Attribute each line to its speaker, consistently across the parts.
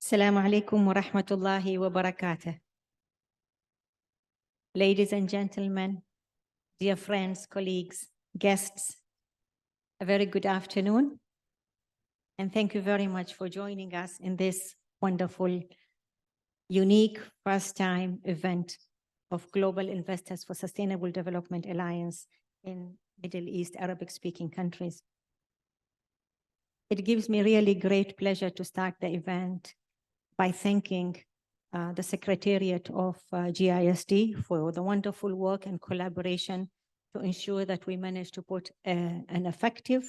Speaker 1: Assalamu alaikum wa rahmatullahi wa barakatuh. Ladies and gentlemen, dear friends, colleagues, guests, a very good afternoon. And thank you very much for joining us in this wonderful, unique first-time event of Global Investors for Sustainable Development Alliance in Middle East Arabic-speaking countries. It gives me really great pleasure to start the event by thanking the Secretariat of GISD for the wonderful work and collaboration to ensure that we managed to put an effective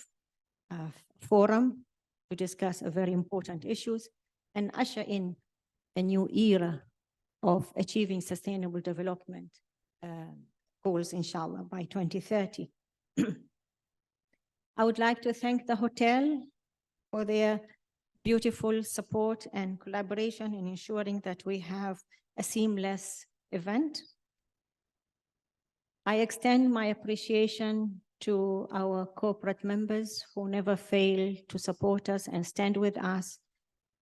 Speaker 1: forum to discuss very important issues and usher in a new era of achieving sustainable development goals, inshallah, by 2030. I would like to thank the hotel for their beautiful support and collaboration in ensuring that we have a seamless event. I extend my appreciation to our corporate members who never fail to support us and stand with us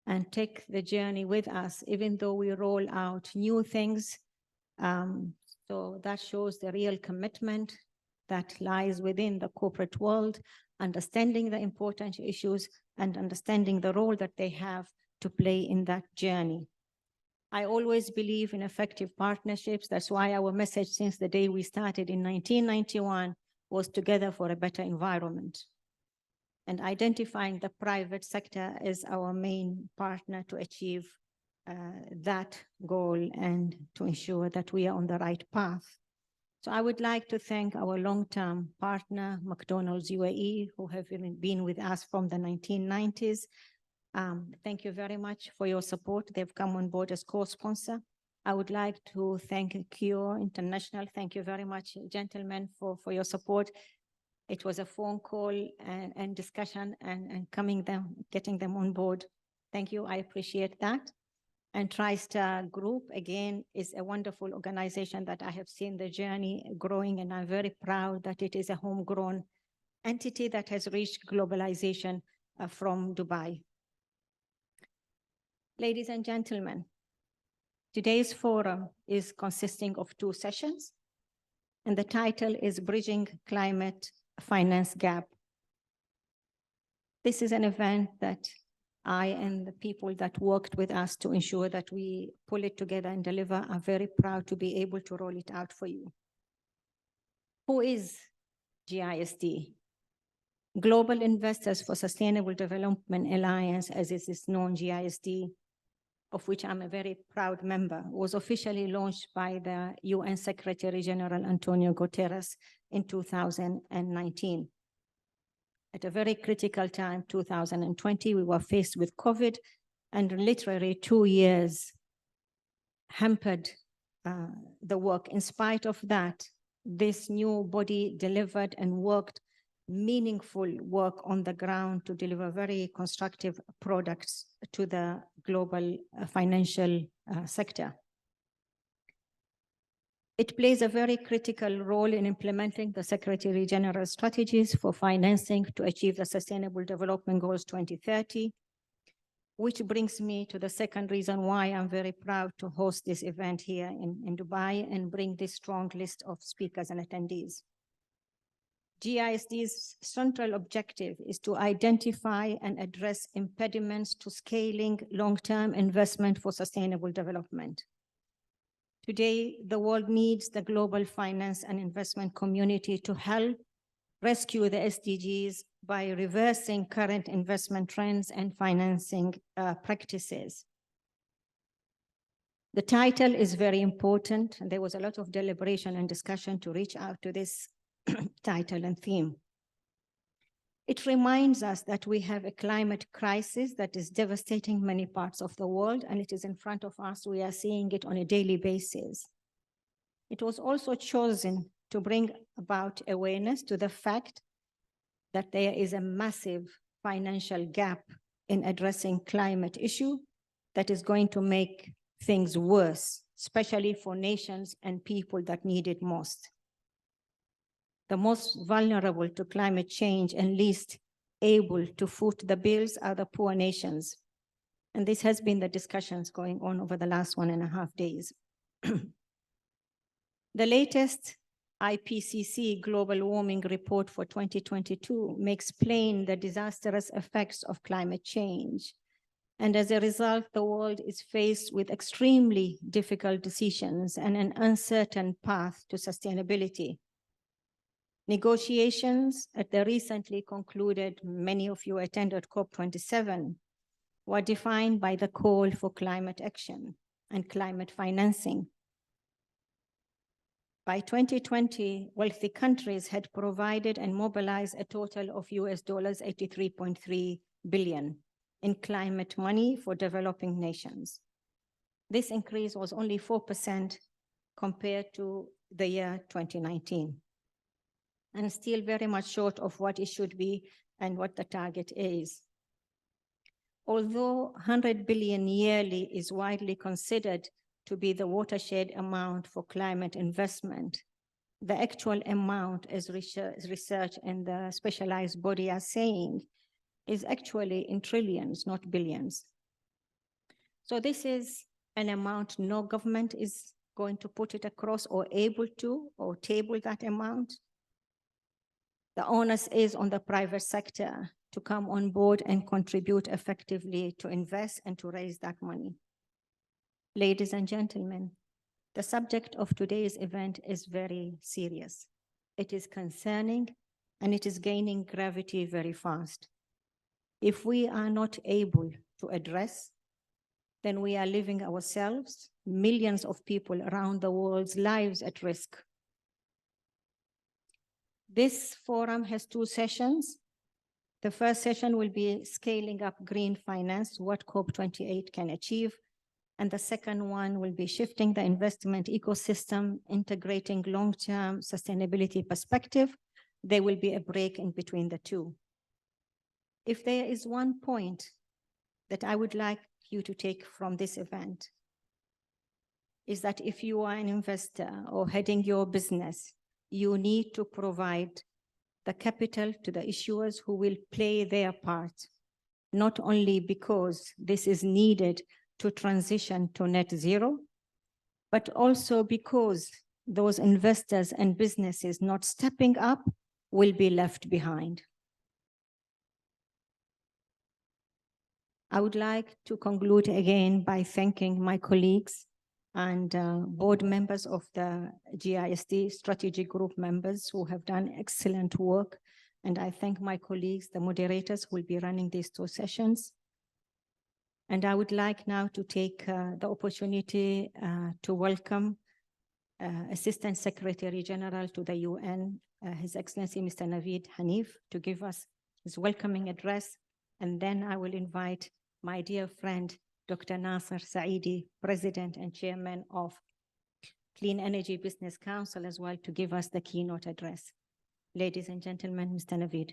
Speaker 1: and take the journey with us, even though we roll out new things. So that shows the real commitment that lies within the corporate world, understanding the important issues and understanding the role that they have to play in that journey. I always believe in effective partnerships. That's why our message since the day we started in 1991 was together for a better environment. And identifying the private sector as our main partner to achieve that goal and to ensure that we are on the right path. So I would like to thank our long-term partner, McDonald's UAE, who have been with us from the 1990s. Thank you very much for your support. They've come on board as co-sponsor. I would like to thank Kyo International. Thank you very much, gentlemen, for your support. It was a phone call and discussion and getting them on board. Thank you, I appreciate that. And TriStar Group, again, is a wonderful organization that I have seen the journey growing, and I'm very proud that it is a homegrown entity that has reached globalization from Dubai. Ladies and gentlemen, today's forum is consisting of 2 sessions, and the title is Bridging Climate Finance Gap. This is an event that I and the people that worked with us to ensure that we pull it together and deliver are very proud to be able to roll it out for you. Who is GISD? Global Investors for Sustainable Development Alliance, as it is known, GISD, of which I'm a very proud member, was officially launched by the UN Secretary General Antonio Guterres in 2019. At a very critical time, 2020, we were faced with COVID, and literally 2 years hampered the work. In spite of that, this new body delivered and worked meaningful work on the ground to deliver very constructive products to the global financial sector. It plays a very critical role in implementing the Secretary General strategies for financing to achieve the Sustainable Development Goals 2030, which brings me to the second reason why I'm very proud to host this event here in Dubai and bring this strong list of speakers and attendees. GISD's central objective is to identify and address impediments to scaling long-term investment for sustainable development. Today, the world needs the global finance and investment community to help rescue the SDGs by reversing current investment trends and financing practices. The title is very important, and there was a lot of deliberation and discussion to reach out to this title and theme. It reminds us that we have a climate crisis that is devastating many parts of the world, and it is in front of us. We are seeing it on a daily basis. It was also chosen to bring about awareness to the fact that there is a massive financial gap in addressing climate issue that is going to make things worse, especially for nations and people that need it most. The most vulnerable to climate change and least able to foot the bills are the poor nations. And this has been the discussions going on over the last 1.5 days. The latest IPCC Global Warming Report for 2022 makes plain the disastrous effects of climate change. And as a result, the world is faced with extremely difficult decisions and an uncertain path to sustainability. Negotiations at the recently concluded, many of you attended COP27, were defined by the call for climate action and climate financing. By 2020, wealthy countries had provided and mobilized a total of US dollars 83.3 billion in climate money for developing nations. This increase was only 4% compared to the year 2019, and still very much short of what it should be and what the target is. Although 100 billion yearly is widely considered to be the watershed amount for climate investment, the actual amount, as research and the specialized body are saying, is actually in trillions, not billions. So this is an amount no government is going to put it across or able to or table that amount. The onus is on the private sector to come on board and contribute effectively to invest and to raise that money. Ladies and gentlemen, the subject of today's event is very serious. It is concerning and it is gaining gravity very fast. If we are not able to address, then we are leaving ourselves, millions of people around the world's lives at risk. This forum has 2 sessions. The first session will be scaling up green finance, what COP28 can achieve. And the second one will be shifting the investment ecosystem, integrating long-term sustainability perspective. There will be a break in between the two. If there is one point that I would like you to take from this event, is that if you are an investor or heading your business, you need to provide the capital to the issuers who will play their part, not only because this is needed to transition to net zero, but also because those investors and businesses not stepping up will be left behind. I would like to conclude again by thanking my colleagues and board members of the GISD strategic group members who have done excellent work. And I thank my colleagues, the moderators who will be running these 2 sessions. And I would like now to take the opportunity to welcome Assistant Secretary General to the UN, His Excellency Mr. Navid Hanif, to give us his welcoming address. And then I will invite my dear friend, Dr. Nasser Saidi, President and Chairman of Clean Energy Business Council as well, to give us the keynote address. Ladies and gentlemen, Mr. Navid.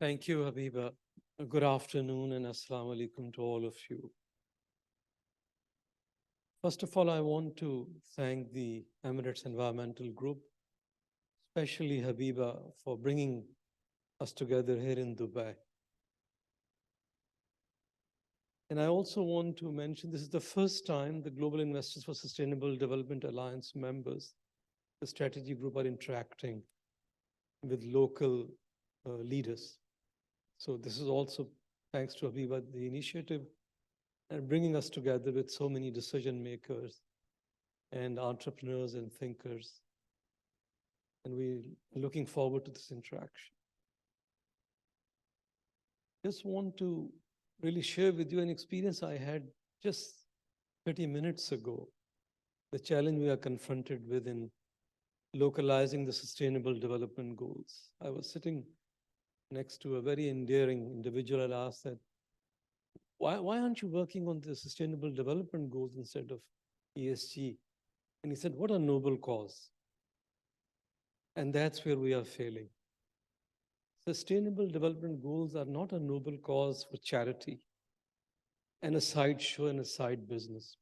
Speaker 2: Thank you, Habiba. Good afternoon and assalamu alaikum to all of you. First of all, I want to thank the Emirates Environmental Group, especially Habiba, for bringing us together here in Dubai. And I also want to mention this is the first time the Global Investors for Sustainable Development Alliance members, the strategy group, are interacting with local leaders. So this is also thanks to Habiba, the initiative, and bringing us together with so many decision makers and entrepreneurs and thinkers. And we're looking forward to this interaction. Just want to really share with you an experience I had just 30 minutes ago, the challenge we are confronted with in localizing the Sustainable Development Goals. I was sitting next to a very endearing individual. and asked that, why aren't you working on the Sustainable Development Goals instead of ESG? And he said, what a noble cause. And that's where we are failing. Sustainable Development Goals are not a noble cause for charity. and a side show and a side business.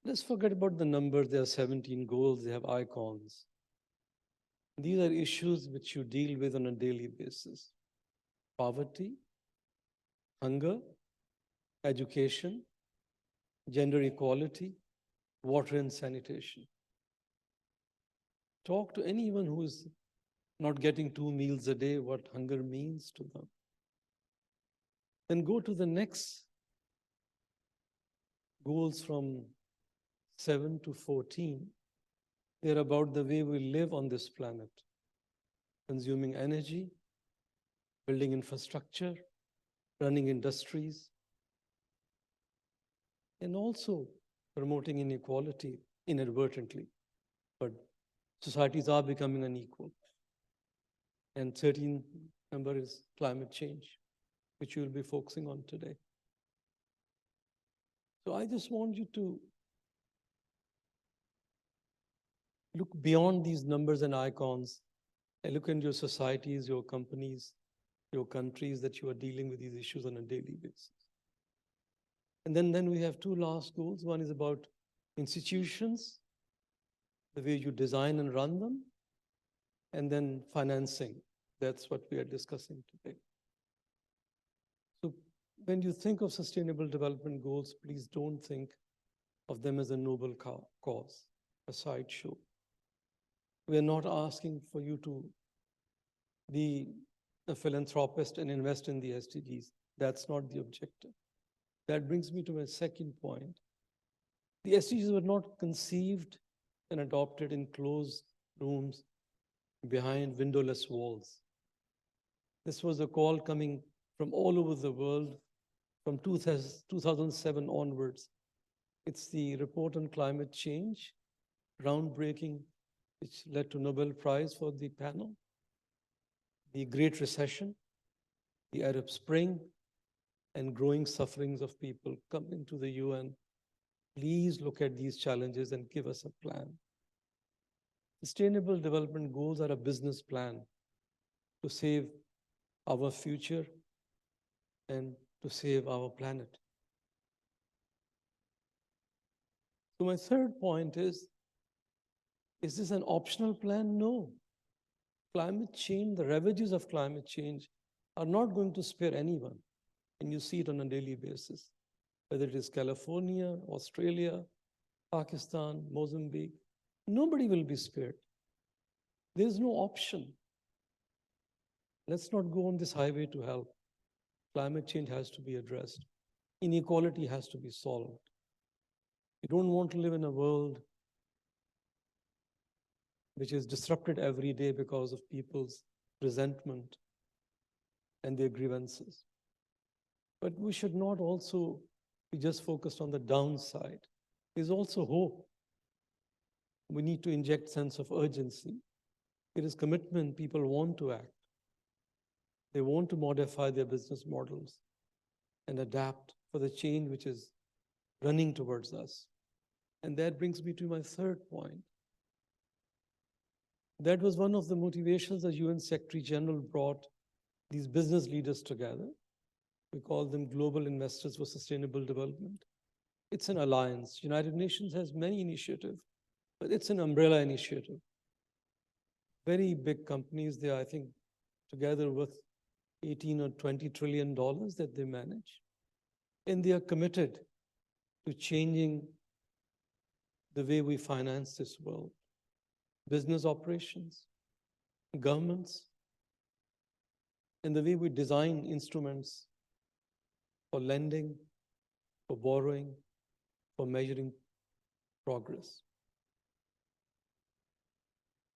Speaker 2: Let's forget about the numbers. There are 17 goals, they have icons. These are issues which you deal with on a daily basis. Poverty, hunger, education, gender equality, water and sanitation. Talk to anyone who is not getting 2 meals a day, what hunger means to them. Then go to the next goals from 7 to 14. They're about the way we live on this planet, consuming energy, building infrastructure, running industries, and also promoting inequality inadvertently. But societies are becoming unequal. And 13th number is climate change, which we'll be focusing on today. So I just want you to look beyond these numbers and icons and look into your societies, your companies, your countries that you are dealing with these issues on a daily basis. And then we have 2 last goals. One is about institutions, the way you design and run them, and then financing. That's what we are discussing today. So when you think of sustainable development goals, please don't think of them as a noble cause, a sideshow. We are not asking for you to be a philanthropist and invest in the SDGs. That's not the objective. That brings me to my second point. The SDGs were not conceived and adopted in closed rooms behind windowless walls. This was a call coming from all over the world from 2007 onwards. It's the report on climate change, groundbreaking, which led to Nobel Prize for the panel, the Great Recession, the Arab Spring, and growing sufferings of people coming to the UN. Please look at these challenges and give us a plan. Sustainable development goals are a business plan to save our future and to save our planet. So my third point is this an optional plan? No. Climate change, the ravages of climate change are not going to spare anyone. And you see it on a daily basis, whether it is California, Australia, Pakistan, Mozambique, nobody will be spared. There is no option. Let's not go on this highway to hell. Climate change has to be addressed. Inequality has to be solved. We don't want to live in a world which is disrupted every day because of people's resentment and their grievances. But we should not also be just focused on the downside. There's also hope. We need to inject sense of urgency. It is commitment. People want to act. They want to modify their business models and adapt for the change which is running towards us. And that brings me to my third point. That was one of the motivations the UN Secretary General brought these business leaders together. We call them Global Investors for Sustainable Development. It's an alliance. United Nations has many initiatives, but it's an umbrella initiative. Very big companies, they are, I think, together with 18 or 20 trillion dollars that they manage. And they are committed to changing the way we finance this world. Business operations, governments, and the way we design instruments for lending, for borrowing, for measuring progress.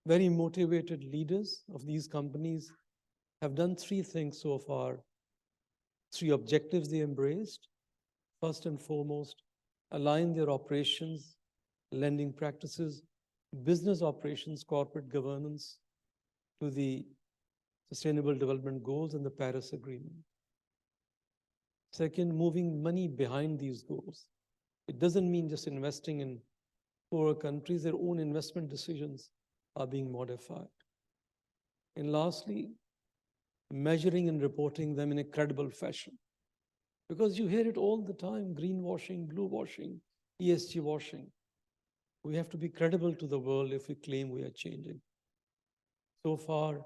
Speaker 2: Very motivated leaders of these companies have done 3 things so far. 3 objectives they embraced. First and foremost, align their operations, lending practices, business operations, corporate governance to the Sustainable Development Goals and the Paris Agreement. Second, moving money behind these goals. It doesn't mean just investing in poorer countries. Their own investment decisions are being modified. And lastly, measuring and reporting them in a credible fashion. Because you hear it all the time, greenwashing, blue washing, ESG washing. We have to be credible to the world if we claim we are changing. So far,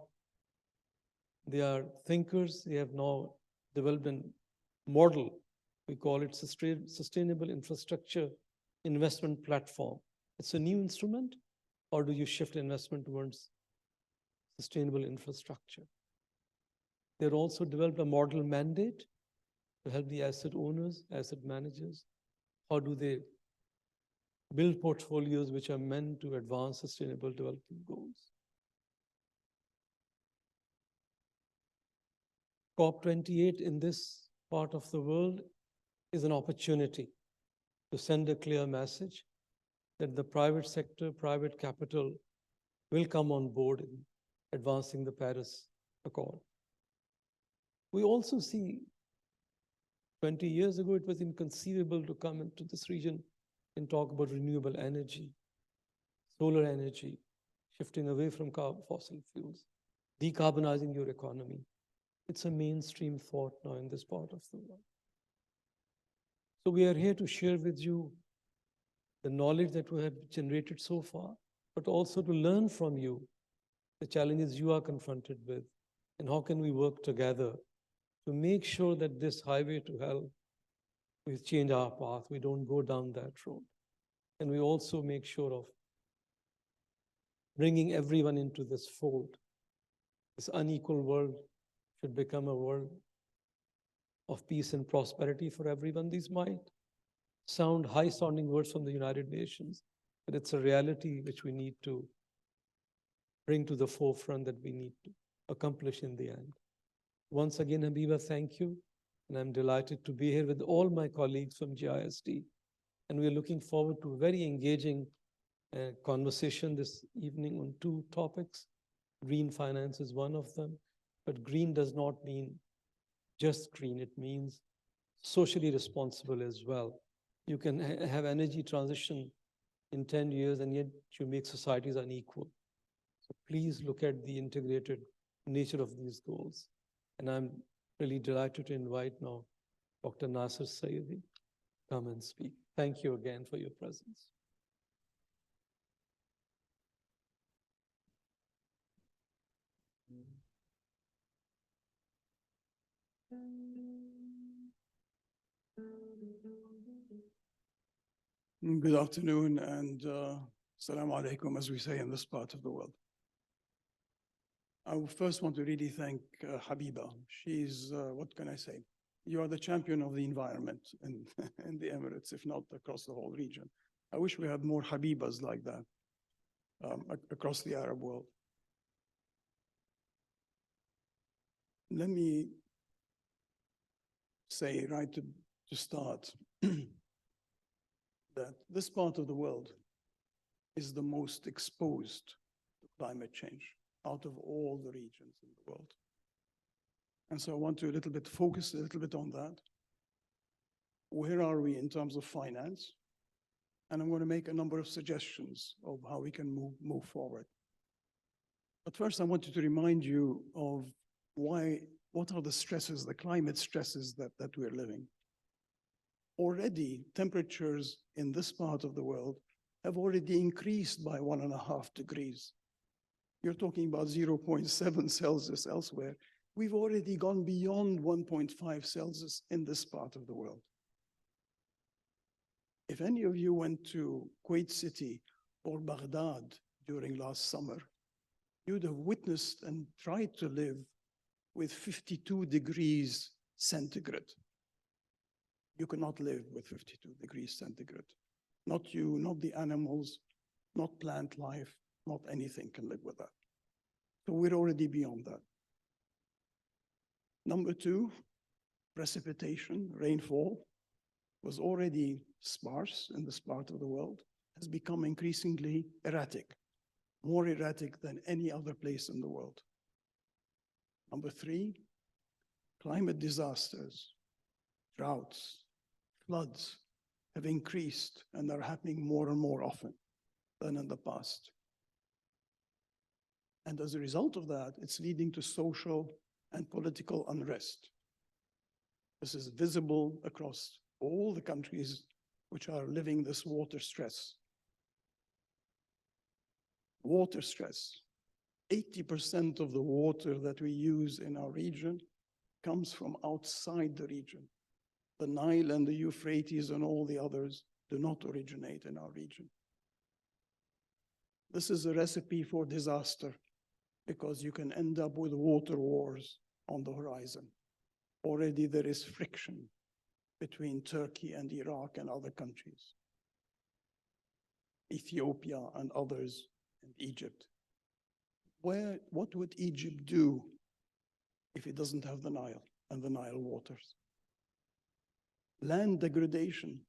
Speaker 2: they are thinkers. They have now developed a model. We call it Sustainable Infrastructure Investment Platform. It's a new instrument, or do you shift investment towards sustainable infrastructure? They've also developed a model mandate to help the asset owners, asset managers. How do they build portfolios which are meant to advance sustainable development goals? COP28 in this part of the world is an opportunity to send a clear message that the private sector, private capital will come on board in advancing the Paris Accord. We also see 20 years ago, it was inconceivable to come into this region and talk about renewable energy, solar energy, shifting away from fossil fuels, decarbonizing your economy. It's a mainstream thought now in this part of the world. So we are here to share with you the knowledge that we have generated so far, but also to learn from you the challenges you are confronted with, and how can we work together to make sure that this highway to hell, we change our path, we don't go down that road. And we also make sure of bringing everyone into this fold. This unequal world should become a world of peace and prosperity for everyone. These might sound high-sounding words from the United Nations, but it's a reality which we need to bring to the forefront, that we need to accomplish in the end. Once again, Habiba, thank you. And I'm delighted to be here with all my colleagues from GISD. And we're looking forward to a very engaging conversation this evening on two topics. Green finance is one of them, but green does not mean just green. It means socially responsible as well. You can have energy transition in 10 years, and yet you make societies unequal. So please look at the integrated nature of these goals. And I'm really delighted to invite now Dr. Nasser Saidi to come and speak. Thank you again for your presence.
Speaker 3: Good afternoon, and Assalamu alaikum, as we say in this part of the world. I first want to really thank Habiba. She's, what can I say? You are the champion of the environment in, in the Emirates, if not across the whole region. I wish we had more Habibas like that across the Arab world. Let me say right to start that this part of the world is the most exposed to climate change out of all the regions in the world. And so I want to focus a little bit on that. Where are we in terms of finance? And I'm going to make a number of suggestions of how we can move forward. But first, I wanted to remind you of what are the stresses, the climate stresses that we're living. Already, temperatures in this part of the world have already increased by 1.5 degrees. You're talking about 0.7 Celsius elsewhere. We've already gone beyond 1.5 Celsius in this part of the world. If any of you went to Kuwait City or Baghdad during last summer, you'd have witnessed and tried to live with 52 degrees centigrade. You cannot live with 52 degrees centigrade. Not you, not the animals, not plant life, not anything can live with that. So we're already beyond that. Number two, precipitation, rainfall, was already sparse in this part of the world, has become increasingly erratic, more erratic than any other place in the world. Number three, climate disasters, droughts, floods have increased and are happening more and more often than in the past. And as a result of that, it's leading to social and political unrest. This is visible across all the countries which are living this water stress. Water stress. 80% of the water that we use in our region comes from outside the region. The Nile and the Euphrates and all the others do not originate in our region. This is a recipe for disaster because you can end up with water wars on the horizon. Already there is friction between Turkey and Iraq and other countries, Ethiopia and others, and Egypt. What would Egypt do if it doesn't have the Nile and the Nile waters? Land degradation.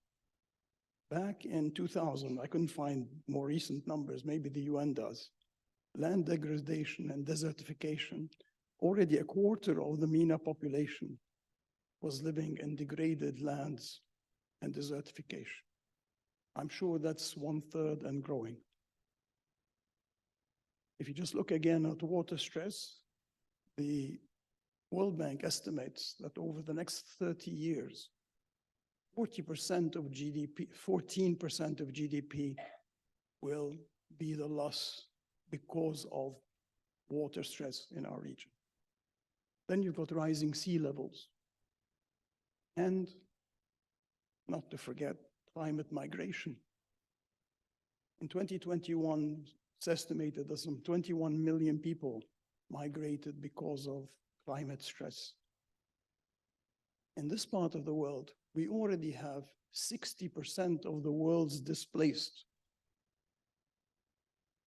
Speaker 3: Back in 2000, I couldn't find more recent numbers, maybe the UN does. Land degradation and desertification, already a quarter of the MENA population was living in degraded lands and desertification. I'm sure that's 1/3 and growing. If you just look again at water stress, the World Bank estimates that over the next 30 years, 40% of GDP, 14% of GDP will be the loss because of water stress in our region. Then you've got rising sea levels. And not to forget climate migration. In 2021, it's estimated that some 21 million people migrated because of climate stress. In this part of the world, we already have 60% of the world's displaced.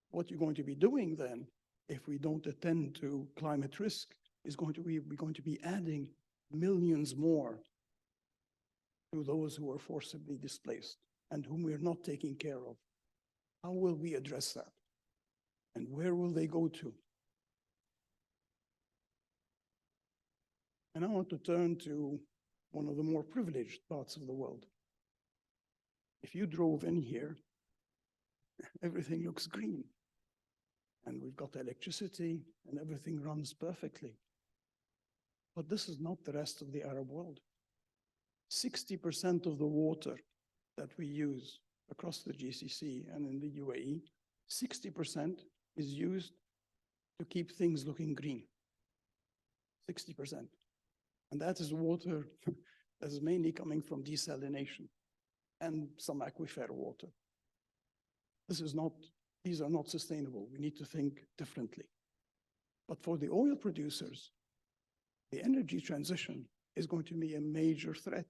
Speaker 3: What you're going to be doing then, if we don't attend to climate risk, is we're going to be adding millions more to those who are forcibly displaced and whom we're not taking care of. How will we address that? And where will they go to? And I want to turn to one of the more privileged parts of the world. If you drove in here, everything looks green. And we've got electricity and everything runs perfectly. But this is not the rest of the Arab world. 60% of the water that we use across the GCC and in the UAE, 60% is used to keep things looking green. 60%. And that is water that is mainly coming from desalination and some aquifer water. These are not sustainable. We need to think differently. But for the oil producers, the energy transition is going to be a major threat.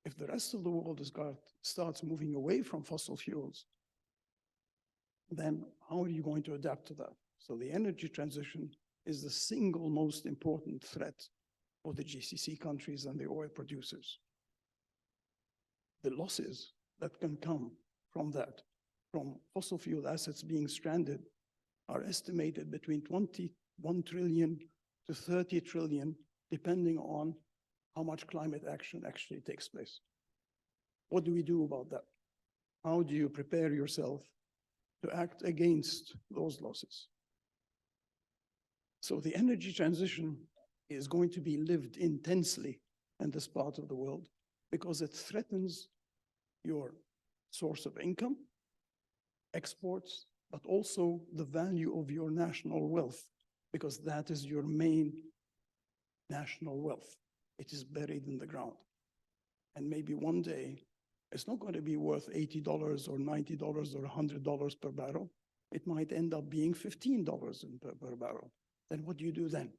Speaker 3: If the rest of the world starts moving away from fossil fuels, then how are you going to adapt to that? So the energy transition is the single most important threat for the GCC countries and the oil producers. The losses that can come from that, from fossil fuel assets being stranded, are estimated between 21 trillion to 30 trillion, depending on how much climate action actually takes place. What do we do about that? How do you prepare yourself to act against those losses? So the energy transition is going to be lived intensely in this part of the world because it threatens your source of income, exports, but also the value of your national wealth, because that is your main national wealth. It is buried in the ground. And maybe one day, it's not going to be worth $80 or $90 or $100 per barrel. It might end up being $15 per barrel. Then what do you do then?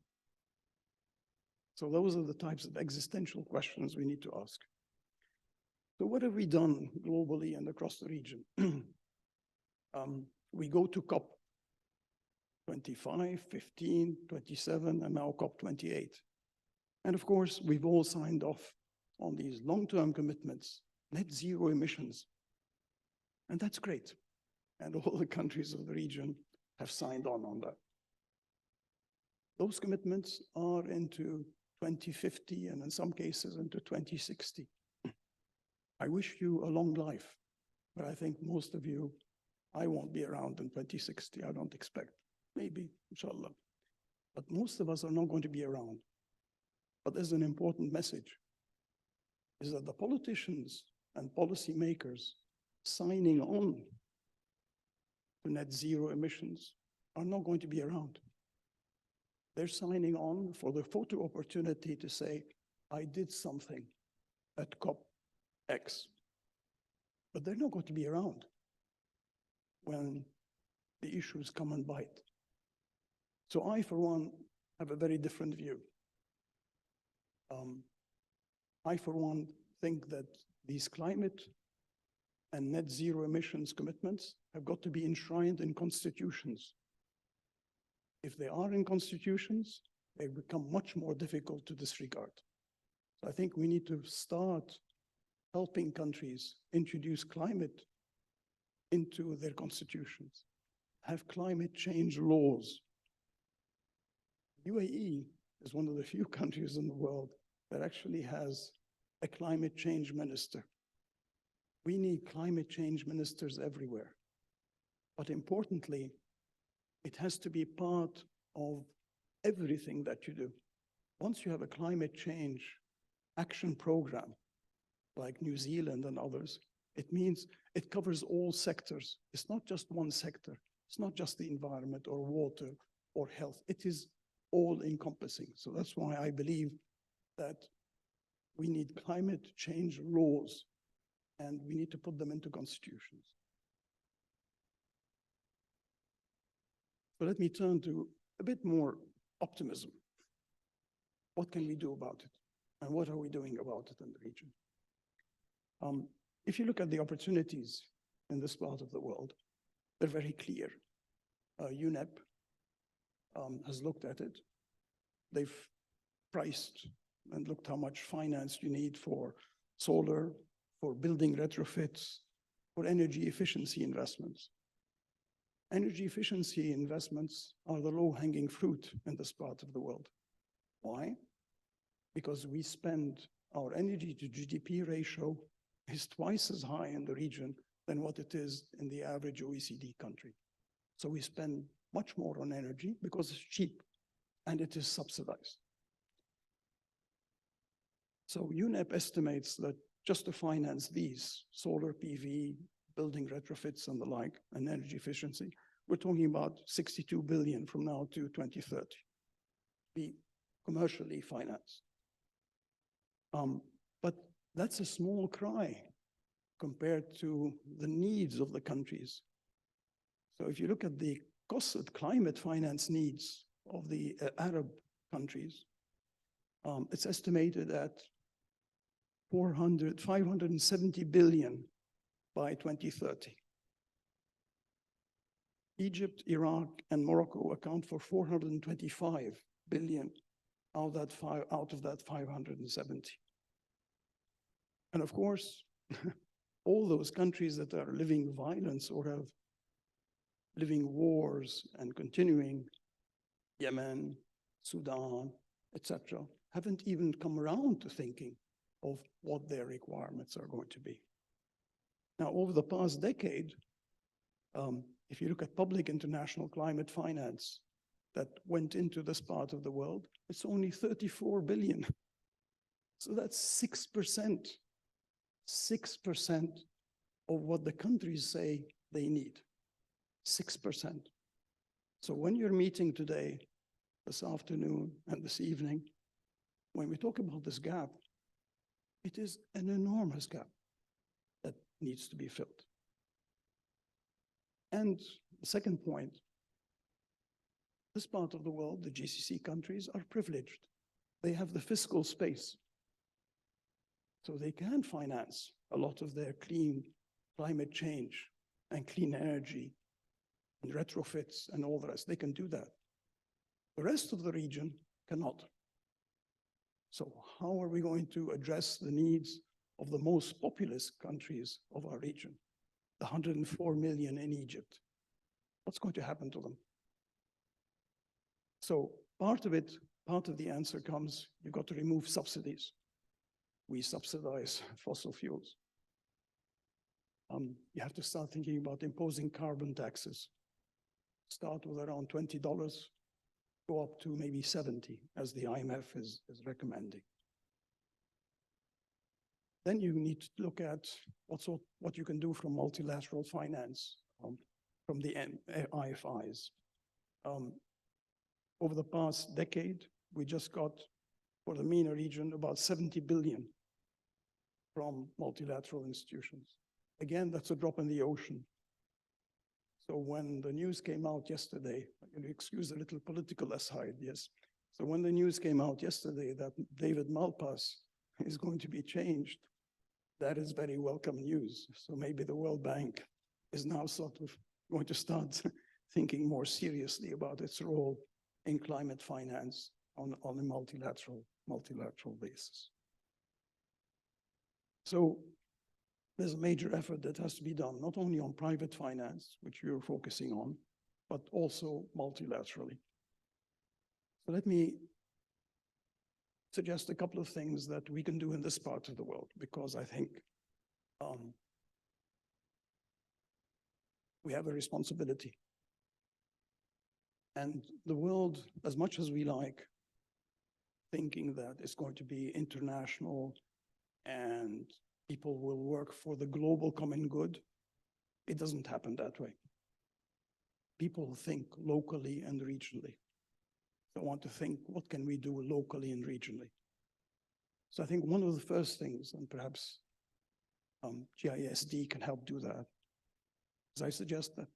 Speaker 3: So those are the types of existential questions we need to ask. So what have we done globally and across the region? We go to COP 25, 15, 27, and now COP 28. And of course, we've all signed off on these long-term commitments, net zero emissions. And that's great. And all the countries of the region have signed on that. Those commitments are into 2050 and in some cases into 2060. I wish you a long life, but I think most of you, I won't be around in 2060, I don't expect. Maybe, inshallah. But most of us are not going to be around. But there's an important message, is that the politicians and policymakers signing on to net zero emissions are not going to be around. They're signing on for the photo opportunity to say, I did something at COP X. But they're not going to be around when the issues come and bite. So I, for one, have a very different view. I, for one, think that these climate and net zero emissions commitments have got to be enshrined in constitutions. If they are in constitutions, they become much more difficult to disregard. So I think we need to start helping countries introduce climate into their constitutions, have climate change laws. UAE is one of the few countries in the world that actually has a climate change minister. We need climate change ministers everywhere. But importantly, it has to be part of everything that you do. Once you have a climate change action program, like New Zealand and others, it means it covers all sectors. It's not just one sector. It's not just the environment or water or health. It is all encompassing. So that's why I believe that we need climate change laws and we need to put them into constitutions. So let me turn to a bit more optimism. What can we do about it? And what are we doing about it in the region? If you look at the opportunities in this part of the world, they're very clear. UNEP has looked at it. They've priced and looked how much finance you need for solar, for building retrofits, for energy efficiency investments. Energy efficiency investments are the low-hanging fruit in this part of the world. Why? Because we spend our energy to GDP ratio is twice as high in the region than what it is in the average OECD country. So we spend much more on energy because it's cheap and it is subsidized. So UNEP estimates that just to finance these solar PV, building retrofits and the like, and energy efficiency, we're talking about 62 billion from now to 2030, be commercially financed. But that's a small cry compared to the needs of the countries. So if you look at the climate finance needs of the Arab countries, it's estimated at 570 billion by 2030. Egypt, Iraq, and Morocco account for 425 billion out of that 570. And of course, all those countries that are living violence or have living wars and continuing, Yemen, Sudan, etc., haven't even come around to thinking of what their requirements are going to be. Now, over the past decade, if you look at public international climate finance that went into this part of the world, it's only 34 billion. So that's 6% of what the countries say they need, 6%. So when you're meeting today, this afternoon and this evening, when we talk about this gap, it is an enormous gap that needs to be filled. And the second point, this part of the world, the GCC countries, are privileged. They have the fiscal space. So they can finance a lot of their clean climate change and clean energy and retrofits and all the rest. They can do that. The rest of the region cannot. So how are we going to address the needs of the most populous countries of our region, the 104 million in Egypt? What's going to happen to them? So part of the answer comes, you've got to remove subsidies. We subsidize fossil fuels. You have to start thinking about imposing carbon taxes. Start with around $20 go up to maybe 70, as the IMF is recommending. Then you need to look at what you can do from multilateral finance, from the IFIs. Over the past decade, we just got, for the MENA region, about 70 billion from multilateral institutions. Again, that's a drop in the ocean. So when the news came out yesterday, you'll excuse a little political aside, yes. So when the news came out yesterday that David Malpass is going to be changed, that is very welcome news. So maybe the World Bank is now sort of going to start thinking more seriously about its role in climate finance on a multilateral basis. So there's a major effort that has to be done, not only on private finance, which you're focusing on, but also multilaterally. So let me suggest a couple of things that we can do in this part of the world, because I think we have a responsibility. And the world, as much as we like thinking that it's going to be international and people will work for the global common good, it doesn't happen that way. People think locally and regionally. They want to think, what can we do locally and regionally? So I think one of the first things, and perhaps GISD can help do that, is I suggest that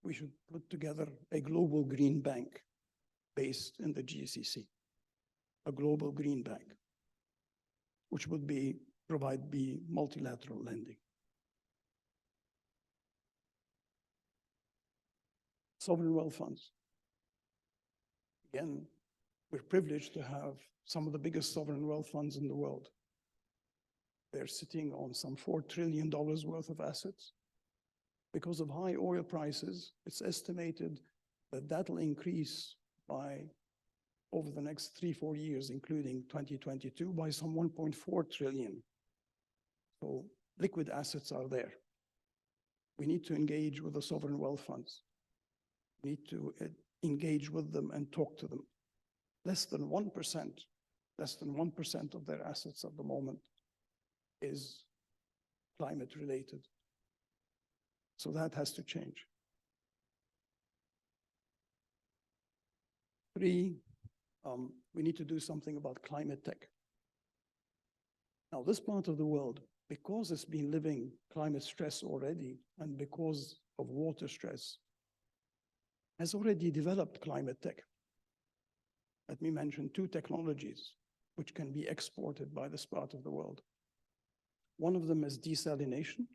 Speaker 3: we should put together a global green bank based in the GCC, a global green bank, which would provide multilateral lending. Sovereign wealth funds. Again, we're privileged to have some of the biggest sovereign wealth funds in the world. They're sitting on some $4 trillion worth of assets. Because of high oil prices, it's estimated that that'll increase by, over the next 3-4 years, including 2022, by some 1.4 trillion. So liquid assets are there. We need to engage with the sovereign wealth funds. We need to engage with them and talk to them. Less than 1% of their assets at the moment is climate related. So that has to change. 3, we need to do something about climate tech. Now, this part of the world, because it's been living climate stress already, and because of water stress, has already developed climate tech. Let me mention 2 technologies which can be exported by this part of the world. One of them is desalination.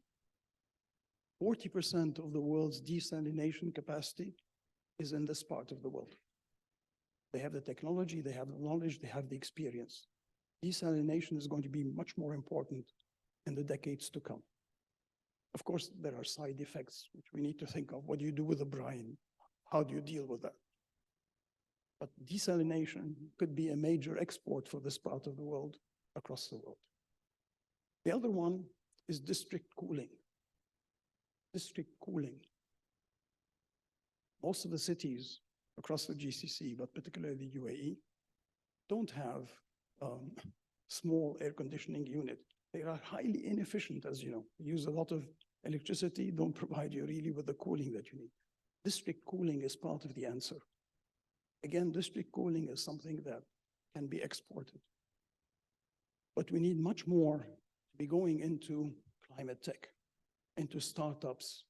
Speaker 3: 40% of the world's desalination capacity is in this part of the world. They have the technology, they have the knowledge, they have the experience. Desalination is going to be much more important in the decades to come. Of course, there are side effects which we need to think of. What do you do with the brine? How do you deal with that? But desalination could be a major export for this part of the world, across the world. The other one is district cooling. District cooling. Most of the cities across the GCC, but particularly the UAE, don't have small air conditioning unit. They are highly inefficient, as you know. Use a lot of electricity, don't provide you really with the cooling that you need. District cooling is part of the answer. Again, district cooling is something that can be exported. But we need much more to be going into climate tech, into startups.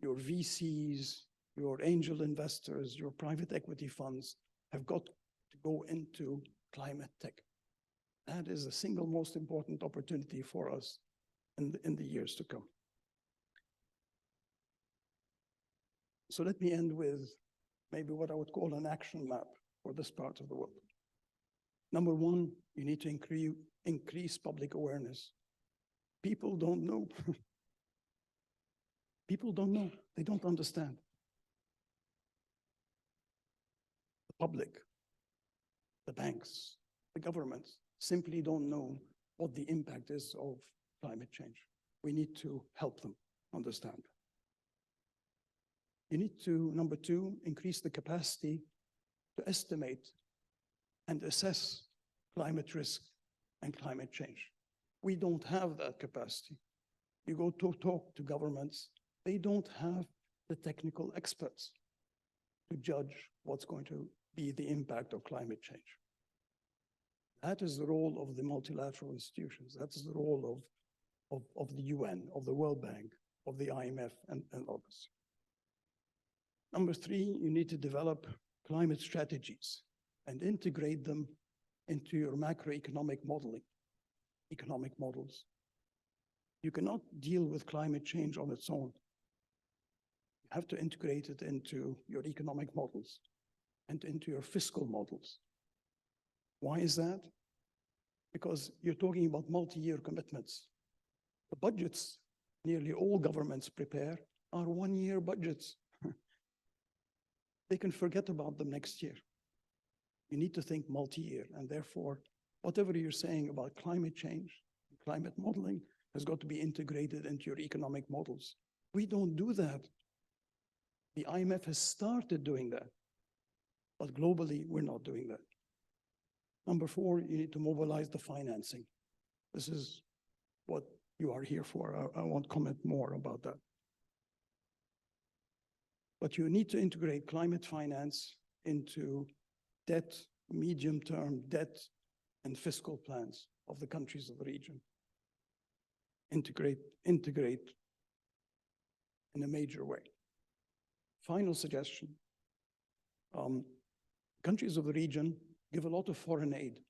Speaker 3: Your VCs, your angel investors, your private equity funds have got to go into climate tech. That is the single most important opportunity for us in the years to come. So let me end with maybe what I would call an action map for this part of the world. Number 1, you need to increase public awareness. People don't know. People don't know. They don't understand. The public, the banks, the governments simply don't know what the impact is of climate change. We need to help them understand. You need to, number 2, increase the capacity to estimate and assess climate risk and climate change. We don't have that capacity. You go to talk to governments, they don't have the technical experts to judge what's going to be the impact of climate change. That is the role of the multilateral institutions. That is the role of the UN, of the World Bank, of the IMF, and others. Number three, you need to develop climate strategies and integrate them into your macroeconomic modeling, economic models. You cannot deal with climate change on its own. You have to integrate it into your economic models and into your fiscal models. Why is that? Because you're talking about multi-year commitments. The budgets nearly all governments prepare are one-year budgets. They can forget about them next year. You need to think multi-year, and therefore, whatever you're saying about climate change, climate modeling, has got to be integrated into your economic models. We don't do that. The IMF has started doing that, but globally, we're not doing that. Number four, you need to mobilize the financing. This is what you are here for. I won't comment more about that. But you need to integrate climate finance into debt, medium-term debt, and fiscal plans of the countries of the region. Integrate in a major way. Final suggestion. Countries of the region give a lot of foreign aid,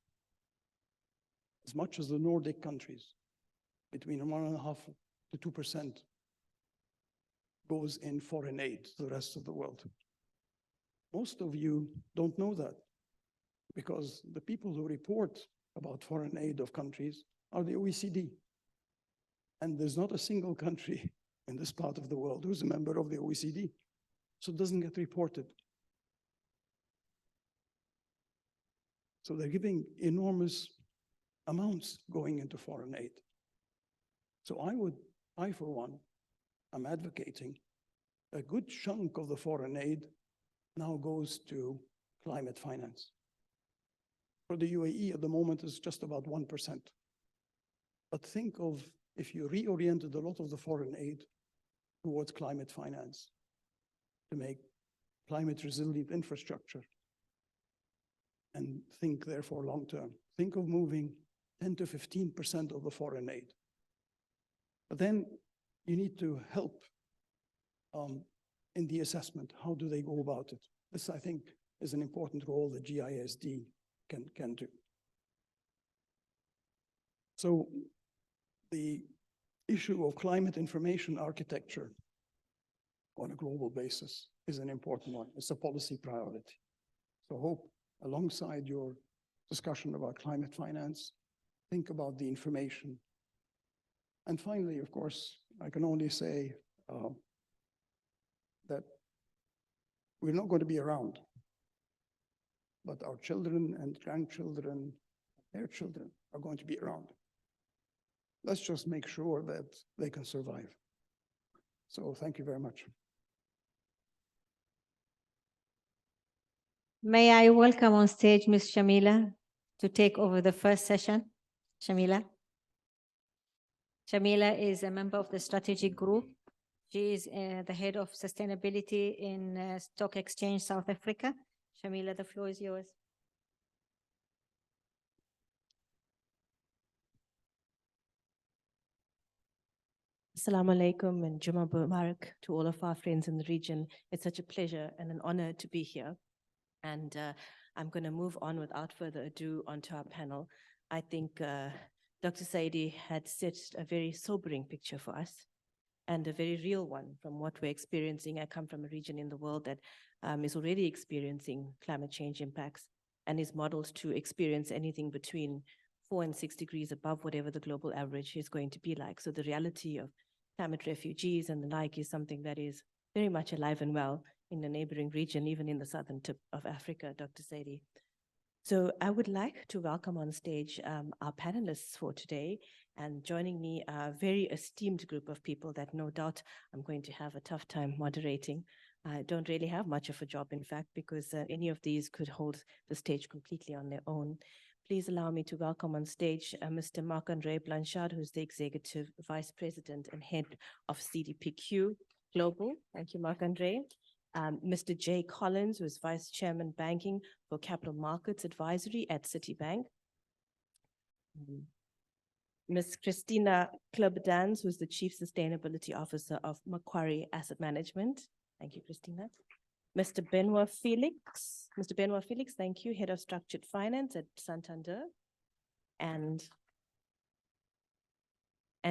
Speaker 3: as much as the Nordic countries, between 1.5% to 2% goes in foreign aid to the rest of the world. Most of you don't know that, because the people who report about foreign aid of countries are the OECD. And there's not a single country in this part of the world who's a member of the OECD, so it doesn't get reported. So they're giving enormous amounts going into foreign aid. So I for one, I'm advocating a good chunk of the foreign aid now goes to climate finance. For the UAE at the moment, it's just about 1%. But think of if you reoriented a lot of the foreign aid towards climate finance to make climate resilient infrastructure, and think therefore long term. Think of moving 10 to 15% of the foreign aid. But then you need to help in the assessment. How do they go about it? This, I think, is an important role that GISD can do. So the issue of climate information architecture on a global basis is an important one. It's a policy priority. So I hope alongside your discussion about climate finance, think about the information. And finally, of course, I can only say that we're not going to be around, but our children and grandchildren, their children are going to be around. Let's just make sure that they can survive. So thank you very much.
Speaker 1: May I welcome on stage Ms. Shameela to take over the first session. Shameela. Shameela is a member of the strategic group. She is the head of sustainability in Stock Exchange, South Africa. Shameela, the floor is yours.
Speaker 4: Assalamu alaikum and Jummah Mubarak to all of our friends in the region. It's such a pleasure and an honor to be here. And I'm going to move on without further ado onto our panel. I think Dr. Saidi had set a very sobering picture for us and a very real one from what we're experiencing. I come from a region in the world that is already experiencing climate change impacts and is modeled to experience anything between 4 and 6 degrees above whatever the global average is going to be like. So the reality of climate refugees and the like is something that is very much alive and well in the neighboring region, even in the southern tip of Africa, Dr. Saidi. So I would like to welcome on stage our panelists for today, and joining me a very esteemed group of people that no doubt I'm going to have a tough time moderating. don't really have much of a job, in fact, because any of these could hold the stage completely on their own. Please allow me to welcome on stage Mr. Marc-Andre Blanchard, who's the Executive Vice President and Head of CDPQ Global. Thank you, Marc-Andre. Mr. Jay Collins, who is Vice Chairman Banking for Capital Markets Advisory at Citibank. Ms. Kristina Kloberdanz, who is the Chief Sustainability Officer of Macquarie Asset Management. Thank you, Kristina. Mr. Benoit Felix. Mr. Benoit Felix, thank you, Head of Structured Finance at Santander. And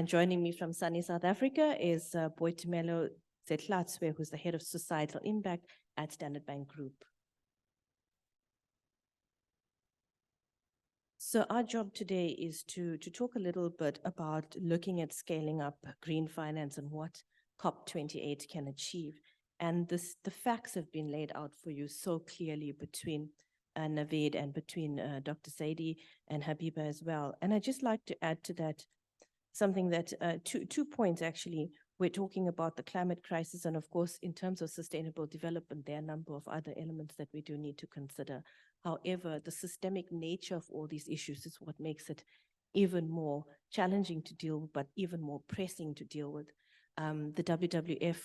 Speaker 4: joining me from sunny South Africa is Boitumelo Sethlatswe, who's the Head of Societal Impact at Standard Bank Group. So our job today is to talk a little bit about looking at scaling up green finance and what COP28 can achieve. And the facts have been laid out for you so clearly between Navid and between Dr. Saidi and Habiba as well. And I'd just like to add to that something that, two points actually. We're talking about the climate crisis, and of course, in terms of sustainable development, there are a number of other elements that we do need to consider. However, the systemic nature of all these issues is what makes it even more challenging to deal with, but even more pressing to deal with. The WWF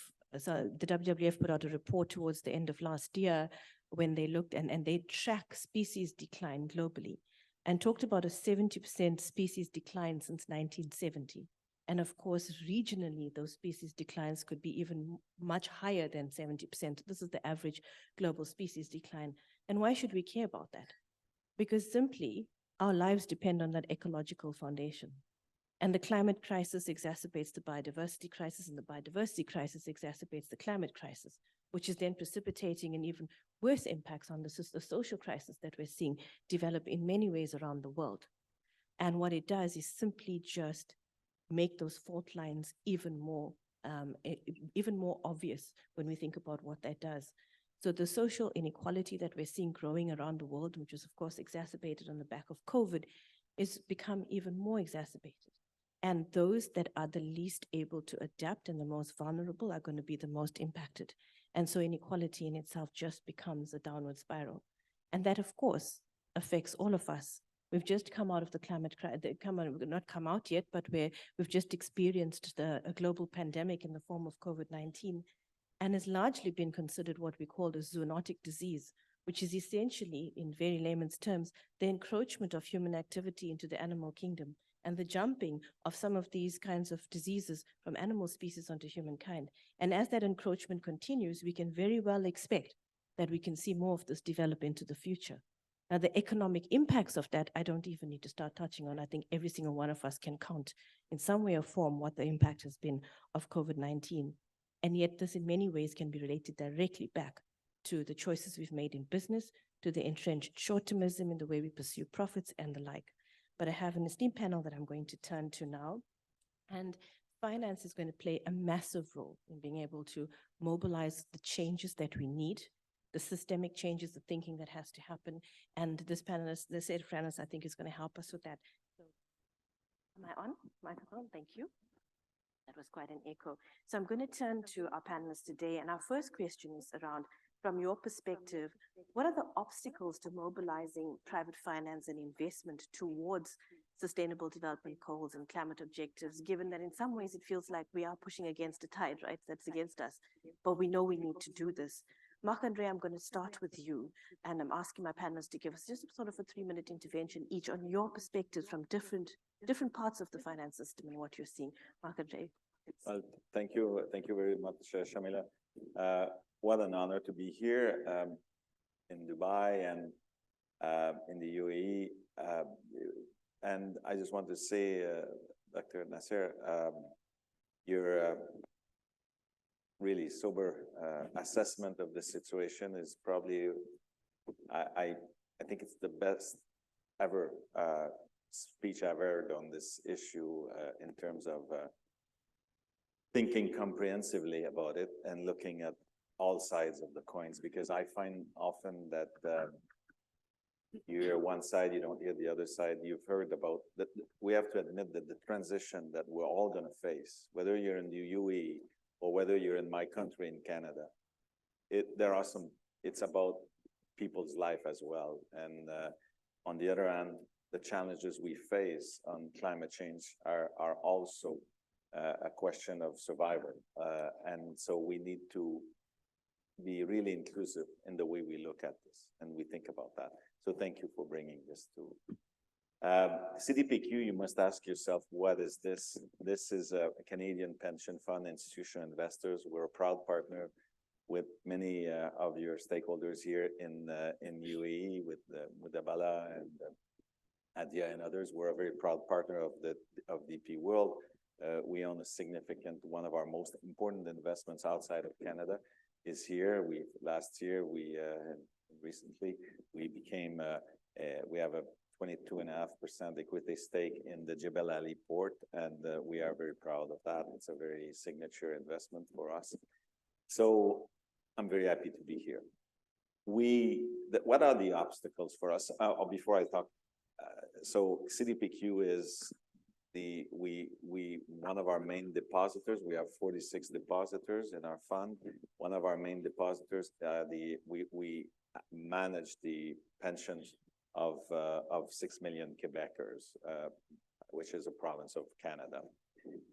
Speaker 4: put out a report towards the end of last year when they looked and they track species decline globally and talked about a 70% species decline since 1970. And of course, regionally, those species declines could be even much higher than 70%. This is the average global species decline. And why should we care about that? Because simply, our lives depend on that ecological foundation. And the climate crisis exacerbates the biodiversity crisis, and the biodiversity crisis exacerbates the climate crisis, which is then precipitating an even worse impacts on the social crisis that we're seeing develop in many ways around the world. And what it does is simply just make those fault lines even more obvious when we think about what that does. So the social inequality that we're seeing growing around the world, which is of course exacerbated on the back of COVID, is become even more exacerbated. And those that are the least able to adapt and the most vulnerable are going to be the most impacted. And so inequality in itself just becomes a downward spiral. And that, of course, affects all of us. We've just come out of the climate crisis, not come out yet, but we've just experienced a global pandemic in the form of COVID-19, and has largely been considered what we call a zoonotic disease, which is essentially, in very layman's terms, the encroachment of human activity into the animal kingdom and the jumping of some of these kinds of diseases from animal species onto humankind. And as that encroachment continues, we can very well expect that we can see more of this develop into the future. Now, the economic impacts of that, I don't even need to start touching on. I think every single one of us can count in some way or form what the impact has been of COVID-19. And yet this in many ways can be related directly back to the choices we've made in business, to the entrenched short-termism in the way we pursue profits and the like. But I have an esteemed panel that I'm going to turn to now. And finance is going to play a massive role in being able to mobilize the changes that we need, the systemic changes, the thinking that has to happen. And this panelist, the set of panelists, I think is going to help us with that. So, am I on? Microphone, thank you. That was quite an echo. So I'm going to turn to our panelists today. And our first question is around, from your perspective, what are the obstacles to mobilizing private finance and investment towards sustainable development goals and climate objectives, given that in some ways it feels like we are pushing against a tide, right? That's against us. But we know we need to do this. Marc-Andre, I'm going to start with you, and I'm asking my panelists to give us just sort of a 3-minute intervention each on your perspectives from different parts of the finance system and what you're seeing. Marc-Andre.
Speaker 5: Well, thank you very much, Shameela. What an honor to be here in Dubai and in the UAE. And I just want to say, Dr. Nasser, your really sober assessment of the situation is probably, I think it's the best ever speech I've heard on this issue in terms of thinking comprehensively about it and looking at all sides of the coins, because I find often that you hear one side, you don't hear the other side. You've heard about that. We have to admit that the transition that we're all going to face, whether you're in the UAE or whether you're in my country in Canada, there are some, it's about people's life as well. And on the other hand, the challenges we face on climate change are also a question of survival. And so we need to be really inclusive in the way we look at this and we think about that. So thank you for bringing this to. CDPQ, you must ask yourself, what is this? This is a Canadian pension fund, institutional investors. We're a proud partner with many of your stakeholders here in UAE, with Abala and Adia and others. We're a very proud partner of DP World. We own a significant, one of our most important investments outside of Canada is here. Last year, recently, we became, we have a 22.5% equity stake in the Jebel Ali port, and we are very proud of that. It's a very signature investment for us. So I'm very happy to be here. What are the obstacles for us? Before I talk, so CDPQ is one of our main depositors. We have 46 depositors in our fund. One of our main depositors, we manage the pensions of 6 million Quebecers, which is a province of Canada.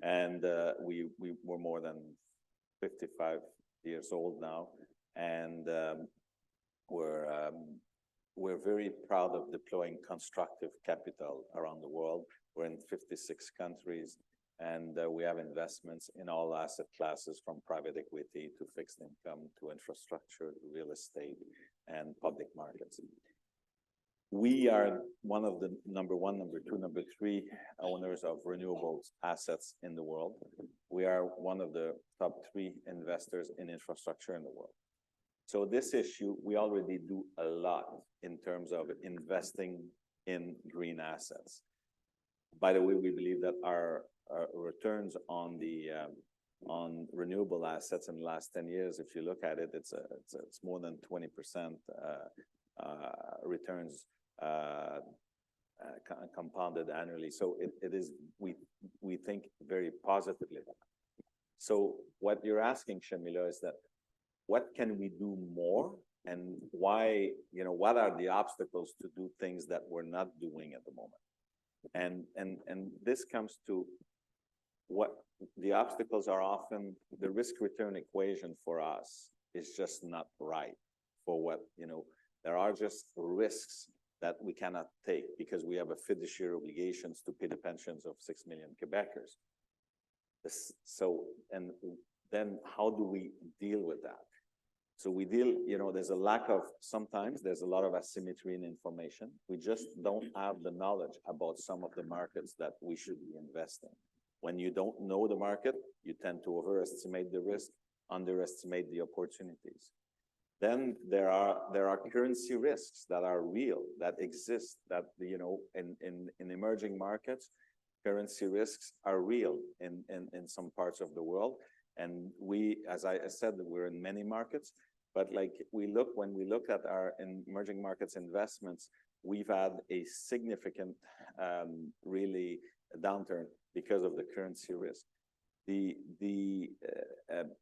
Speaker 5: And we're more than 55 years old now, and we're very proud of deploying constructive capital around the world. We're in 56 countries, and we have investments in all asset classes, from private equity to fixed income to infrastructure, real estate, and public markets. We are one of the number one, number two, number three owners of renewables assets in the world. We are one of the top 3 investors in infrastructure in the world. So this issue, we already do a lot in terms of investing in green assets. By the way, we believe that our returns on renewable assets in the last 10 years, if you look at it, it's more than 20% returns compounded annually. So it is, we think very positively. So what you're asking, Shameela, is that what can we do more, and why, what are the obstacles to do things that we're not doing at the moment? And this comes to what the obstacles are. Often the risk-return equation for us is just not right for what, there are just risks that we cannot take because we have a fiduciary obligations to pay the pensions of 6 million Quebecers. So, and then how do we deal with that? So we deal, there's a lack of, sometimes there's a lot of asymmetry in information. We just don't have the knowledge about some of the markets that we should be investing. When you don't know the market, you tend to overestimate the risk, underestimate the opportunities. Then there are currency risks that are real, that exist, that, in emerging markets, currency risks are real in some parts of the world. And we, as I said, we're in many markets, but when we look at our emerging markets investments, we've had a significant, really downturn because of the currency risk.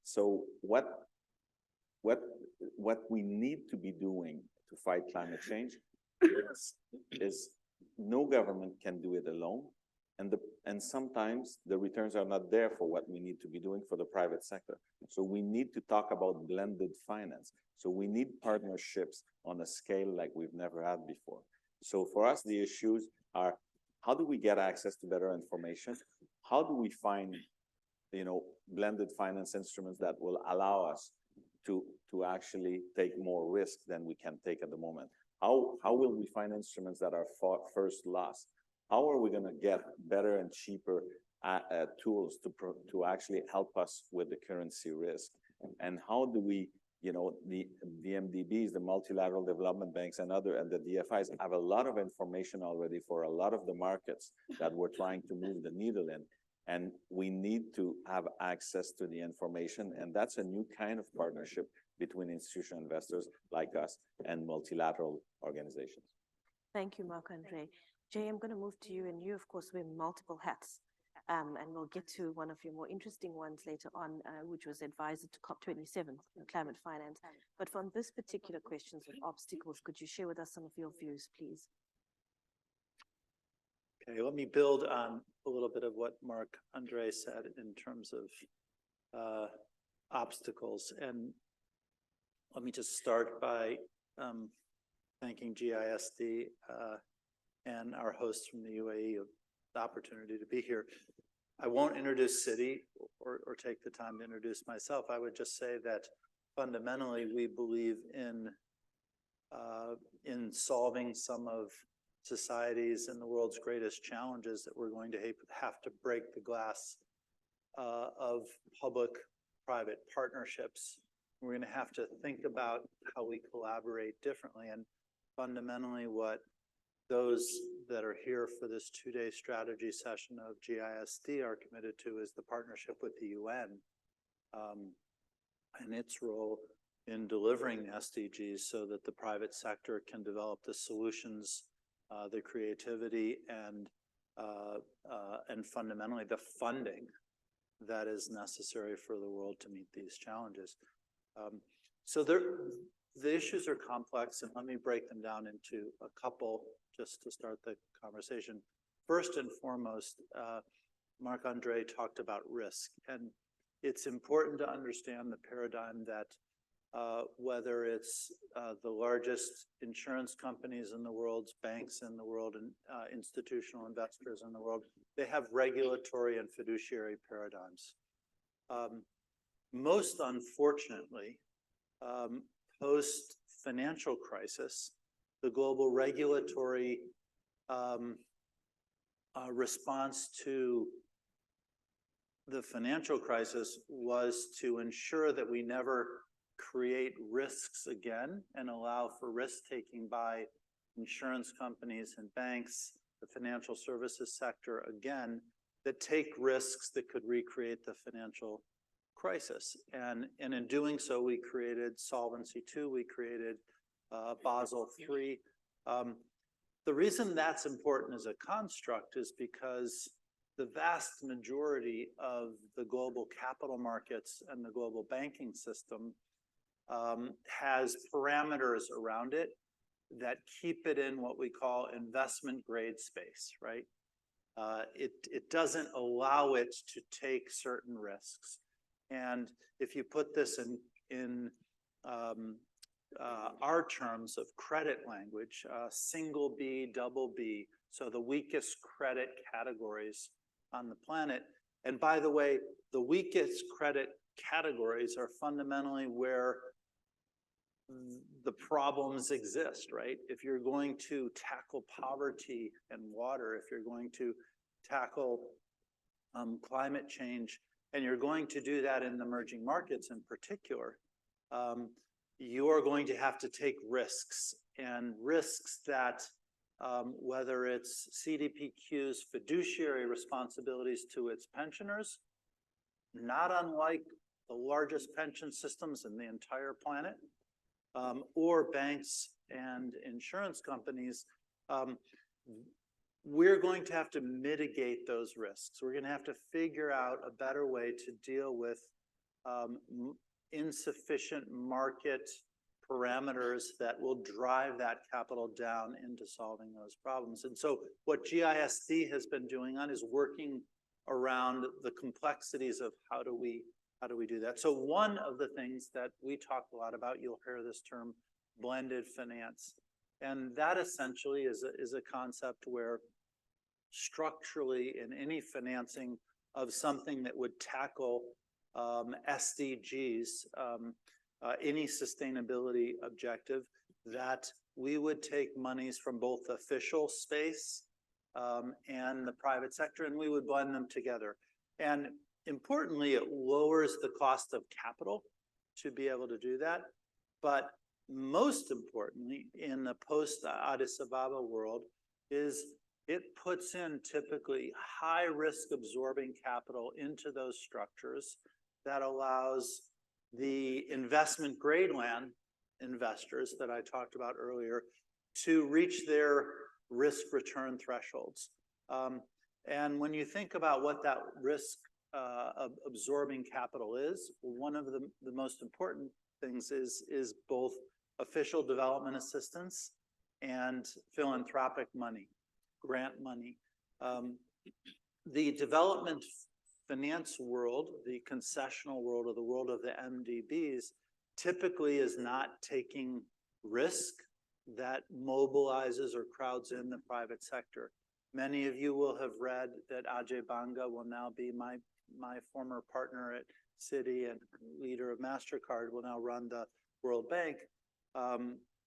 Speaker 5: So what we need to be doing to fight climate change is no government can do it alone. And sometimes the returns are not there for what we need to be doing for the private sector. So we need to talk about blended finance. So we need partnerships on a scale like we've never had before. So for us, the issues are, how do we get access to better information? How do we find, blended finance instruments that will allow us to actually take more risk than we can take at the moment? How will we find instruments that are first loss? How are we going to get better and cheaper tools to actually help us with the currency risk? And how do we, the MDBs, the multilateral development banks and the DFIs have a lot of information already for a lot of the markets that we're trying to move the needle in. And we need to have access to the information. And that's a new kind of partnership between institutional investors like us and multilateral organizations.
Speaker 4: Thank you, Marc-Andre. Jay, I'm going to move to you, and you, of course, wear multiple hats. And we'll get to one of your more interesting ones later on, which was advisor to COP27, climate finance. But from this particular questions of obstacles, could you share with us some of your views, please?
Speaker 6: Okay, let me build on a little bit of what Marc-Andre said in terms of obstacles. And let me just start by thanking GISD and our hosts from the UAE of the opportunity to be here. I won't introduce Citi or take the time to introduce myself. I would just say that fundamentally we believe in solving some of societies and the world's greatest challenges, that we're going to have to break the glass of public-private partnerships. We're going to have to think about how we collaborate differently. And fundamentally, what those that are here for this two-day strategy session of GISD are committed to is the partnership with the UN and its role in delivering the SDGs so that the private sector can develop the solutions, the creativity, and fundamentally the funding that is necessary for the world to meet these challenges. So the issues are complex, and let me break them down into a couple just to start the conversation. First and foremost, Marc-Andre talked about risk, and it's important to understand the paradigm that whether it's the largest insurance companies in the world, banks in the world, and institutional investors in the world, they have regulatory and fiduciary paradigms. Most unfortunately, post-financial crisis, the global regulatory response to the financial crisis was to ensure that we never create risks again and allow for risk-taking by insurance companies and banks, the financial services sector again, that take risks that could recreate the financial crisis. And in doing so, we created Solvency II, we created Basel III. The reason that's important as a construct is because the vast majority of the global capital markets and the global banking system has parameters around it that keep it in what we call investment grade space, right? It doesn't allow it to take certain risks. And if you put this in our terms of credit language, single B, double B, so the weakest credit categories on the planet. And by the way, the weakest credit categories are fundamentally where the problems exist, right? If you're going to tackle poverty and water, if you're going to tackle climate change, and you're going to do that in the emerging markets in particular, you are going to have to take risks, and risks that whether it's CDPQ's fiduciary responsibilities to its pensioners, not unlike the largest pension systems in the entire planet, or banks and insurance companies, we're going to have to mitigate those risks. We're going to have to figure out a better way to deal with insufficient market parameters that will drive that capital down into solving those problems. And so what GISD has been doing is working around the complexities of how do we do that. So one of the things that we talk a lot about, you'll hear this term, blended finance. And that essentially is a concept where structurally in any financing of something that would tackle SDGs, any sustainability objective, that we would take monies from both the official space and the private sector, and we would blend them together. And importantly, it lowers the cost of capital to be able to do that. But most importantly, in the post-Addis Ababa world, is it puts in typically high-risk absorbing capital into those structures that allows the investment grade land investors that I talked about earlier to reach their risk return thresholds. And when you think about what that risk of absorbing capital is, one of the most important things is both official development assistance and philanthropic money, grant money. The development finance world, the concessional world, or the world of the MDBs, typically is not taking risk that mobilizes or crowds in the private sector. Many of you will have read that Ajay Banga will now be my former partner at Citi and leader of MasterCard, will now run the World Bank.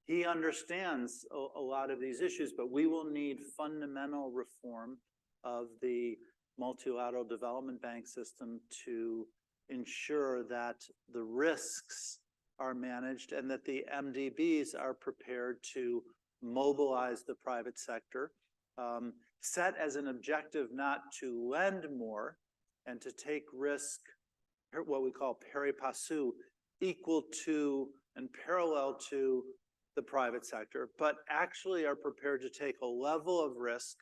Speaker 6: He understands a lot of these issues, but we will need fundamental reform of the multilateral development bank system to ensure that the risks are managed and that the MDBs are prepared to mobilize the private sector, set as an objective not to lend more and to take risk, what we call pari passu, equal to and parallel to the private sector, but actually are prepared to take a level of risk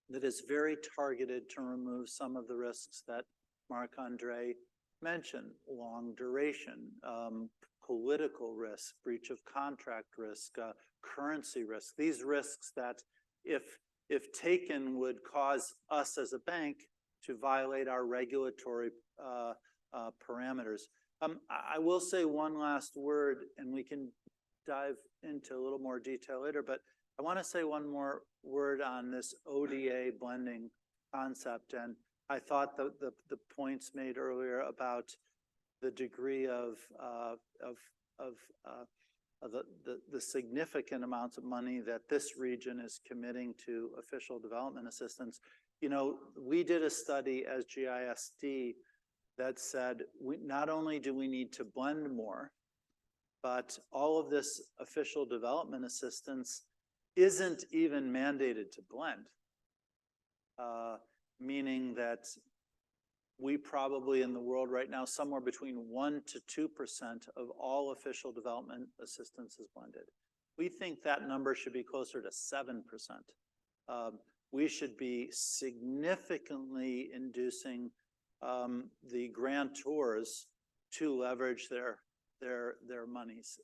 Speaker 6: that is very targeted to remove some of the risks that Marc-Andre mentioned: long duration, political risk, breach of contract risk, currency risk. These risks that, if taken, would cause us as a bank to violate our regulatory parameters. I will say one last word, and we can dive into a little more detail later, but I want to say one more word on this ODA blending concept. And I thought the points made earlier about the degree of the significant amounts of money that this region is committing to official development assistance. You know, we did a study as GISD that said not only do we need to blend more, but all of this official development assistance isn't even mandated to blend, meaning that we probably in the world right now, somewhere between 1% to 2% of all official development assistance is blended. We think that number should be closer to 7%. We should be significantly inducing the grantors to leverage their monies.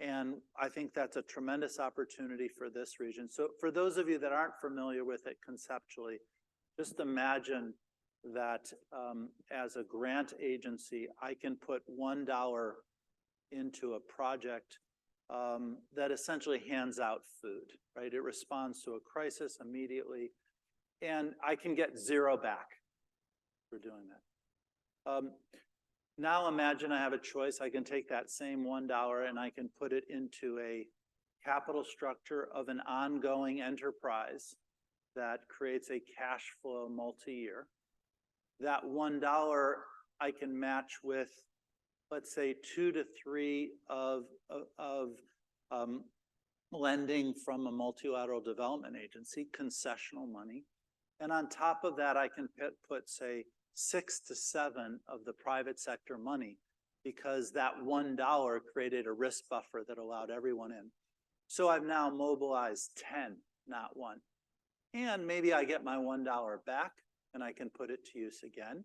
Speaker 6: And I think that's a tremendous opportunity for this region. So for those of you that aren't familiar with it conceptually, just imagine that as a grant agency, I can put $1 into a project that essentially hands out food, right? It responds to a crisis immediately, and I can get $0 back for doing that. Now imagine I have a choice. I can take that same $1 and I can put it into a capital structure of an ongoing enterprise that creates a cash flow multi-year. That $1 I can match with, let's say, 2 to 3 of lending from a multilateral development agency, concessional money. And on top of that, I can put, say, 6 to 7 of the private sector money, because that $1 created a risk buffer that allowed everyone in. So I've now mobilized 10, not 1. And maybe I get my $1 back and I can put it to use again.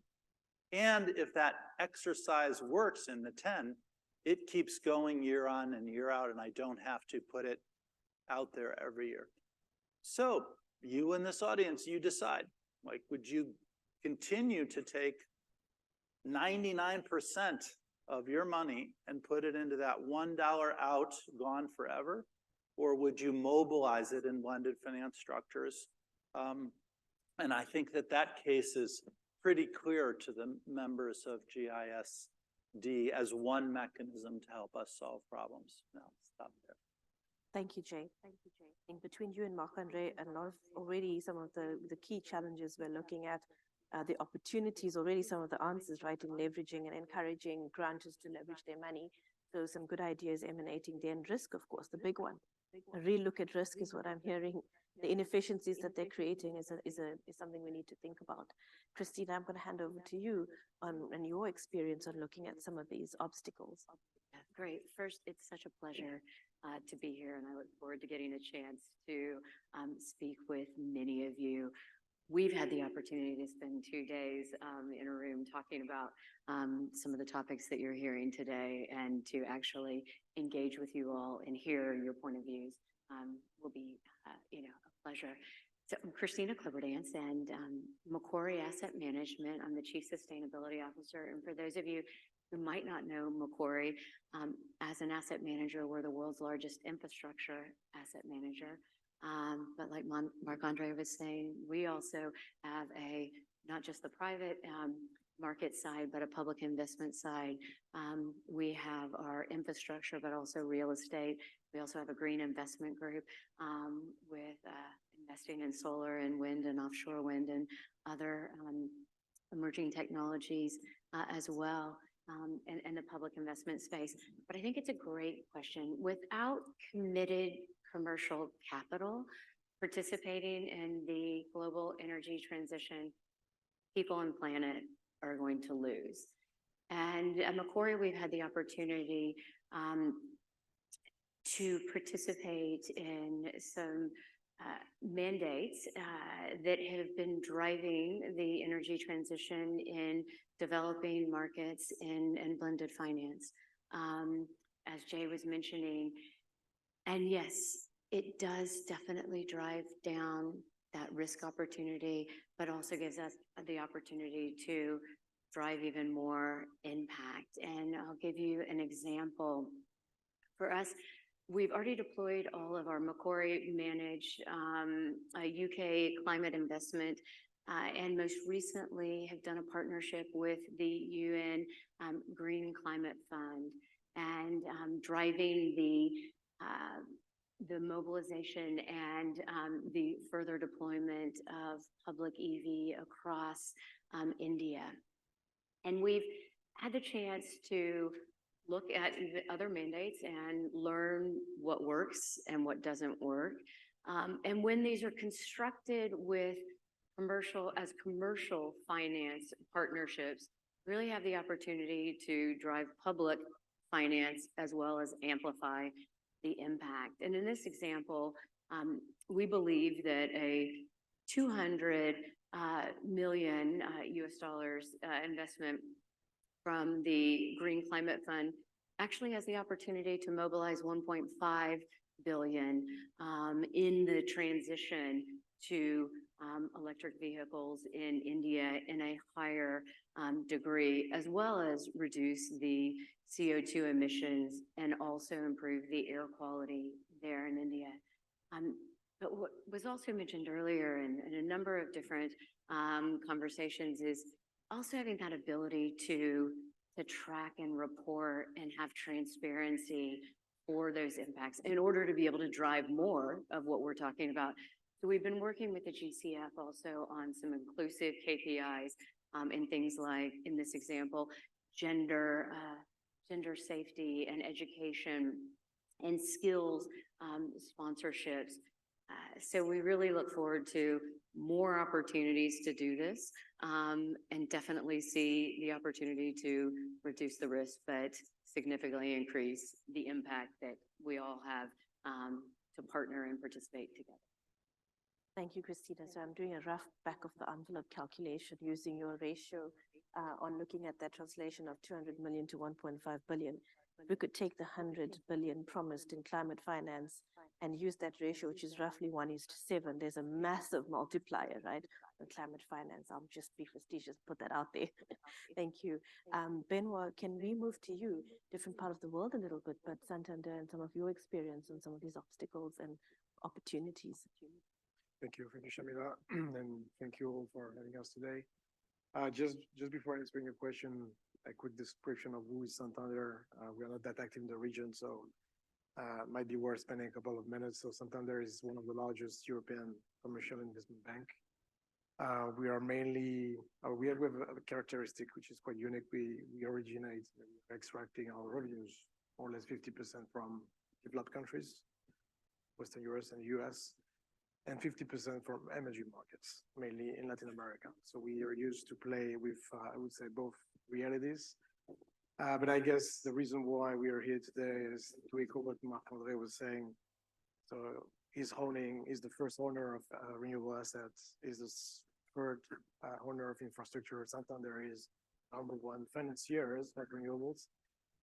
Speaker 6: And if that exercise works in the 10, it keeps going year on and year out, and I don't have to put it out there every year. So you in this audience, you decide, like, would you continue to take 99% of your money and put it into that $1 out, gone forever? Or would you mobilize it in blended finance structures? And I think that case is pretty clear to the members of GISD as one mechanism to help us solve problems. Now, stop there.
Speaker 4: Thank you, Jay. Thank you, Jay. I think between you and Marc-Andre, a lot of already some of the key challenges we're looking at, the opportunities, already some of the answers, right, in leveraging and encouraging grantors to leverage their money. So some good ideas emanating there, and risk, of course, the big one. A real look at risk is what I'm hearing. The inefficiencies that they're creating is something we need to think about. Kristina, I'm going to hand over to you on your experience on looking at some of these obstacles.
Speaker 7: Yeah, great. First, it's such a pleasure to be here, and I look forward to getting a chance to speak with many of you. we've had the opportunity to spend 2 days in a room talking about some of the topics that you're hearing today, and to actually engage with you all and hear your point of views will be, a pleasure. So I'm Kristina Kloberdanz, and Macquarie Asset Management. I'm the Chief Sustainability Officer. And for those of you who might not know Macquarie, as an asset manager, we're the world's largest infrastructure asset manager. But like Marc-Andre was saying, we also have not just the private market side, but a public investment side. We have our infrastructure, but also real estate. We also have a green investment group with investing in solar and wind and offshore wind and other emerging technologies as well, in the public investment space. But I think it's a great question. Without committed commercial capital participating in the global energy transition, people and planet are going to lose. And at Macquarie, we've had the opportunity to participate in some mandates that have been driving the energy transition in developing markets and blended finance, as Jay was mentioning. And yes, it does definitely drive down that risk opportunity, but also gives us the opportunity to drive even more impact. And I'll give you an example. For us, we've already deployed all of our Macquarie managed UK climate investment, and most recently have done a partnership with the UN Green Climate Fund, and driving the mobilization and the further deployment of public EV across India. And we've had the chance to look at the other mandates and learn what works and what doesn't work. And when these are constructed with commercial finance partnerships, really have the opportunity to drive public finance as well as amplify the impact. And in this example, we believe that a $200 million US investment from the Green Climate Fund actually has the opportunity to mobilize 1.5 billion in the transition to electric vehicles in India in a higher degree, as well as reduce the CO2 emissions and also improve the air quality there in India. But what was also mentioned earlier in a number of different conversations is also having that ability to track and report and have transparency for those impacts in order to be able to drive more of what we're talking about. So we've been working with the GCF also on some inclusive KPIs in things like, in this example, gender safety and education and skills sponsorships. So we really look forward to more opportunities to do this, and definitely see the opportunity to reduce the risk, but significantly increase the impact that we all have to partner and participate together.
Speaker 4: Thank you, Kristina. So I'm doing a rough back of the envelope calculation using your ratio on looking at that translation of 200 million to 1.5 billion. We could take the 100 billion promised in climate finance and use that ratio, which is roughly 1:7. There's a massive multiplier, right, on climate finance. I'll just be prestigious, put that out there. Thank you. Benoit, can we move to you? Different part of the world a little bit, but Santander and some of your experience and some of these obstacles and opportunities.
Speaker 8: Thank you, Shameela, and thank you all for having us today. Just before answering your question, a quick description of who is Santander. We are not that active in the region, so might be worth spending a couple of minutes. So Santander is one of the largest European commercial investment bank. We are mainly, we have a characteristic which is quite unique. We originate, extracting our revenues more or less 50% from developed countries, Western Europe and US, and 50% from emerging markets, mainly in Latin America. So we are used to play with, I would say, both realities. But I guess the reason why we are here today is to echo what Marc-Andre was saying. So he's the first owner of renewable assets, is the preferred owner of infrastructure. Santander is #1 financiers of renewables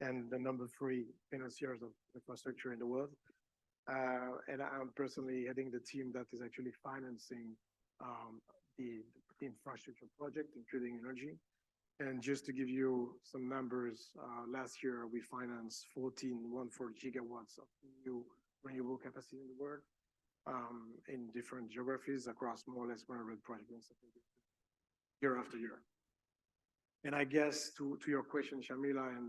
Speaker 8: and the #3 financiers of infrastructure in the world. And I'm personally heading the team that is actually financing the infrastructure project, including energy. And just to give you some numbers, last year we financed 14 gigawatts of new renewable capacity in the world in different geographies across more or less 100 projects year after year. And I guess to your question, Shameela, and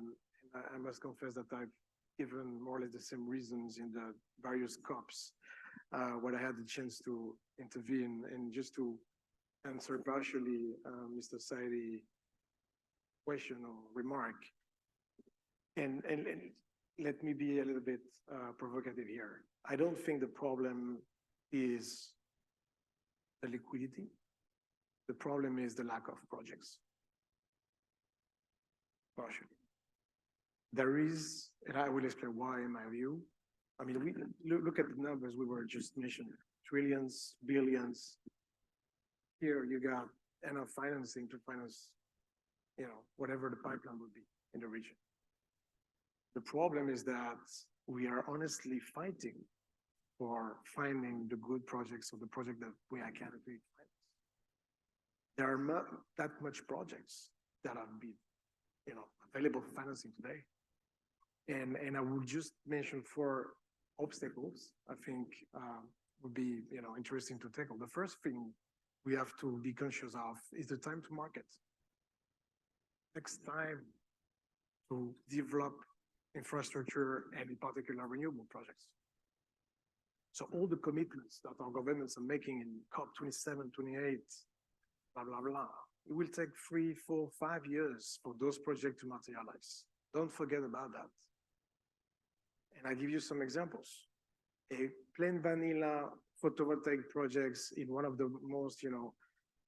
Speaker 8: I must confess that I've given more or less the same reasons in the various COPs when I had the chance to intervene. And just to answer partially Mr. Saidi question or remark, and let me be a little bit provocative here. I don't think the problem is the liquidity. The problem is the lack of projects. Partially. There is, and I will explain why in my view. I mean, we look at the numbers we were just mentioning, trillions, billions. Here you got enough financing to finance, whatever the pipeline would be in the region. The problem is that we are honestly fighting for finding the good projects or the project that we are candidating. There are not that much projects that have been, available for financing today. And I would just mention 4 obstacles I think would be, interesting to tackle. The first thing we have to be conscious of is the time to market. Takes time to develop infrastructure and in particular renewable projects. So all the commitments that our governments are making in COP27, 28, blah, blah, blah, it will take 3, 4, 5 years for those projects to materialize. Don't forget about that. And I give you some examples. A plain vanilla photovoltaic projects in one of the most,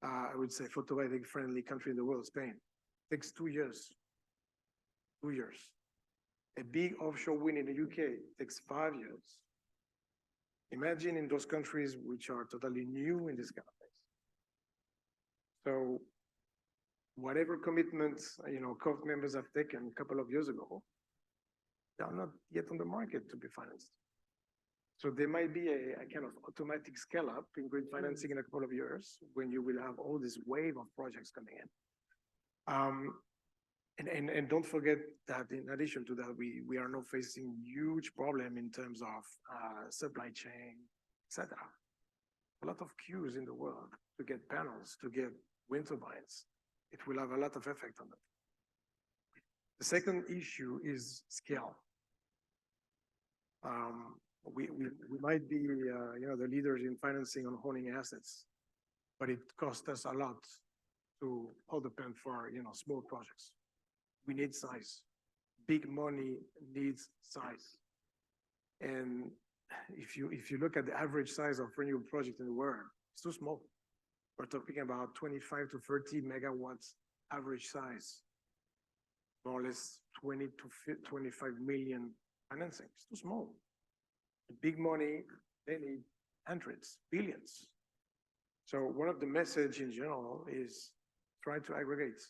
Speaker 8: I would say photovoltaic friendly country in the world, Spain, takes 2 years. 2 years. A big offshore wind in the UK takes 5 years. Imagine in those countries which are totally new in this kind of things. So whatever commitments, COP members have taken a couple of years ago, they are not yet on the market to be financed. So there might be a kind of automatic scale up in green financing in a couple of years when you will have all this wave of projects coming in. And don't forget that in addition to that, we are now facing huge problem in terms of supply chain, etc. A lot of queues in the world to get panels, to get wind turbines. It will have a lot of effect on that. The second issue is scale. We might be, the leaders in financing on owning assets, but it costs us a lot to hold the pen for, small projects. We need size. Big money needs size. And if you look at the average size of renewable project in the world, it's too small. We're talking about 25 to 30 megawatts average size, more or less 20 to 25 million financing. It's too small. The big money, they need hundreds, billions. So one of the message in general is try to aggregate,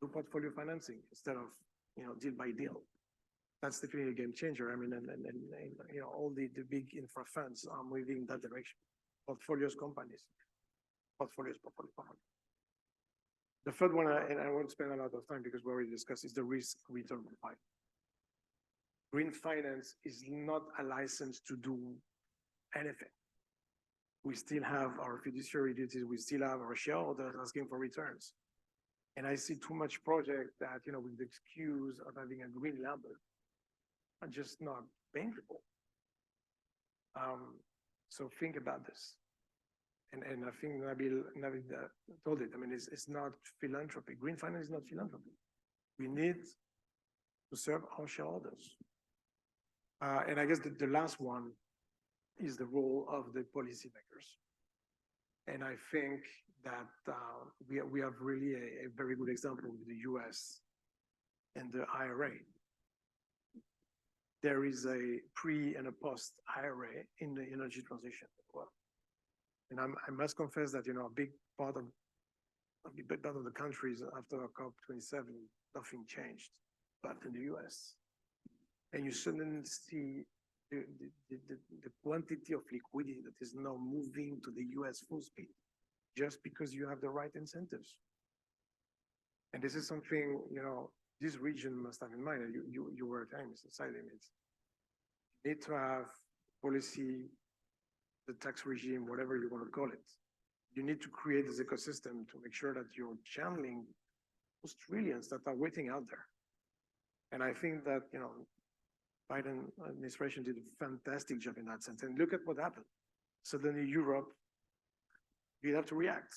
Speaker 8: do portfolio financing instead of, deal by deal. That's definitely a game changer. I mean, and all the big infra funds are moving in that direction. Portfolios companies, portfolio. The third one, and I won't spend a lot of time because we already discussed, is the risk return profile. Green finance is not a license to do anything. We still have our fiduciary duties. We still have our shareholders asking for returns. And I see too much project that, with the excuse of having a green label are just not bankable. So think about this. And I think Navid told it. I mean, it's not philanthropy. Green finance is not philanthropy. We need to serve our shareholders. And I guess the last one is the role of the policymakers. And I think that we have really a very good example with the US and the IRA. There is a pre and a post IRA in the energy transition as well. And I must confess that, a big part of the countries after COP27, nothing changed, but in the US. And you suddenly see the quantity of liquidity that is now moving to the US full speed, just because you have the right incentives. And this is something, this region must have in mind. You were telling Mr. Saidi, you need to have policy, the tax regime, whatever you want to call it. You need to create this ecosystem to make sure that you're channeling those trillions that are waiting out there. And I think that, Biden administration did a fantastic job in that sense. And look at what happened. Suddenly Europe, you have to react.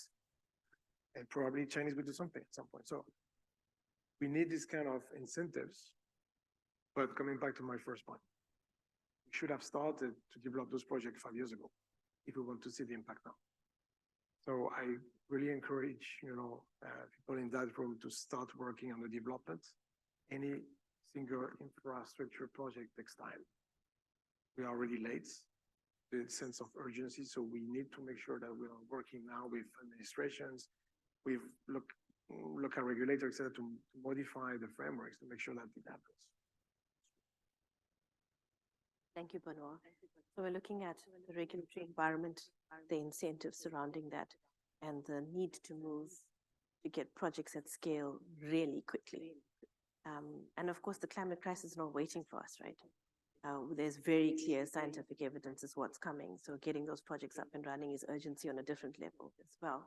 Speaker 8: And probably Chinese will do something at some point. So we need this kind of incentives. But coming back to my first point, we should have started to develop those projects 5 years ago if we want to see the impact now. So I really encourage, people in that room to start working on the development. Any single infrastructure project takes time. We are already late, the sense of urgency. So we need to make sure that we are working now with administrations, we've look at regulators, etc., to modify the frameworks to make sure that it happens.
Speaker 4: Thank you, Benoit. So we're looking at the regulatory environment, the incentives surrounding that, and the need to move to get projects at scale really quickly. And of course, the climate crisis is not waiting for us, right? There's very clear scientific evidence is what's coming. So getting those projects up and running is urgency on a different level as well.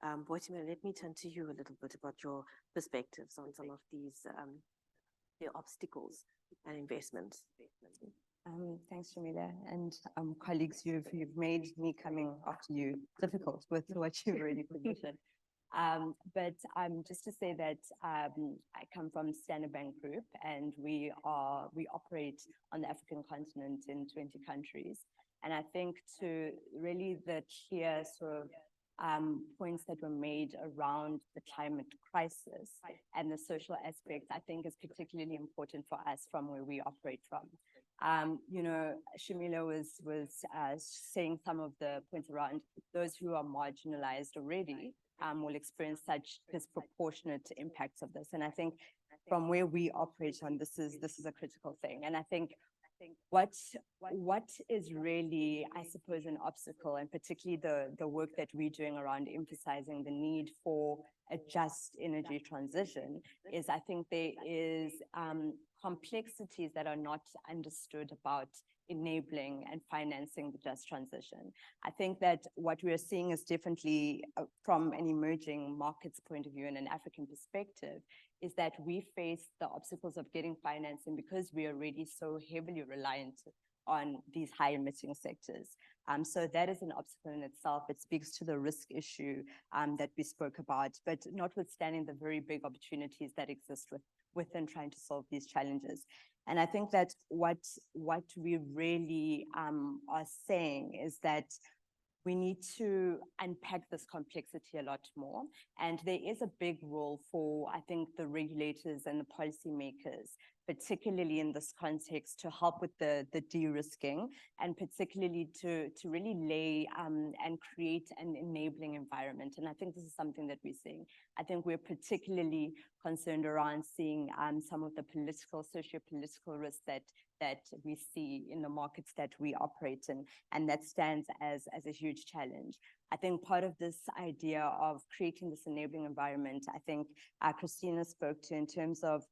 Speaker 4: Boitumelo, let me turn to you a little bit about your perspectives on some of these the obstacles and investments.
Speaker 9: Thanks, Shameela, and colleagues, you've made me coming after you difficult with what you've already positioned. But just to say that I come from Standard Bank Group, and we operate on the African continent in 20 countries. And I think to really the clear sort of points that were made around the climate crisis and the social aspects, I think is particularly important for us from where we operate from. Shameela was saying some of the points around those who are marginalized already will experience such disproportionate impacts of this. And I think from where we operate on, this is a critical thing. And I think what is really, I suppose, an obstacle, and particularly the work that we're doing around emphasizing the need for a just energy transition, is I think there is complexities that are not understood about enabling and financing the just transition. I think that what we are seeing is definitely from an emerging markets point of view and an African perspective, is that we face the obstacles of getting financing because we are already so heavily reliant on these high emitting sectors. So that is an obstacle in itself. It speaks to the risk issue that we spoke about, but notwithstanding the very big opportunities that exist within trying to solve these challenges. And I think that what we really are saying is that we need to unpack this complexity a lot more. And there is a big role for, I think, the regulators and the policymakers, particularly in this context, to help with the de-risking, and particularly to really lay and create an enabling environment. And I think this is something that we're seeing. I think we're particularly concerned around seeing some of the political, socio-political risks that we see in the markets that we operate in, and that stands as a huge challenge. I think part of this idea of creating this enabling environment, I think Kristina spoke to in terms of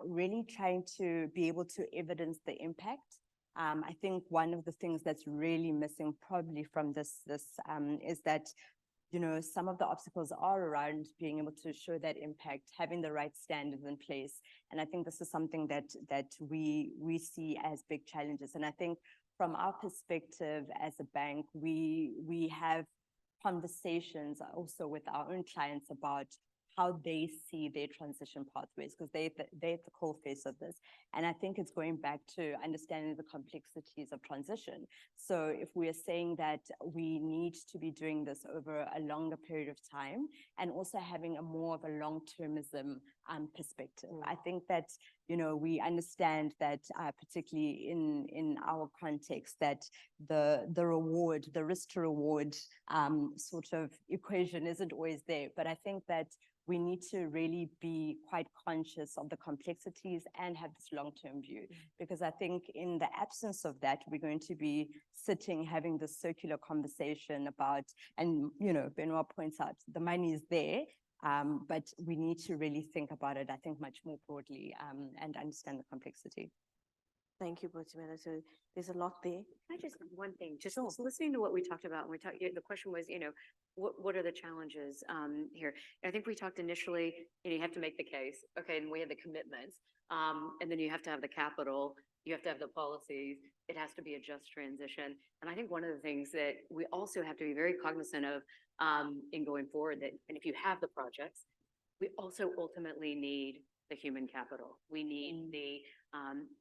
Speaker 9: really trying to be able to evidence the impact. I think one of the things that's really missing probably from this is that some of the obstacles are around being able to show that impact, having the right standards in place. And I think this is something that we see as big challenges. And I think from our perspective as a bank, we have conversations also with our own clients about how they see their transition pathways, because they're at the core face of this. And I think it's going back to understanding the complexities of transition. So if we are saying that we need to be doing this over a longer period of time, and also having a more of a long-termism perspective, I think that, you know, we understand that particularly in our context, that the reward, the risk to reward sort of equation isn't always there. But I think that we need to really be quite conscious of the complexities and have this long-term view, because I think in the absence of that, we're going to be sitting having this circular conversation about, and, you know, Benoit points out, the money is there, but we need to really think about it, I think, much more broadly and understand the complexity.
Speaker 4: Thank you, Boitumelo. So there's a lot there.
Speaker 7: Can I just, one thing, just listening to what we talked about, and the question was, you know, what are the challenges here? And I think we talked initially, you know, you have to make the case, okay, and we have the commitments, and then you have to have the capital, you have to have the policies, it has to be a just transition. And I think one of the things that we also have to be very cognizant of in going forward, that, and if you have the projects, we also ultimately need the human capital. We need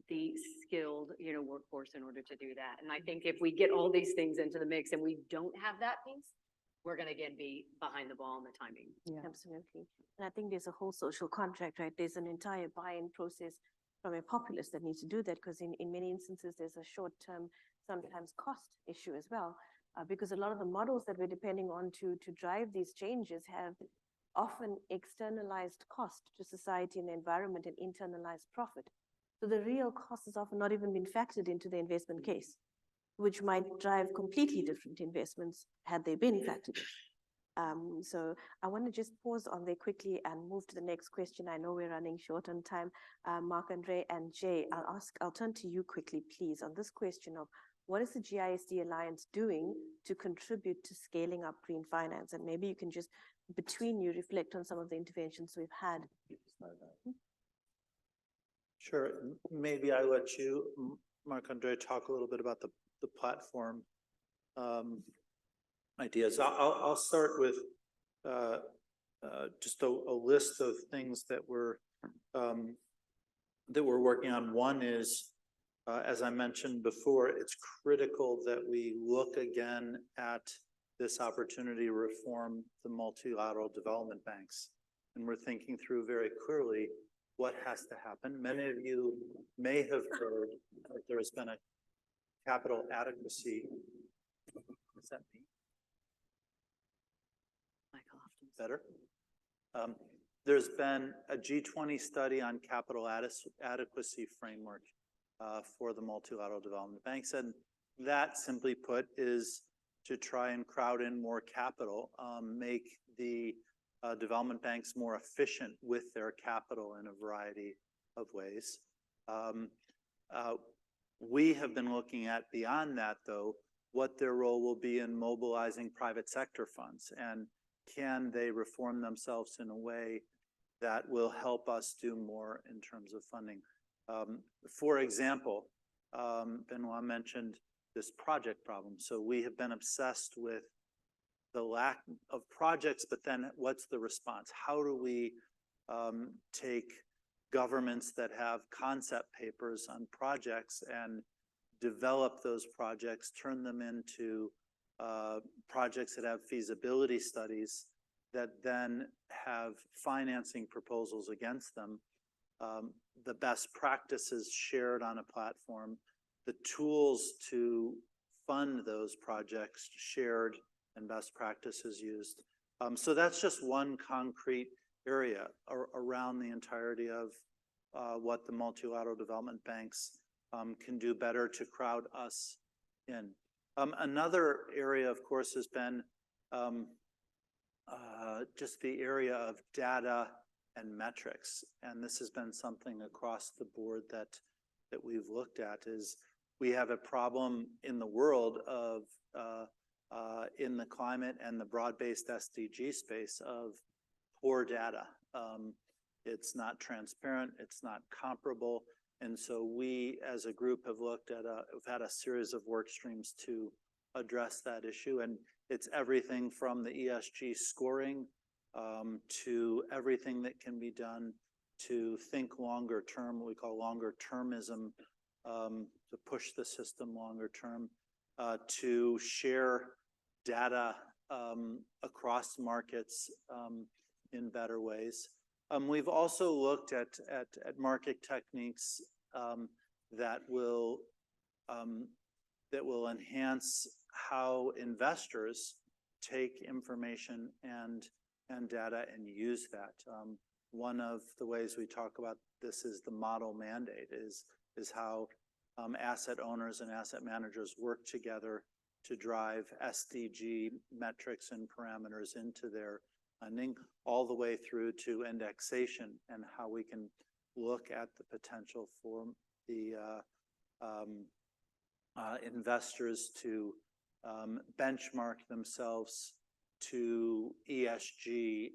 Speaker 7: the skilled, you know, workforce in order to do that. And I think if we get all these things into the mix and we don't have that piece, we're going to again be behind the ball on the timing.
Speaker 4: Yeah, absolutely. And I think there's a whole social contract, right? There's an entire buy-in process from a populace that needs to do that, because in many instances, there's a short-term, sometimes cost issue as well, because a lot of the models that we're depending on to drive these changes have often externalized cost to society and the environment and internalized profit. So the real cost has often not even been factored into the investment case, which might drive completely different investments had they been factored in. So I want to just pause on there quickly and move to the next question. I know we're running short on time. Marc-Andre and Jay, I'll turn to you quickly, please, on this question of what is the GISD Alliance doing to contribute to scaling up green finance? And maybe you can just, between you, reflect on some of the interventions we've had.
Speaker 6: Sure. Maybe I let you, Marc-Andre, talk a little bit about the platform ideas. I'll start with just a list of things that we're working on. One is, as I mentioned before, it's critical that we look again at this opportunity to reform the multilateral development banks. And we're thinking through very clearly what has to happen. Many of you may have heard that there has been a capital adequacy. Does that mean? Better. There's been a G20 study on capital adequacy framework for the multilateral development banks. And that, simply put, is to try and crowd in more capital, make the development banks more efficient with their capital in a variety of ways. We have been looking at, beyond that, though, what their role will be in mobilizing private sector funds, and can they reform themselves in a way that will help us do more in terms of funding. For example, Benoit mentioned this project problem. So we have been obsessed with the lack of projects, but then what's the response? How do we take governments that have concept papers on projects and develop those projects, turn them into projects that have feasibility studies that then have financing proposals against them, the best practices shared on a platform, the tools to fund those projects shared, and best practices used. So that's just one concrete area around the entirety of what the multilateral development banks can do better to crowd us in. Another area, of course, has been just the area of data and metrics. And this has been something across the board that we've looked at. Is we have a problem in the world of in the climate and the broad-based SDG space of poor data. It's not transparent, it's not comparable. And so we, as a group, have looked at we've had a series of work streams to address that issue. And it's everything from the ESG scoring to everything that can be done to think longer term, what we call longer termism, to push the system longer term, to share data across markets in better ways. We've also looked at market techniques that will enhance how investors take information and data and use that. One of the ways we talk about this is the model mandate, is how asset owners and asset managers work together to drive SDG metrics and parameters into their lending, all the way through to indexation, and how we can look at the potential for the investors to benchmark themselves to ESG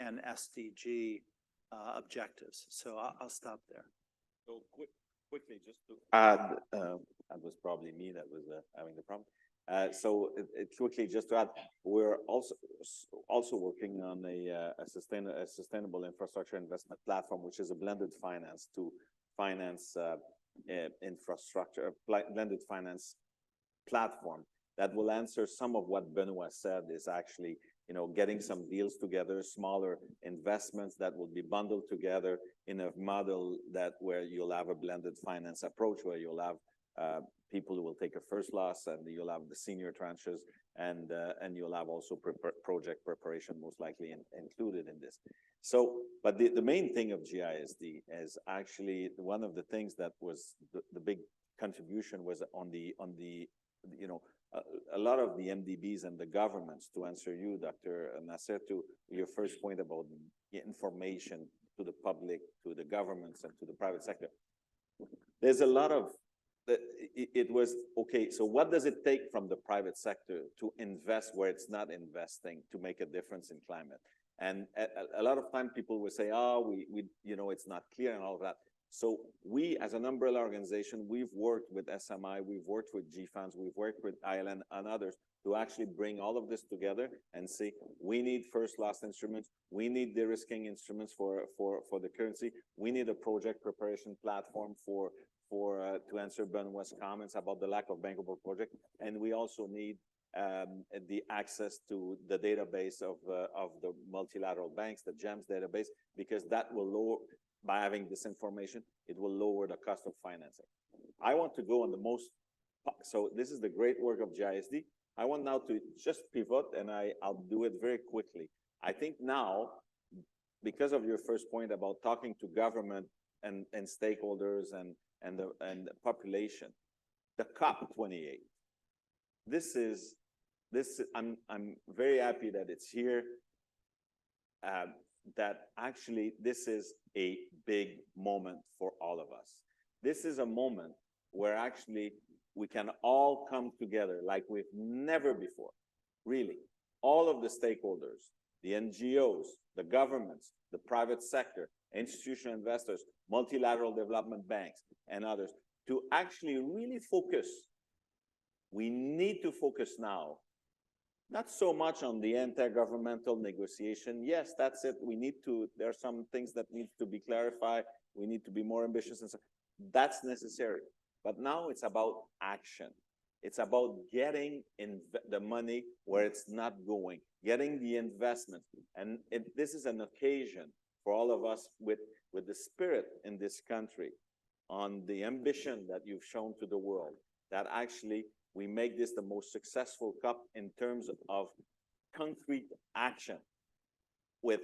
Speaker 6: and SDG objectives. So I'll stop there.
Speaker 5: So quickly, just to add, that was probably me that was having the problem. Quickly, just to add, we're also working on a sustainable infrastructure investment platform, which is a blended finance to finance infrastructure, blended finance platform that will answer some of what Benoit said, is actually, getting some deals together, smaller investments that will be bundled together in a model where you'll have a blended finance approach, where you'll have people who will take a first loss, and you'll have the senior tranches, and you'll have also project preparation most likely included in this. So, but the main thing of GISD is actually one of the things that was the big contribution was on the a lot of the MDBs and the governments, to answer you, Dr. Nasser, to your first point about information to the public, to the governments, and to the private sector. There's a lot of, it was, okay, so what does it take from the private sector to invest where it's not investing to make a difference in climate? And a lot of time people will say, oh, it's not clear and all of that. So we, as an umbrella organization, we've worked with SMI, we've worked with GFANS, we've worked with ILN and others to actually bring all of this together and say, we need first loss instruments, we need de-risking instruments for the currency, we need a project preparation platform to answer Benoit's comments about the lack of bankable project, and we also need the access to the database of the multilateral banks, the GEMS database, because that will lower, by having this information, it will lower the cost of financing. I want to go on the most, so this is the great work of GISD. I want now to just pivot, and I'll do it very quickly. I think now, because of your first point about talking to government and stakeholders and the population, the COP28, I'm very happy that it's here. That actually this is a big moment for all of us. This is a moment where actually we can all come together like we've never before. Really, all of the stakeholders, the NGOs, the governments, the private sector, institutional investors, multilateral development banks, and others, to actually really focus. We need to focus now, not so much on the intergovernmental negotiation. Yes, that's it. There are some things that need to be clarified. We need to be more ambitious, and so that's necessary. But now it's about action. It's about getting the money where it's not going, getting the investment. And this is an occasion for all of us with the spirit in this country, on the ambition that you've shown to the world, that actually we make this the most successful COP in terms of concrete action with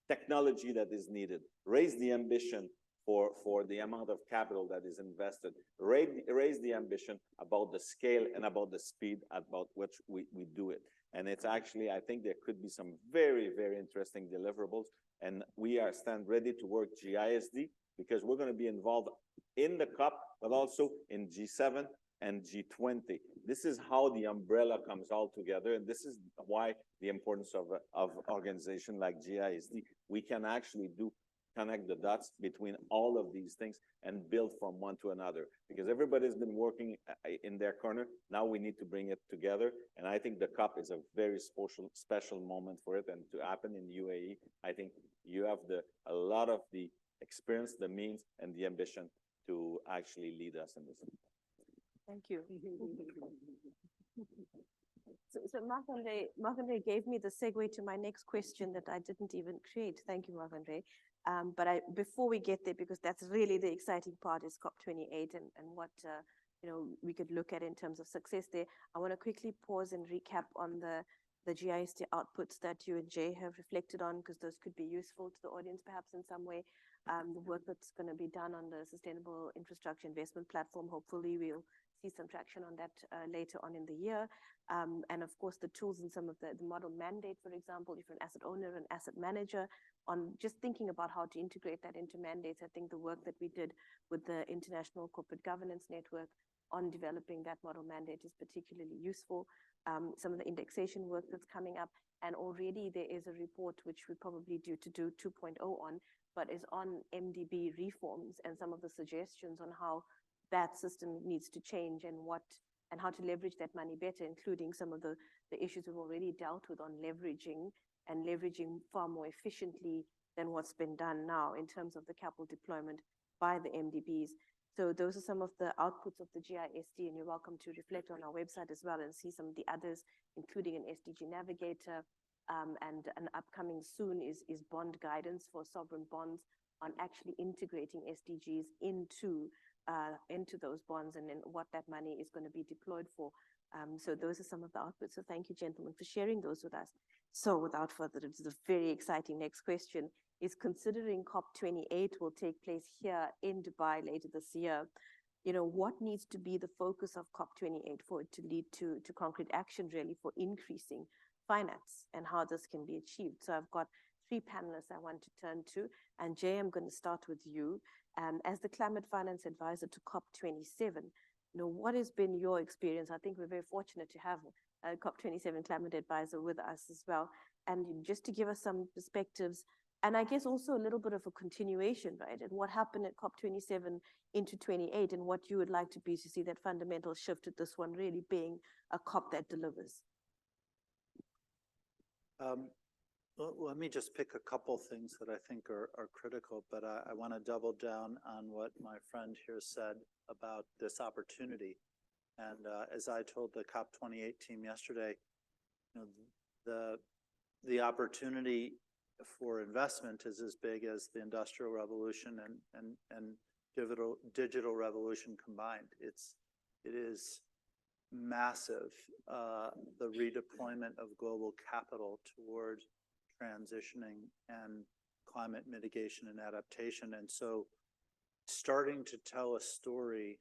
Speaker 5: technology that is needed. Raise the ambition for the amount of capital that is invested. Raise the ambition about the scale and about the speed about which we do it. And it's actually, I think there could be some very, very interesting deliverables. And we stand ready to work GISD, because we're going to be involved in the COP, but also in G7 and G20. This is how the umbrella comes all together, and this is why the importance of organization like GISD. We can actually do connect the dots between all of these things and build from one to another, because everybody's been working in their corner. Now we need to bring it together. And I think the COP is a very special moment for it, and to happen in UAE. I think you have a lot of the experience, the means, and the ambition to actually lead us in this.
Speaker 4: Thank you. So Marc-Andre gave me the segue to my next question that I didn't even create. Thank you, Marc-Andre. But before we get there, because that's really the exciting part, is COP28 and what we could look at in terms of success there. I want to quickly pause and recap on the GISD outputs that you and Jay have reflected on, because those could be useful to the audience perhaps in some way. The work that's going to be done on the Sustainable Infrastructure Investment Platform, hopefully we'll see some traction on that later on in the year. And of course, the tools and some of the model mandate, for example, if you're an asset owner and asset manager, on just thinking about how to integrate that into mandates. I think the work that we did with the International Corporate Governance Network on developing that model mandate is particularly useful. Some of the indexation work that's coming up, and already there is a report which we probably due to do 2.0 on, but is on MDB reforms and some of the suggestions on how that system needs to change and how to leverage that money better, including some of the issues we've already dealt with on leveraging far more efficiently than what's been done now in terms of the capital deployment by the MDBs. So those are some of the outputs of the GISD, and you're welcome to reflect on our website as well and see some of the others, including an SDG navigator, and an upcoming soon is bond guidance for sovereign bonds on actually integrating SDGs into those bonds, and then what that money is going to be deployed for. So those are some of the outputs. So thank you, gentlemen, for sharing those with us. So without further ado, the very exciting next question is, considering COP28 will take place here in Dubai later this year, what needs to be the focus of COP28 for it to lead to concrete action, really, for increasing finance and how this can be achieved? So I've got three panelists I want to turn to, and Jay, I'm going to start with you. As the climate finance advisor to COP27, what has been your experience? I think we're very fortunate to have a COP27 climate advisor with us as well. And just to give us some perspectives, and I guess also a little bit of a continuation, right? And what happened at COP27 into 28, and what you would like to see that fundamental shift at this one really being a COP that delivers.
Speaker 6: Let me just pick a couple things that I think are critical, but I want to double down on what my friend here said about this opportunity. And as I told the COP28 team yesterday, the opportunity for investment is as big as the Industrial Revolution and digital revolution combined. It is massive, the redeployment of global capital toward transitioning and climate mitigation and adaptation. And so starting to tell a story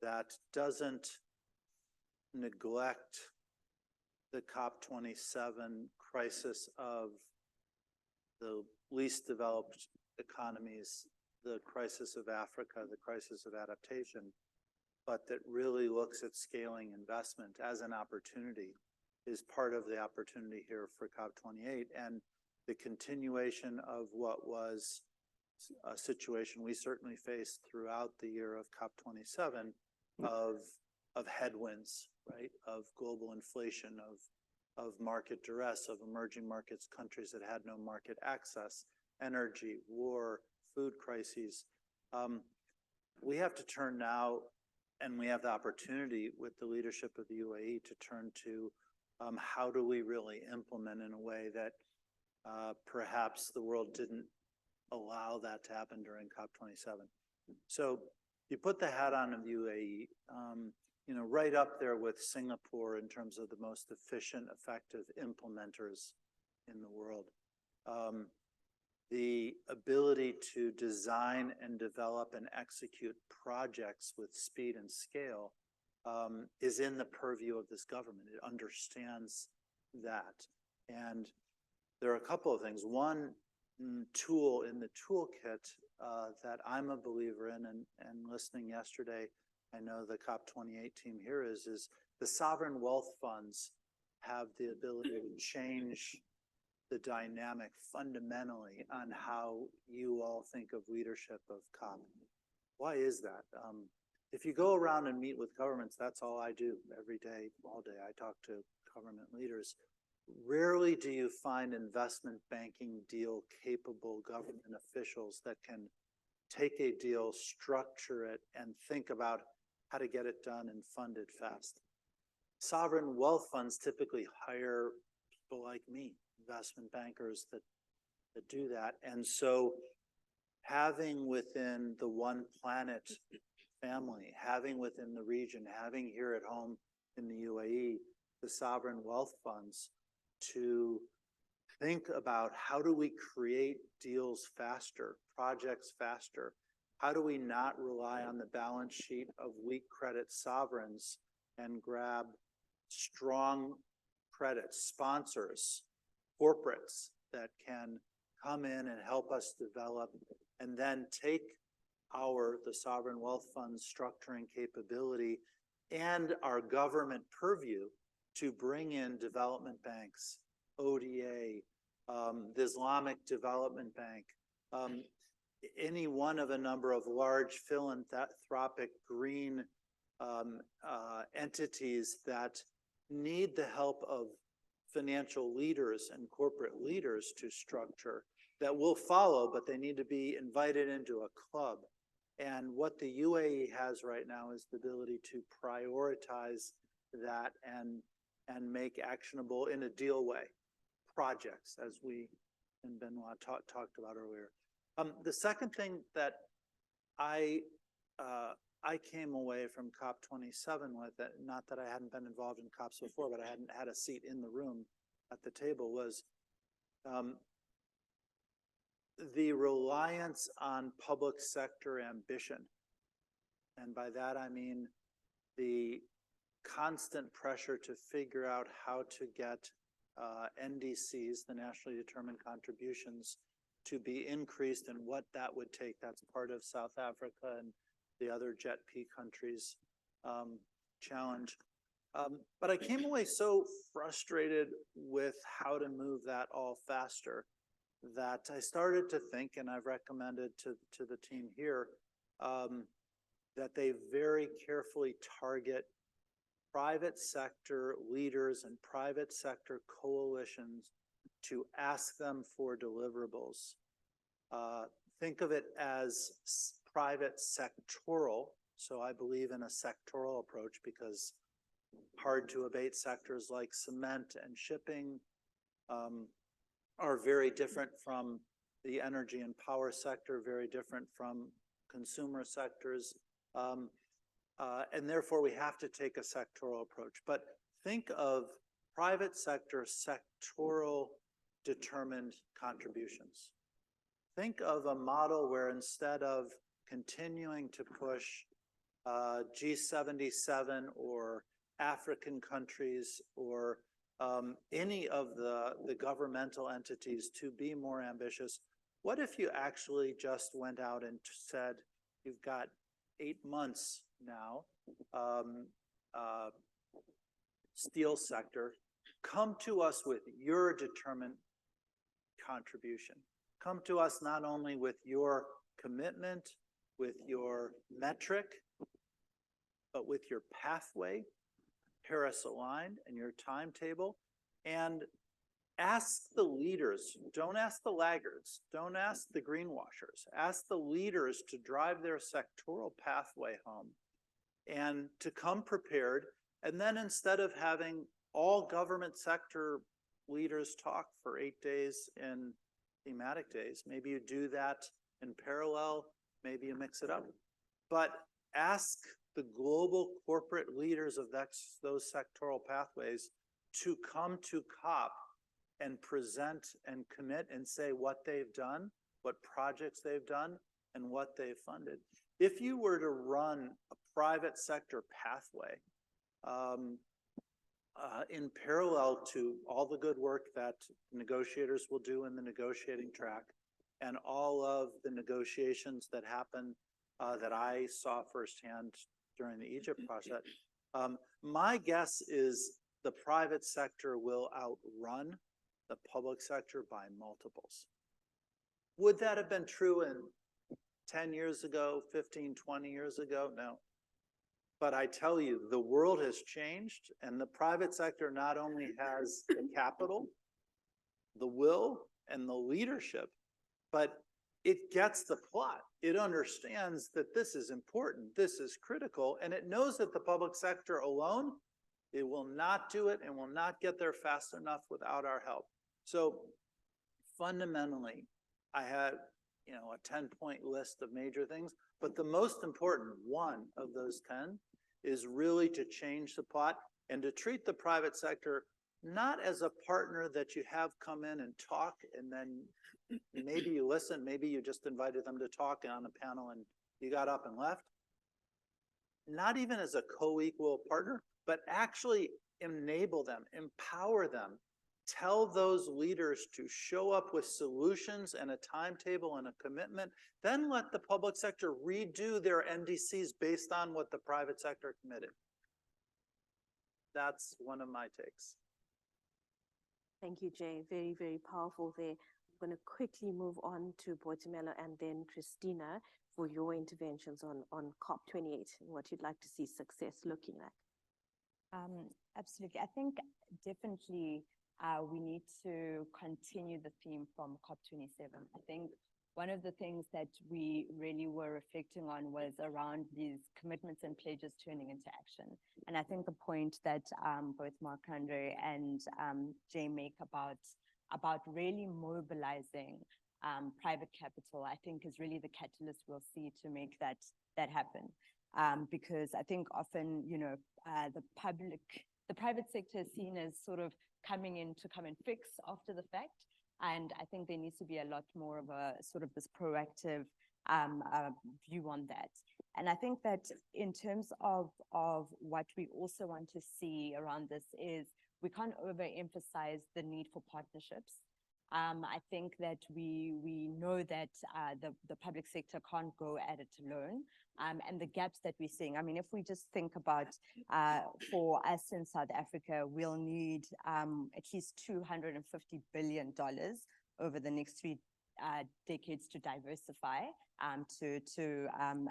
Speaker 6: that doesn't neglect the COP27 crisis of the least developed economies, the crisis of Africa, the crisis of adaptation, but that really looks at scaling investment as an opportunity, is part of the opportunity here for COP28, and the continuation of what was a situation we certainly faced throughout the year of COP27 of headwinds, right? Of global inflation, of market duress, of emerging markets, countries that had no market access, energy, war, food crises. We have to turn now, and we have the opportunity with the leadership of the UAE to turn to how do we really implement in a way that perhaps the world didn't allow that to happen during COP27. So you put the hat on of the UAE, right up there with Singapore in terms of the most efficient, effective implementers in the world. The ability to design and develop and execute projects with speed and scale is in the purview of this government. It understands that. And there are a couple of things. One tool in the toolkit that I'm a believer in, and listening yesterday, I know the COP28 team here is the sovereign wealth funds have the ability to change the dynamic fundamentally on how you all think of leadership of COP. Why is that? If you go around and meet with governments, that's all I do every day, all day. I talk to government leaders. Rarely do you find investment banking deal capable government officials that can take a deal, structure it, and think about how to get it done and fund it fast. Sovereign wealth funds typically hire people like me, investment bankers that do that. And so having within the One Planet family, having within the region, having here at home in the UAE, the sovereign wealth funds to think about how do we create deals faster, projects faster? How do we not rely on the balance sheet of weak credit sovereigns and grab strong credit sponsors, corporates that can come in and help us develop and then take the sovereign wealth fund structuring capability and our government purview to bring in development banks, ODA, the Islamic Development Bank, any one of a number of large philanthropic green entities that need the help of financial leaders and corporate leaders to structure that will follow, but they need to be invited into a club. And what the UAE has right now is the ability to prioritize that and make actionable in a deal way projects, as we and Benoit talked about earlier. The second thing that I came away from COP27 with, not that I hadn't been involved in COPs before, but I hadn't had a seat in the room at the table, was the reliance on public sector ambition. And by that, I mean the constant pressure to figure out how to get NDCs, the nationally determined contributions, to be increased and what that would take. That's part of South Africa and the other JET-P countries' challenge. But I came away so frustrated with how to move that all faster that I started to think, and I've recommended to the team here, that they very carefully target private sector leaders and private sector coalitions to ask them for deliverables. Think of it as private sectoral. So I believe in a sectoral approach because hard to abate sectors like cement and shipping are very different from the energy and power sector, very different from consumer sectors. And therefore, we have to take a sectoral approach. But think of private sector sectoral determined contributions. Think of a model where instead of continuing to push G77 or African countries or any of the governmental entities to be more ambitious, what if you actually just went out and said, you've got 8 months now, steel sector, come to us with your determined contribution. Come to us not only with your commitment, with your metric, but with your pathway, Paris aligned, and your timetable, and ask the leaders, don't ask the laggards, don't ask the greenwashers, ask the leaders to drive their sectoral pathway home and to come prepared. And then instead of having all government sector leaders talk for 8 days in thematic days, maybe you do that in parallel, maybe you mix it up. But ask the global corporate leaders of those sectoral pathways to come to COP and present and commit and say what they've done, what projects they've done, and what they've funded. If you were to run a private sector pathway in parallel to all the good work that negotiators will do in the negotiating track and all of the negotiations that happen that I saw firsthand during the Egypt process, my guess is the private sector will outrun the public sector by multiples. Would that have been true in 10 years ago, 15, 20 years ago? No. But I tell you, the world has changed, and the private sector not only has the capital, the will, and the leadership, but it gets the plot. It understands that this is important, this is critical, and it knows that the public sector alone, it will not do it and will not get there fast enough without our help. So fundamentally, I had, a 10-point list of major things, but the most important one of those 10 is really to change the plot and to treat the private sector not as a partner that you have come in and talk, and then maybe you listen, maybe you just invited them to talk on a panel and you got up and left. Not even as a co-equal partner, but actually enable them, empower them, tell those leaders to show up with solutions and a timetable and a commitment, then let the public sector redo their NDCs based on what the private sector committed. That's one of my takes.
Speaker 4: Thank you, Jay. Very, very powerful there. I'm going to quickly move on to Boitumelo and then Kristina for your interventions on COP28 and what you'd like to see success looking like.
Speaker 9: Absolutely. I think definitely we need to continue the theme from COP27. I think one of the things that we really were reflecting on was around these commitments and pledges turning into action. And I think the point that both Marc-Andre and Jay make about really mobilizing private capital, I think is really the catalyst we'll see to make that happen. Because I think often, the private sector is seen as sort of coming in to come and fix after the fact. And I think there needs to be a lot more of a sort of this proactive view on that. And I think that in terms of what we also want to see around this is we can't overemphasize the need for partnerships. I think that we know that the public sector can't go at it alone. And the gaps that we're seeing, I mean, if we just think about for us in South Africa, we'll need at least $250 billion over the next 3 decades to diversify to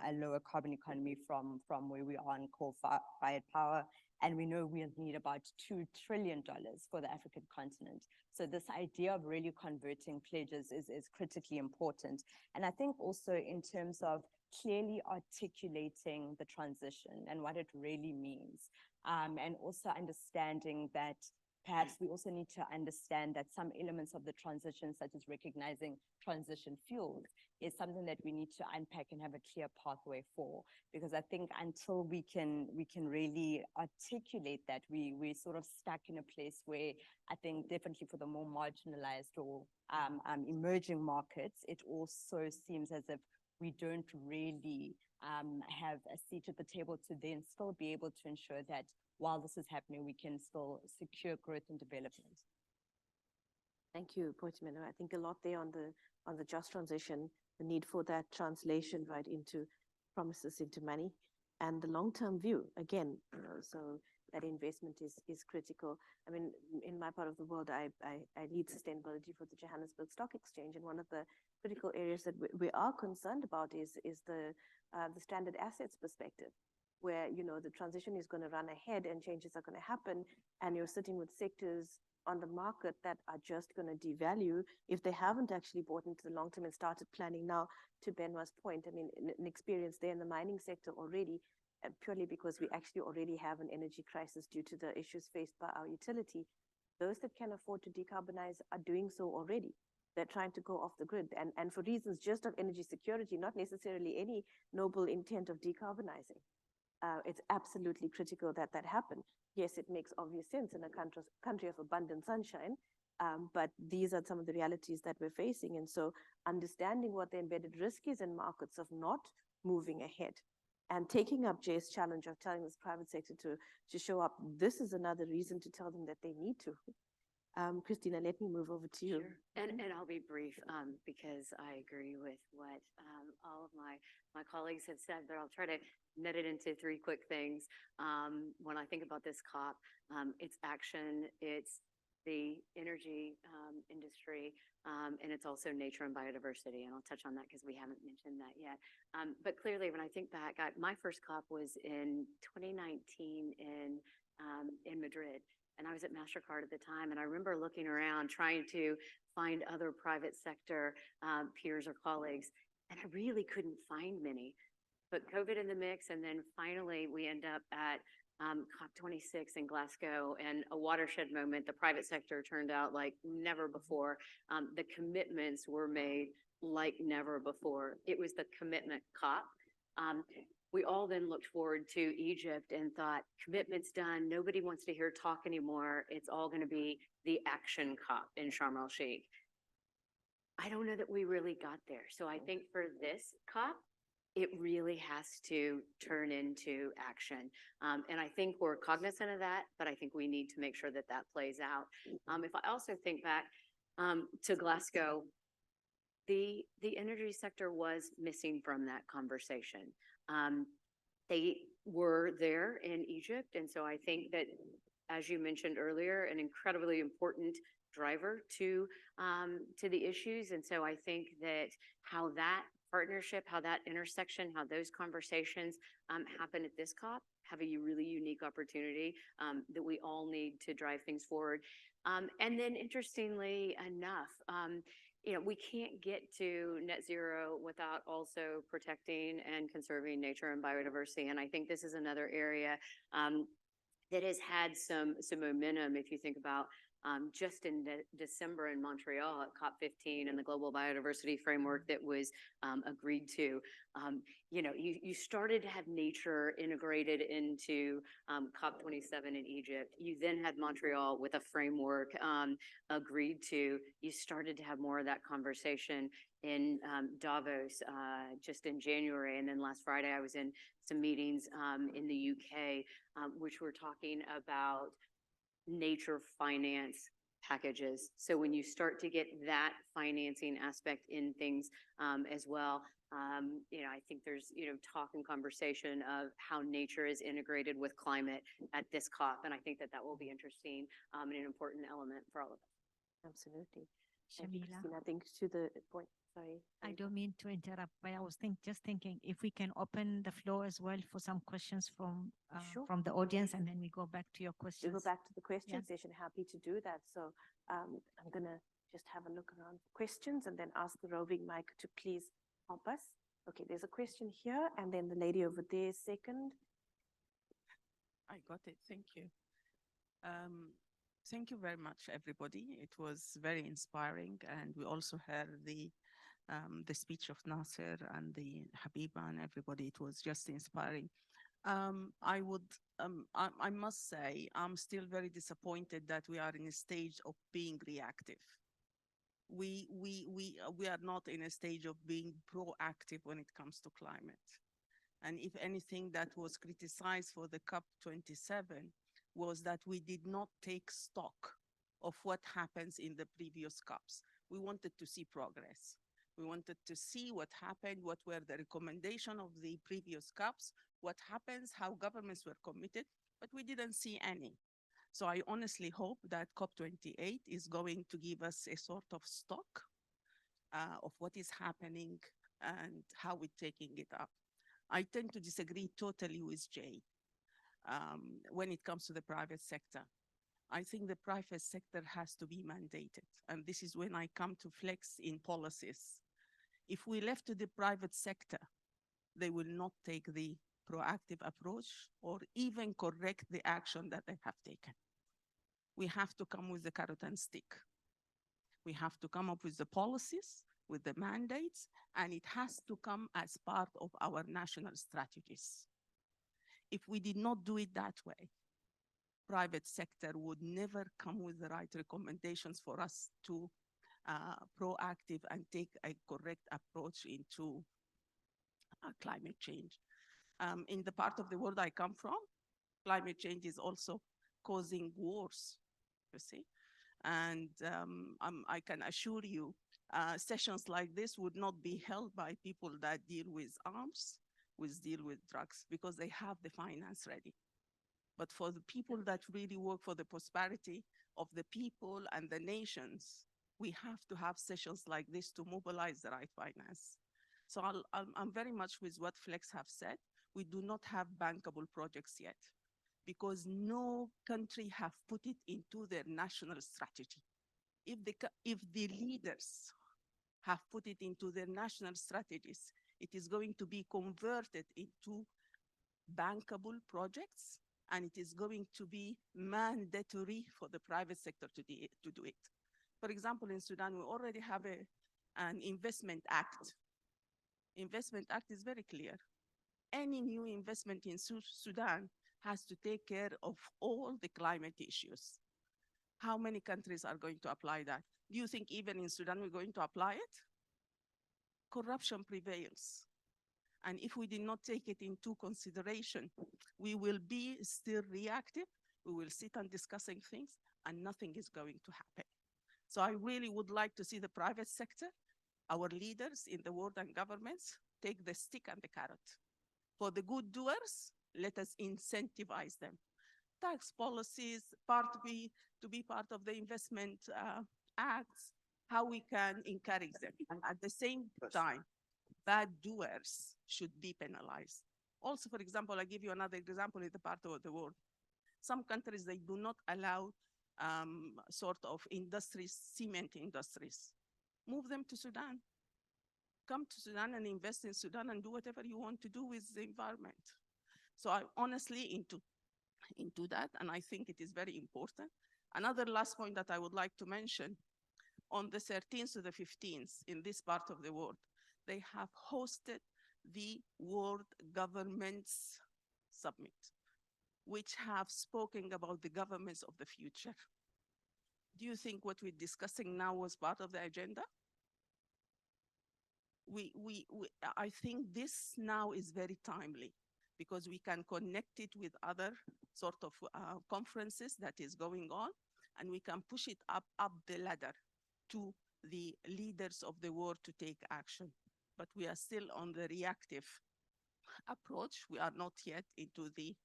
Speaker 9: a lower carbon economy from where we are in coal-fired power. And we know we'll need about $2 trillion for the African continent. So this idea of really converting pledges is critically important. And I think also in terms of clearly articulating the transition and what it really means, and also understanding that perhaps we also need to understand that some elements of the transition, such as recognizing transition fuels, is something that we need to unpack and have a clear pathway for. Because I think until we can really articulate that, we're sort of stuck in a place where I think definitely for the more marginalized or emerging markets, it also seems as if we don't really have a seat at the table to then still be able to ensure that while this is happening, we can still secure growth and development.
Speaker 4: Thank you, Boitumelo. I think a lot there on the just transition, the need for that translation right into promises into money, and the long-term view. Again, so that investment is critical. I mean, in my part of the world, I lead sustainability for the Johannesburg Stock Exchange, and one of the critical areas that we are concerned about is the stranded assets perspective, where the transition is going to run ahead and changes are going to happen, and you're sitting with sectors on the market that are just going to devalue if they haven't actually bought into the long term and started planning now. To Benoit's point, I mean, an experience there in the mining sector already, purely because we actually already have an energy crisis due to the issues faced by our utility. Those that can afford to decarbonize are doing so already. They're trying to go off the grid, and for reasons just of energy security, not necessarily any noble intent of decarbonizing. It's absolutely critical that that happen. Yes, it makes obvious sense in a country of abundant sunshine, but these are some of the realities that we're facing. And so understanding what the embedded risk is in markets of not moving ahead and taking up Jay's challenge of telling this private sector to show up, this is another reason to tell them that they need to. Kristina, let me move over to you.
Speaker 7: Sure. And I'll be brief because I agree with what all of my colleagues have said, but I'll try to knit it into 3 quick things. When I think about this COP, it's action, it's the energy industry, and it's also nature and biodiversity. And I'll touch on that because we haven't mentioned that yet. But clearly, when I think back, my first COP was in 2019 in Madrid. And I was at MasterCard at the time. And I remember looking around trying to find other private sector peers or colleagues. And I really couldn't find many. But COVID in the mix, and then finally we end up at COP26 in Glasgow, and a watershed moment. The private sector turned out like never before. The commitments were made like never before. It was the commitment COP. We all then looked forward to Egypt and thought, commitment's done. Nobody wants to hear talk anymore. It's all going to be the action COP in Sharm el-Sheikh. I don't know that we really got there. So I think for this COP, it really has to turn into action. And I think we're cognizant of that, but I think we need to make sure that that plays out. If I also think back to Glasgow, the energy sector was missing from that conversation. They were there in Egypt. And so I think that, as you mentioned earlier, an incredibly important driver to the issues. And so I think that how that partnership, how that intersection, how those conversations happen at this COP have a really unique opportunity that we all need to drive things forward. And then interestingly enough, you know, we can't get to net zero without also protecting and conserving nature and biodiversity. And I think this is another area that has had some momentum. If you think about just in December in Montreal at COP15 and the global biodiversity framework that was agreed to, you know, you started to have nature integrated into COP27 in Egypt. You then had Montreal with a framework agreed to. You started to have more of that conversation in Davos just in January. And then last Friday, I was in some meetings in the UK, which were talking about nature finance packages. So when you start to get that financing aspect in things as well, you know, I think there's, you know, talk and conversation of how nature is integrated with climate at this COP. And I think that that will be interesting and an important element for all of us.
Speaker 4: Absolutely.
Speaker 1: Shameela?
Speaker 4: I think to the point, sorry.
Speaker 1: I don't mean to interrupt, but I was just thinking if we can open the floor as well for some questions from
Speaker 4: Sure.
Speaker 1: from the audience, and then we go back to your
Speaker 4: We
Speaker 1: questions.
Speaker 4: go back to the question session. Happy to do that. So I'm going to just have a look around for questions and then ask the roving mic to please help us. Okay, there's a question here, and then the lady over there second.
Speaker 10: I got it. Thank you. Thank you very much, everybody. It was very inspiring, and we also heard the speech of Nasser and the Habiba and everybody. It was just inspiring. I must say, I'm still very disappointed that we are in a stage of being reactive. We are not in a stage of being proactive when it comes to climate. And if anything that was criticized for the COP27 was that we did not take stock of what happens in the previous COPs. We wanted to see progress. We wanted to see what happened, what were the recommendations of the previous COPs, what happens, how governments were committed, but we didn't see any. So I honestly hope that COP28 is going to give us a sort of stock of what is happening and how we're taking it up. I tend to disagree totally with Jay when it comes to the private sector. I think the private sector has to be mandated. And this is when I come to flex in policies. If we left to the private sector, they will not take the proactive approach or even correct the action that they have taken. We have to come with the carrot and stick. We have to come up with the policies, with the mandates, and it has to come as part of our national strategies. If we did not do it that way, private sector would never come with the right recommendations for us to proactive and take a correct approach into climate change. In the part of the world I come from, climate change is also causing wars, you see. And I can assure you, sessions like this would not be held by people that deal with arms, deal with drugs, because they have the finance ready. But for the people that really work for the prosperity of the people and the nations, we have to have sessions like this to mobilize the right finance. So I'm very much with what Flex have said. We do not have bankable projects yet because no country have put it into their national strategy. If the leaders have put it into their national strategies, it is going to be converted into bankable projects, and it is going to be mandatory for the private sector to do it. For example, in Sudan, we already have an investment act. Investment act is very clear. Any new investment in Sudan has to take care of all the climate issues. How many countries are going to apply that? Do you think even in Sudan we're going to apply it? Corruption prevails. And if we did not take it into consideration, we will be still reactive. We will sit and discussing things and nothing is going to happen. So I really would like to see the private sector, our leaders in the world and governments, take the stick and the carrot. For the good doers, let us incentivize them. Tax policies, to be part of the investment acts, how we can encourage them. And at the same time, bad doers should be penalized. Also, for example, I give you another example in the part of the world. Some countries, they do not allow sort of industries, cement industries. Move them to Sudan. Come to Sudan and invest in Sudan and do whatever you want to do with the environment. So I honestly into that, and I think it is very important. Another last point that I would like to mention, on the 13th to the 15th in this part of the world, they have hosted the World Governments Summit, which have spoken about the governments of the future. Do you think what we're discussing now was part of the agenda? I think this now is very timely because we can connect it with other sort of conferences that is going on, and we can push it up the ladder to the leaders of the world to take action. But we are still on the reactive approach. We are not yet into the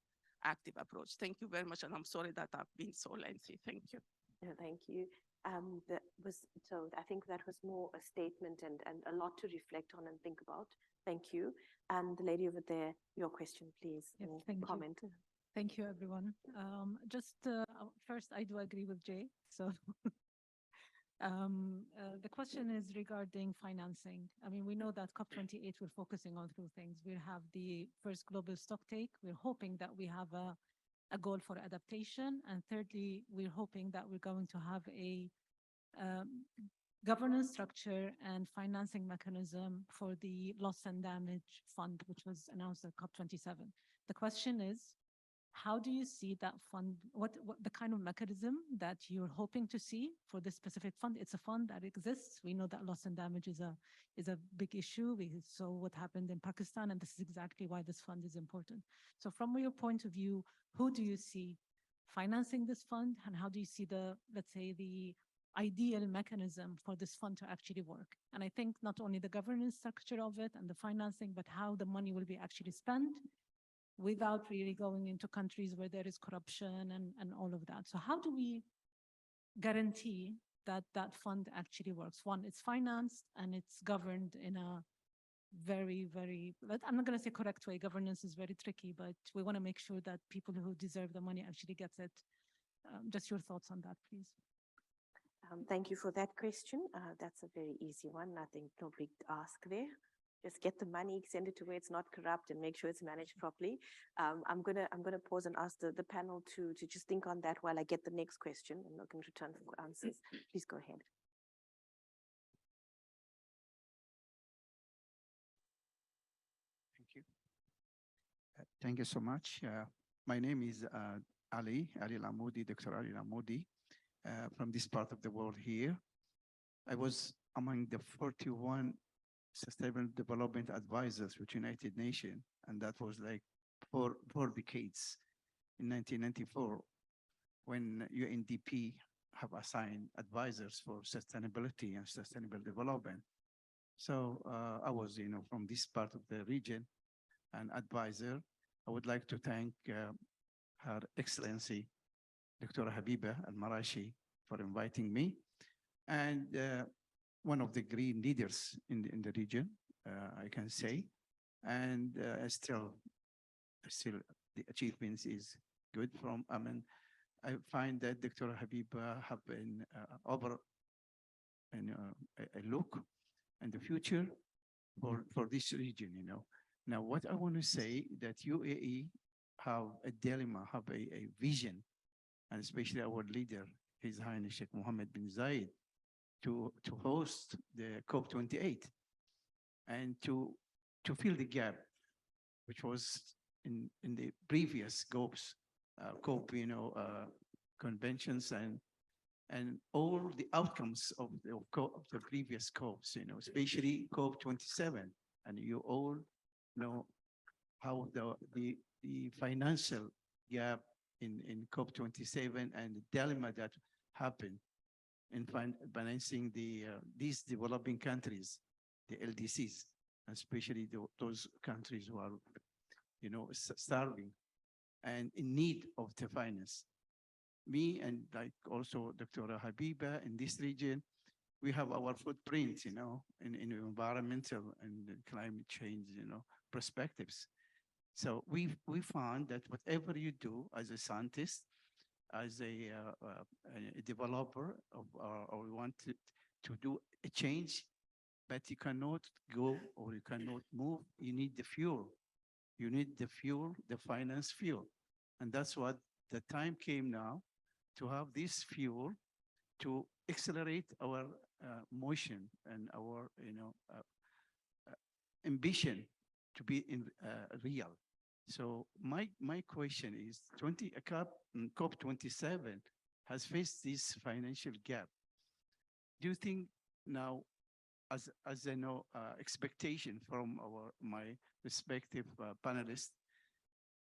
Speaker 10: active approach. Thank you very much, and I'm sorry that I've been so lengthy. Thank you.
Speaker 4: No, thank you. So I think that was more a statement and a lot to reflect on and think about. Thank you. And the lady over there, your question, please.
Speaker 11: Yes,
Speaker 4: or
Speaker 11: thank you.
Speaker 4: comment.
Speaker 11: Thank you, everyone. First, I do agree with Jay. So the question is regarding financing. I mean, we know that COP28, we're focusing on two things. We have the first global stock take. We're hoping that we have a goal for adaptation. And thirdly, we're hoping that we're going to have a governance structure and financing mechanism for the loss and damage fund, which was announced at COP27. The question is, how do you see that fund? What the kind of mechanism that you're hoping to see for this specific fund? It's a fund that exists. We know that loss and damage is a big issue. We saw what happened in Pakistan, and this is exactly why this fund is important. So from your point of view, who do you see financing this fund, and how do you see let's say, the ideal mechanism for this fund to actually work? And I think not only the governance structure of it and the financing, but how the money will be actually spent without really going into countries where there is corruption and all of that. So how do we guarantee that that fund actually works? One, it's financed and it's governed in a very, I'm not going to say correct way. Governance is very tricky, but we want to make sure that people who deserve the money actually gets it. Just your thoughts on that, please.
Speaker 4: Thank you for that question. That's a very easy one. Nothing, no big ask there. Just get the money, send it to where it's not corrupt, and make sure it's managed properly. I'm gonna pause and ask the panel to just think on that while I get the next question. I'm not going to return for answers. Please go ahead.
Speaker 12: Thank you. Thank you so much. My name is Ali Lamoudi, Dr. Ali Lamoudi, from this part of the world here. I was among the 41 Sustainable Development Advisors with United Nations, and that was like four decades. In 1994, when UNDP have assigned advisors for sustainability and sustainable development. So I was, from this part of the region, an advisor. I would like to thank Her Excellency Dr. Habiba Al Mar'ashi for inviting me, and one of the green leaders in the region, I can say, and still the achievements is good from, I mean, I find that Dr. Habiba have been over a look in the future for this region, you know. Now, what I want to say that UAE have a dilemma, have a vision, and especially our leader, His Highness Sheikh Mohammed bin Zayed, to host the COP28 and to fill the gap, which was in the previous COPs, COP, conventions and all the outcomes of the previous COPs, especially COP27. And you all know how the financial gap in COP27 and the dilemma that happened in financing these developing countries, the LDCs, especially those countries who are, starving and in need of the finance. Me and like also Dr. Habiba in this region, we have our footprint, in environmental and climate change, perspectives. So we found that whatever you do as a scientist, as a developer, or we want to do a change, but you cannot go or you cannot move. You need the fuel. You need the fuel, the finance fuel. And that's what the time came now to have this fuel to accelerate our motion and our ambition to be real. So my question is, COP27 has faced this financial gap. Do you think now, as expectation from my respective panelists,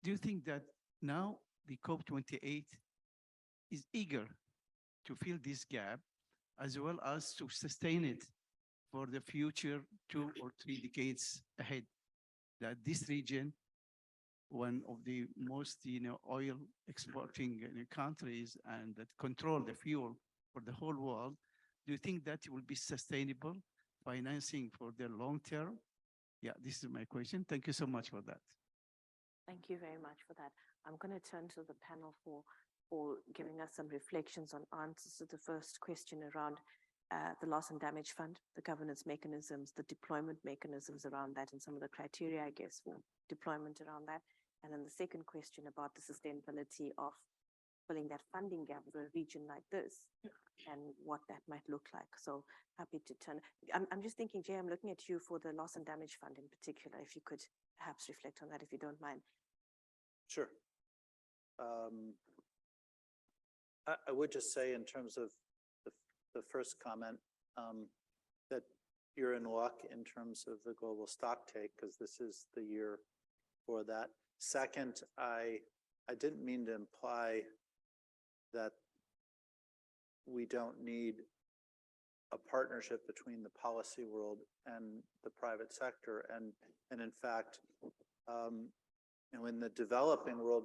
Speaker 12: do you think that now the COP28 is eager to fill this gap as well as to sustain it for the future 2 or 3 decades ahead? That this region, one of the most oil exporting countries and that control the fuel for the whole world, do you think that will be sustainable financing for the long term? Yeah, this is my question. Thank you so much for that.
Speaker 4: Thank you very much for that. I'm going to turn to the panel for giving us some reflections on answers to the first question around the loss and damage fund, the governance mechanisms, the deployment mechanisms around that, and some of the criteria, I guess, for deployment around that. And then the second question about the sustainability of filling that funding gap for a region like this and what that might look like. So happy to turn. I'm just thinking, Jay, I'm looking at you for the loss and damage fund in particular, if you could perhaps reflect on that, if you don't mind.
Speaker 6: Sure. I would just say in terms of the first comment, that you're in luck in terms of the global stock take, because this is the year for that. Second, I didn't mean to imply that we don't need a partnership between the policy world and the private sector. And in fact, in the developing world,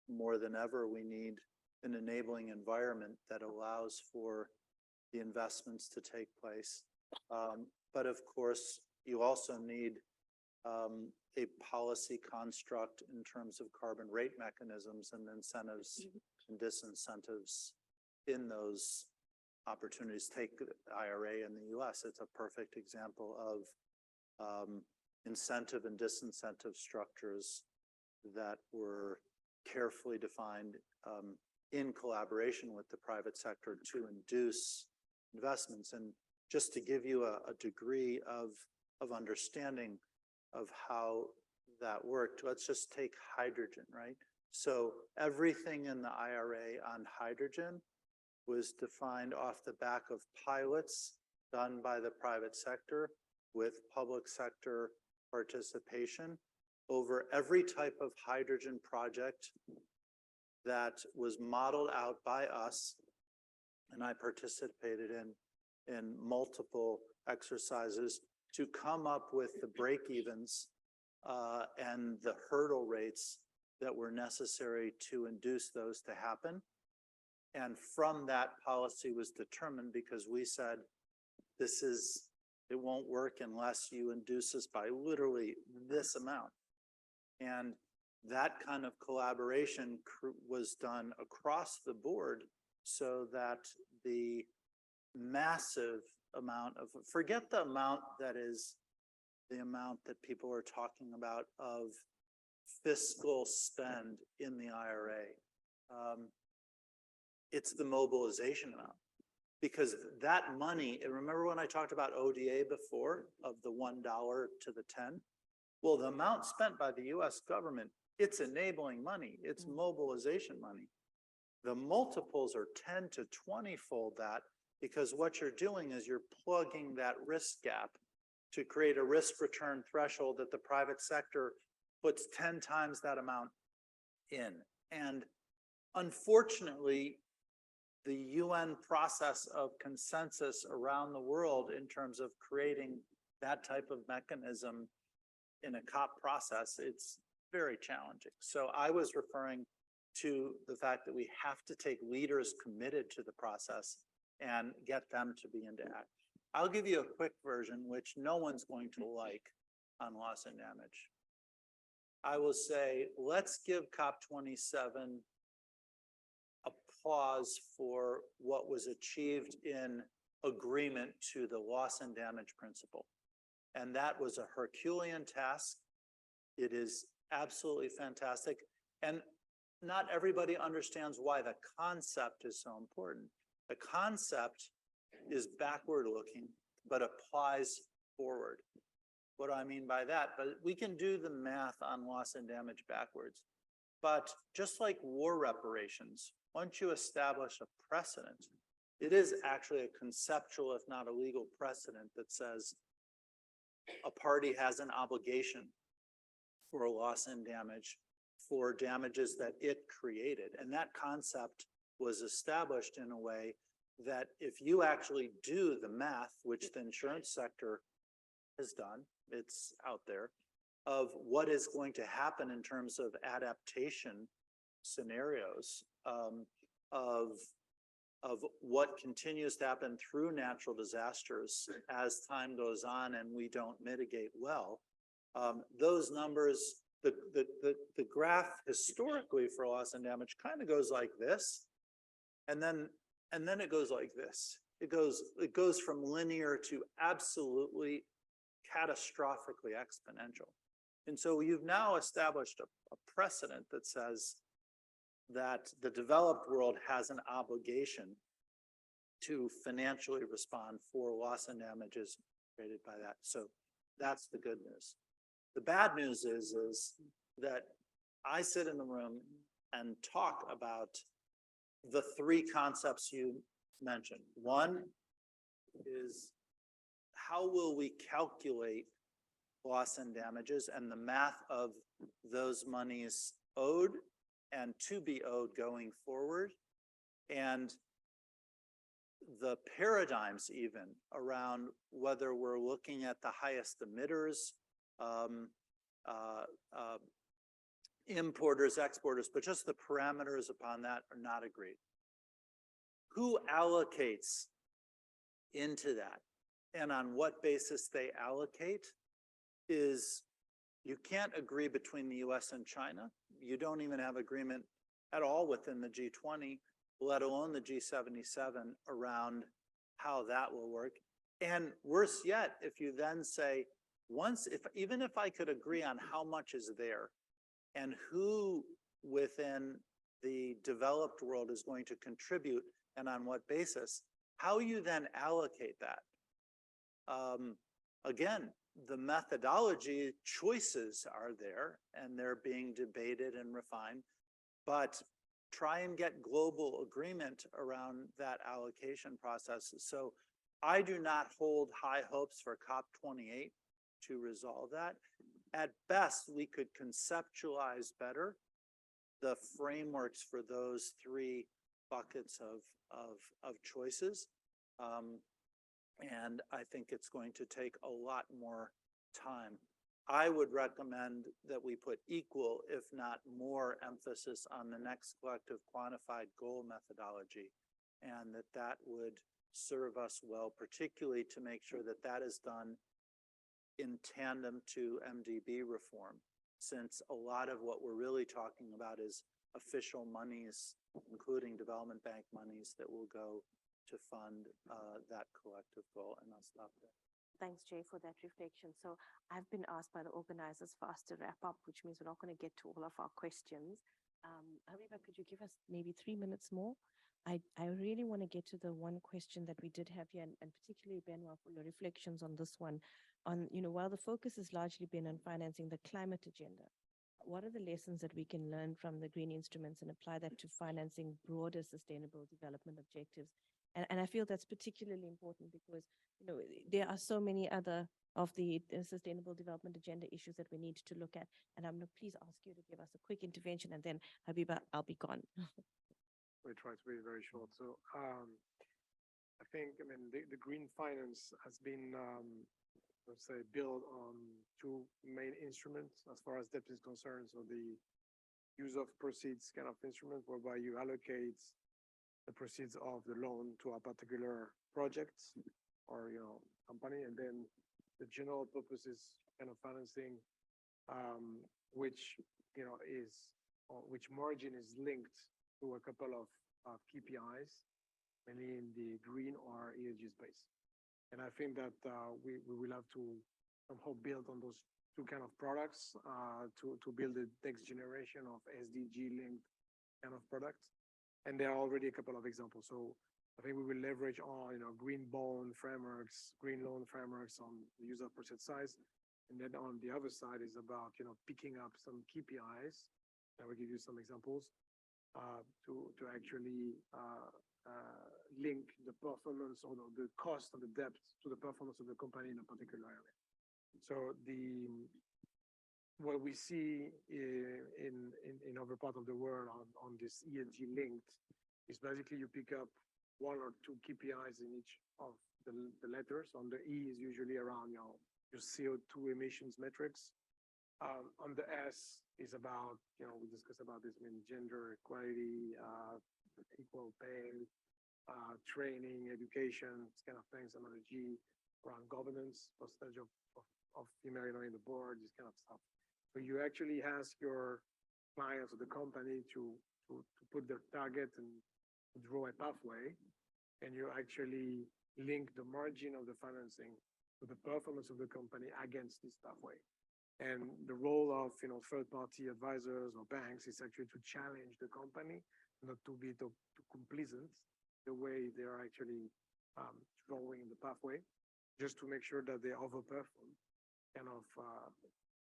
Speaker 6: more than ever, we need an enabling environment that allows for the investments to take place. But of course, you also need a policy construct in terms of carbon rate mechanisms and incentives and disincentives in those opportunities. Take the IRA in the US, it's a perfect example of incentive and disincentive structures that were carefully defined in collaboration with the private sector to induce investments. And just to give you a degree of understanding of how that worked, let's just take hydrogen, right? So everything in the IRA on hydrogen was defined off the back of pilots done by the private sector with public sector participation over every type of hydrogen project that was modeled out by us. And I participated in multiple exercises to come up with the break-evens and the hurdle rates that were necessary to induce those to happen. And from that, policy was determined because we said, it won't work unless you induce us by literally this amount. And that kind of collaboration was done across the board so that the massive amount of, forget the amount that is the amount that people are talking about of fiscal spend in the IRA. It's the mobilization amount. Because that money, and remember when I talked about ODA before of the $1 to the 10? Well, the amount spent by the US government, it's enabling money, it's mobilization money. The multiples are 10 to 20-fold that, because what you're doing is you're plugging that risk gap to create a risk return threshold that the private sector puts 10 times that amount in. And unfortunately, the UN process of consensus around the world in terms of creating that type of mechanism in a COP process, it's very challenging. So I was referring to the fact that we have to take leaders committed to the process and get them to be into act. I'll give you a quick version, which no one's going to like on loss and damage. I will say, let's give COP27 applause for what was achieved in agreement to the loss and damage principle. And that was a Herculean task. It is absolutely fantastic. And not everybody understands why the concept is so important. The concept is backward looking, but applies forward. What do I mean by that? But we can do the math on loss and damage backwards. But just like war reparations, once you establish a precedent, it is actually a conceptual, if not a legal precedent that says a party has an obligation for a loss and damage for damages that it created. And that concept was established in a way that if you actually do the math, which the insurance sector has done, it's out there, of what is going to happen in terms of adaptation scenarios, of what continues to happen through natural disasters as time goes on and we don't mitigate well. Those numbers, the graph historically for loss and damage kind of goes like this, and then it goes like this. It goes from linear to absolutely catastrophically exponential. And so you've now established a precedent that says that the developed world has an obligation to financially respond for loss and damages created by that. So that's the good news. The bad news is that I sit in the room and talk about the three concepts you mentioned. One is, how will we calculate loss and damages and the math of those monies owed and to be owed going forward, and the paradigms even around whether we're looking at the highest emitters, importers, exporters, but just the parameters upon that are not agreed. Who allocates into that and on what basis they allocate is, you can't agree between the US and China. You don't even have agreement at all within the G20, let alone the G77 around how that will work. And worse yet, if you then say, even if I could agree on how much is there and who within the developed world is going to contribute and on what basis, how you then allocate that. Again, the methodology choices are there and they're being debated and refined, but try and get global agreement around that allocation process. So I do not hold high hopes for COP28 to resolve that. At best, we could conceptualize better the frameworks for those three buckets of choices. And I think it's going to take a lot more time. I would recommend that we put equal, if not more, emphasis on the next collective quantified goal methodology, and that would serve us well, particularly to make sure that that is done in tandem to MDB reform, since a lot of what we're really talking about is official monies, including development bank monies, that will go to fund that collective goal. And I'll stop there.
Speaker 4: Thanks, Jay, for that reflection. So I've been asked by the organizers for us to wrap up, which means we're not going to get to all of our questions. Habiba, could you give us maybe 3 minutes more? I really want to get to the one question that we did have here, and particularly, Benoit, for your reflections on this one. On, while the focus has largely been on financing the climate agenda, what are the lessons that we can learn from the green instruments and apply that to financing broader sustainable development objectives? And I feel that's particularly important because, there are so many other of the sustainable development agenda issues that we need to look at. And I'm going to please ask you to give us a quick intervention, and then Habiba, I'll be gone.
Speaker 8: We try to be very short. So I think, the green finance has been, let's say, built on two main instruments as far as debt is concerned. So the use of proceeds kind of instrument whereby you allocate the proceeds of the loan to a particular project or, company, and then the general purposes kind of financing, which, which margin is linked to a couple of KPIs, mainly in the green or ESG space. And I think that we will have to somehow build on those two kind of products to build the next generation of SDG-linked kind of products. And there are already a couple of examples. So I think we will leverage on, green bond frameworks, green loan frameworks on the use of proceeds size. And then on the other side is about, picking up some KPIs. I will give you some examples to actually link the performance or the cost of the debt to the performance of the company in a particular area. So what we see in other parts of the world on this ESG linked is basically you pick up one or two KPIs in each of the letters. On the E is usually around your CO2 emissions metrics. On the S is about, we discussed about this, gender equality, equal pay, training, education, this kind of things. And on the G, around governance, percentage of female in the board, this kind of stuff. So you actually ask your clients or the company to put their target and draw a pathway, and you actually link the margin of the financing to the performance of the company against this pathway. And the role of third-party advisors or banks is actually to challenge the company, not to be too complacent the way they are actually drawing the pathway, just to make sure that they overperform kind of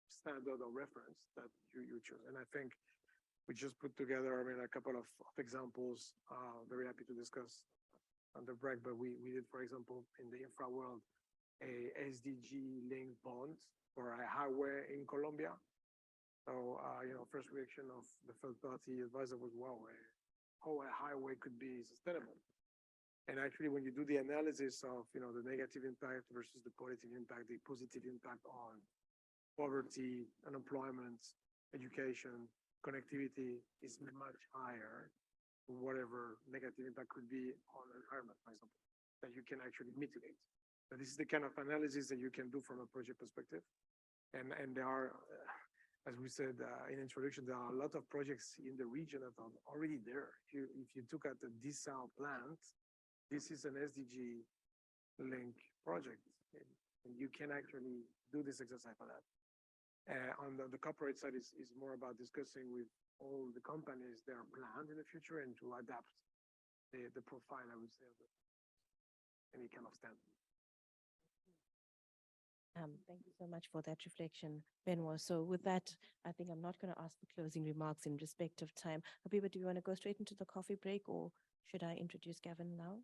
Speaker 8: standard or reference that you choose. And I think we just put together, a couple of examples. Very happy to discuss on the break, but we did, for example, in the infra world, a SDG-linked bond for a highway in Colombia. So, first reaction of the third-party advisor was, wow, how a highway could be sustainable. And actually, when you do the analysis of, the negative impact versus the positive impact on poverty, unemployment, education, connectivity is much higher than whatever negative impact could be on the environment, for example, that you can actually mitigate. So this is the kind of analysis that you can do from a project perspective. And there are, as we said in introduction, there are a lot of projects in the region that are already there. If you took at the DESA plant, this is an SDG link project, and you can actually do this exercise for that. On the corporate side is more about discussing with all the companies their plans in the future and to adapt the profile, I would say, of any kind of standard.
Speaker 4: Thank you so much for that reflection, Benoit. So with that, I think I'm not going to ask for closing remarks in respect of time. Habiba, do you want to go straight into the coffee break, or should I introduce Gavin now?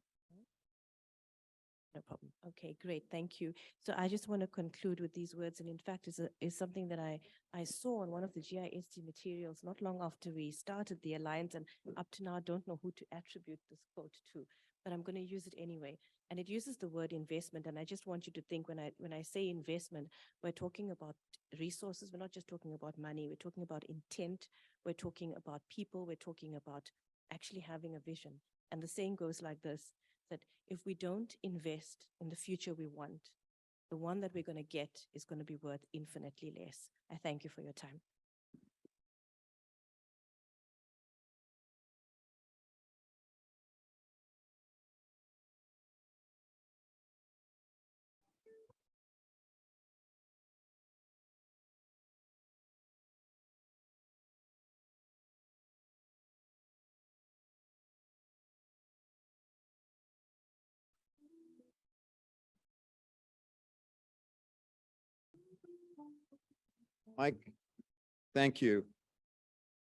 Speaker 4: No problem. Okay, great. Thank you. So I just want to conclude with these words. And in fact, is something that I saw on one of the GISD materials not long after we started the alliance, and up to now, I don't know who to attribute this quote to, but I'm going to use it anyway. And it uses the word investment. And I just want you to think when I say investment, we're talking about resources. We're not just talking about money. We're talking about intent. We're talking about people. We're talking about actually having a vision. And the saying goes like this, that if we don't invest in the future we want, the one that we're going to get is going to be worth infinitely less. I thank you for your time.
Speaker 13: Mike, thank you.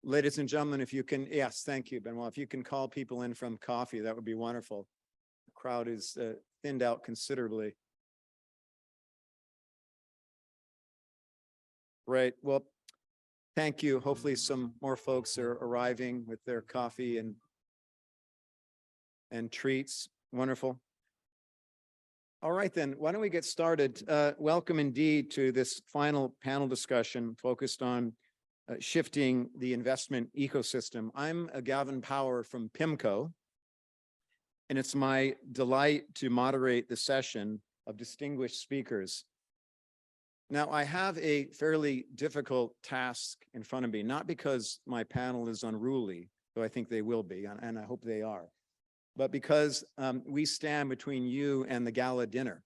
Speaker 13: Ladies and gentlemen, if you can, yes, thank you, Benoit. If you can call people in from coffee, that would be wonderful. The crowd is thinned out considerably. Great. Well, thank you. Hopefully some more folks are arriving with their coffee and treats. Wonderful. All right, then, why don't we get started? Welcome indeed to this final panel discussion focused on shifting the investment ecosystem. I'm Gavin Power from PIMCO, and it's my delight to moderate the session of distinguished speakers. Now, I have a fairly difficult task in front of me, not because my panel is unruly, though I think they will be, and I hope they are, but because we stand between you and the gala dinner,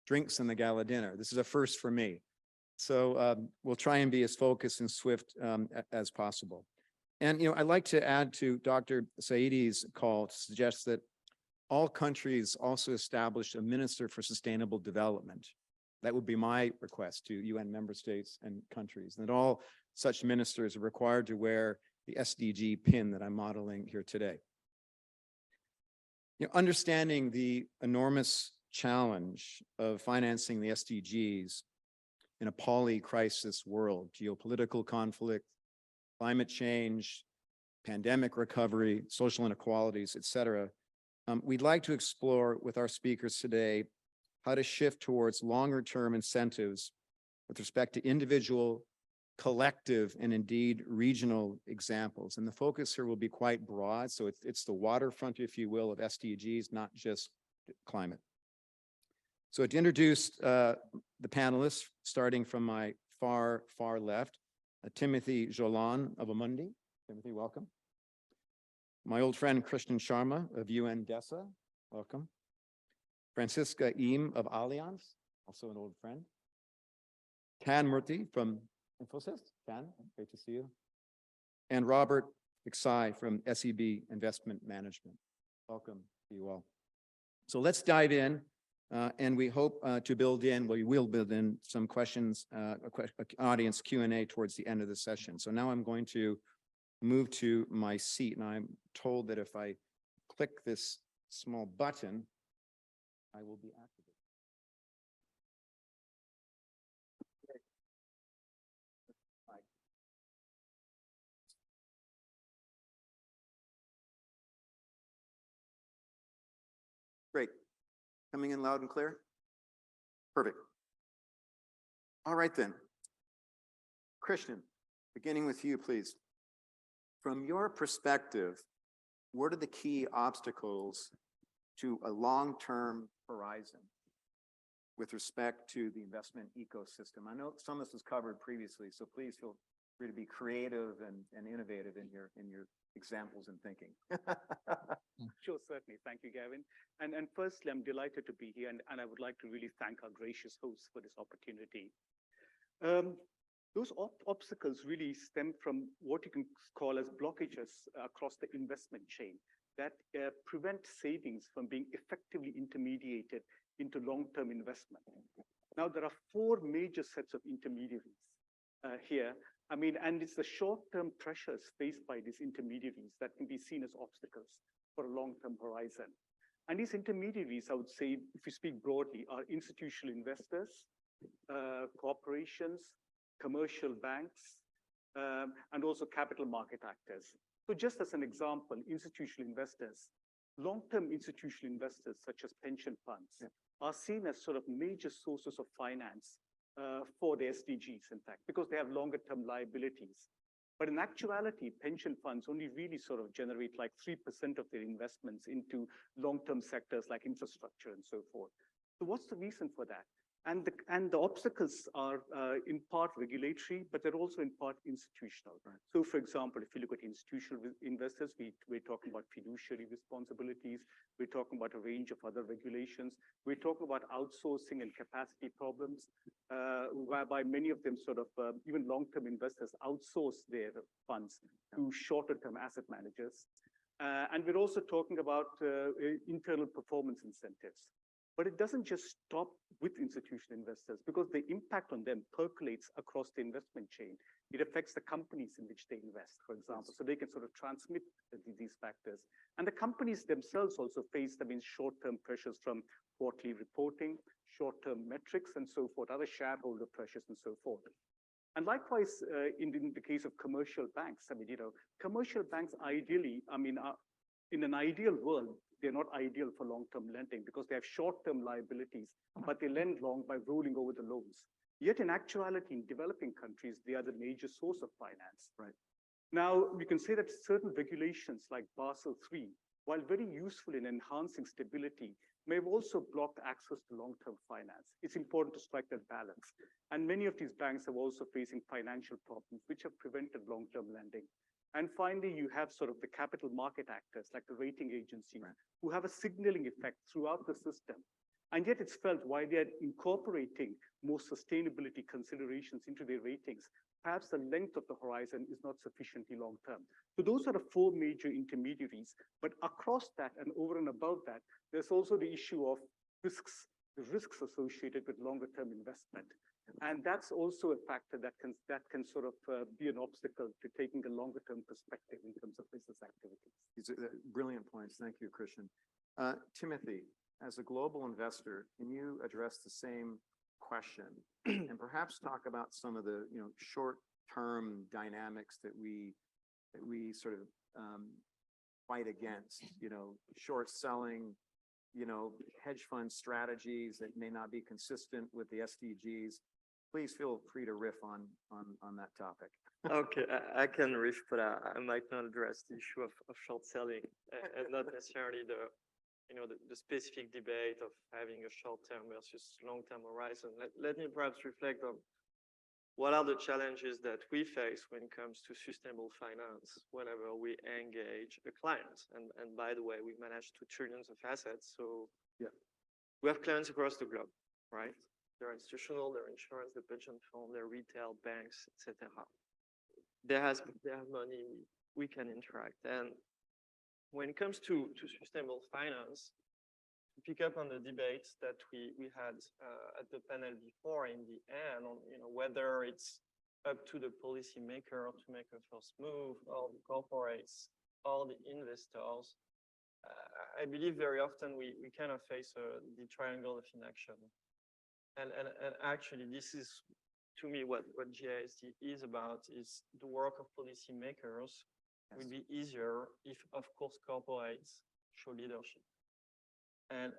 Speaker 13: drinks and the gala dinner. This is a first for me. So we'll try and be as focused and swift as possible. And, you know, I'd like to add to Dr. Saidi's call to suggest that all countries also establish a Minister for Sustainable Development. That would be my request to UN member states and countries, and that all such ministers are required to wear the SDG pin that I'm modeling here today. You know, understanding the enormous challenge of financing the SDGs in a poly-crisis world, geopolitical conflict, climate change, pandemic recovery, social inequalities, et cetera, we'd like to explore with our speakers today how to shift towards longer-term incentives with respect to individual, collective, and indeed regional examples. And the focus here will be quite broad, so it's the waterfront, if you will, of SDGs, not just climate. So to introduce the panelists, starting from my far left, Timothy Jolan of Amundi. Timothy, welcome. My old friend Krishnan Sharma of UN DESA, welcome. Francisca Eam of Allianz, also an old friend. Kan Murthy from Infosys. Kan, great to see you. And Robert Iksai from SEB Investment Management. Welcome to you all. So let's dive in, and we hope to build in, well, we will build in some questions, audience Q&A towards the end of the session. So now I'm going to move to my seat, and I'm told that if I click this small button, I will be activated. Great. Coming in loud and clear? Perfect. All right then. Krishnan, beginning with you, please. From your perspective, what are the key obstacles to a long-term horizon with respect to the investment ecosystem? I know some of this was covered previously, so please feel free to be creative and innovative in your examples and thinking.
Speaker 14: Sure, certainly. Thank you, Gavin. And firstly, I'm delighted to be here, and I would like to really thank our gracious hosts for this opportunity. Those obstacles really stem from what you can call as blockages across the investment chain that prevent savings from being effectively intermediated into long-term investment. Now, there are four major sets of intermediaries here. I mean, and it's the short-term pressures faced by these intermediaries that can be seen as obstacles for a long-term horizon. And these intermediaries, I would say, if we speak broadly, are institutional investors, corporations, commercial banks, and also capital market actors. So just as an example, institutional investors, long-term institutional investors, such as pension funds, are seen as sort of major sources of finance for the SDGs, in fact, because they have longer-term liabilities. But in actuality, pension funds only really sort of generate like 3% of their investments into long-term sectors like infrastructure and so forth. So what's the reason for that? And the obstacles are in part regulatory, but they're also in part institutional. Right. So for example, if you look at institutional investors, we're talking about fiduciary responsibilities. We're talking about a range of other regulations. We're talking about outsourcing and capacity problems, whereby many of them sort of, even long-term investors outsource their funds to shorter-term asset managers. And we're also talking about internal performance incentives. But it doesn't just stop with institutional investors, because the impact on them percolates across the investment chain. It affects the companies in which they invest, for example, so they can sort of transmit these factors. And the companies themselves also face, short-term pressures from quarterly reporting, short-term metrics, and so forth, other shareholder pressures and so forth. And likewise, in the case of commercial banks, commercial banks ideally, in an ideal world, they're not ideal for long-term lending because they have short-term liabilities, but they lend long by rolling over the loans. Yet in actuality, in developing countries, they are the major source of finance. Right. Now, we can say that certain regulations like Basel III, while very useful in enhancing stability, may have also blocked access to long-term finance. It's important to strike that balance. And many of these banks are also facing financial problems, which have prevented long-term lending. And finally, you have sort of the capital market actors like the rating agencies, right, who have a signaling effect throughout the system. And yet it's felt while they're incorporating more sustainability considerations into their ratings, perhaps the length of the horizon is not sufficiently long-term. So those are the four major intermediaries. But across that and over and above that, there's also the issue of risks, the risks associated with longer-term investment. And that's also a factor that can sort of be an obstacle to taking a longer-term perspective in terms of business activities.
Speaker 13: These are brilliant points. Thank you, Christian. Timothy, as a global investor, can you address the same question and perhaps talk about some of the short-term dynamics that we sort of fight against? Short selling, hedge fund strategies that may not be consistent with the SDGs. Please feel free to riff on that topic.
Speaker 15: Okay, I can riff, but I might not address the issue of short selling and not necessarily the specific debate of having a short-term versus long-term horizon. Let me perhaps reflect on what are the challenges that we face when it comes to sustainable finance whenever we engage a client. And by the way, we manage $2 trillion of assets. So yeah, we have clients across the globe, right? They're institutional, they're insurance, they're pension fund, they're retail, banks, etc. They have money, we can interact. And when it comes to sustainable finance, to pick up on the debates that we had at the panel before in the end on whether it's up to the policymaker to make a first move, or the corporates, or the investors, I believe very often we kind of face the triangle of inaction. And actually, this is, to me, what GISD is about, is the work of policymakers will be easier if, of course, corporates show leadership. And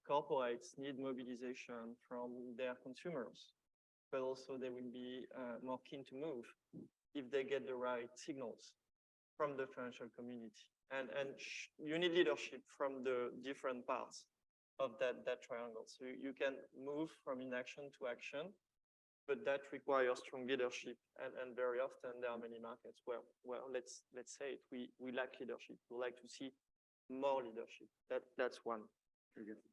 Speaker 15: corporates need mobilization from their consumers, but also they will be more keen to move if they get the right signals from the financial community. And you need leadership from the different parts of that triangle. So you can move from inaction to action, but that requires strong leadership. And very often there are many markets where, well, let's say it, we lack leadership. We like to see more leadership. That's one.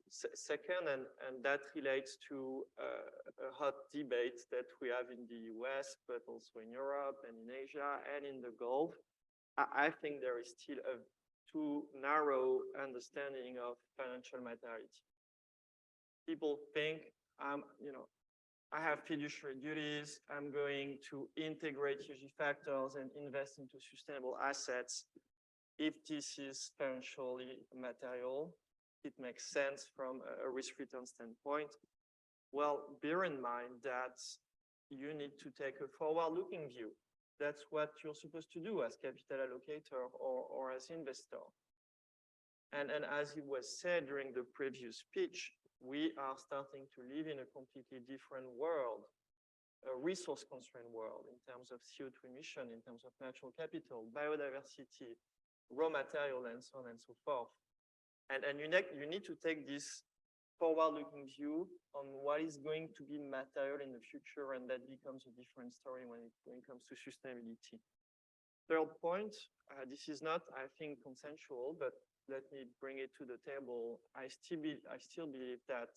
Speaker 15: Second, and that relates to a hot debate that we have in the US, but also in Europe and in Asia and in the Gulf. I think there is still a too narrow understanding of financial materiality. People think, I have fiduciary duties, I'm going to integrate ESG factors and invest into sustainable assets. If this is financially material, it makes sense from a risk-return standpoint. Well, bear in mind that you need to take a forward-looking view. That's what you're supposed to do as capital allocator or as investor. And as it was said during the previous speech, we are starting to live in a completely different world, a resource-constrained world in terms of CO2 emission, in terms of natural capital, biodiversity, raw material, and so on and so forth. And you need to take this forward-looking view on what is going to be material in the future, and that becomes a different story when it comes to sustainability. Third point, this is not, I think, consensual, but let me bring it to the table. I still believe that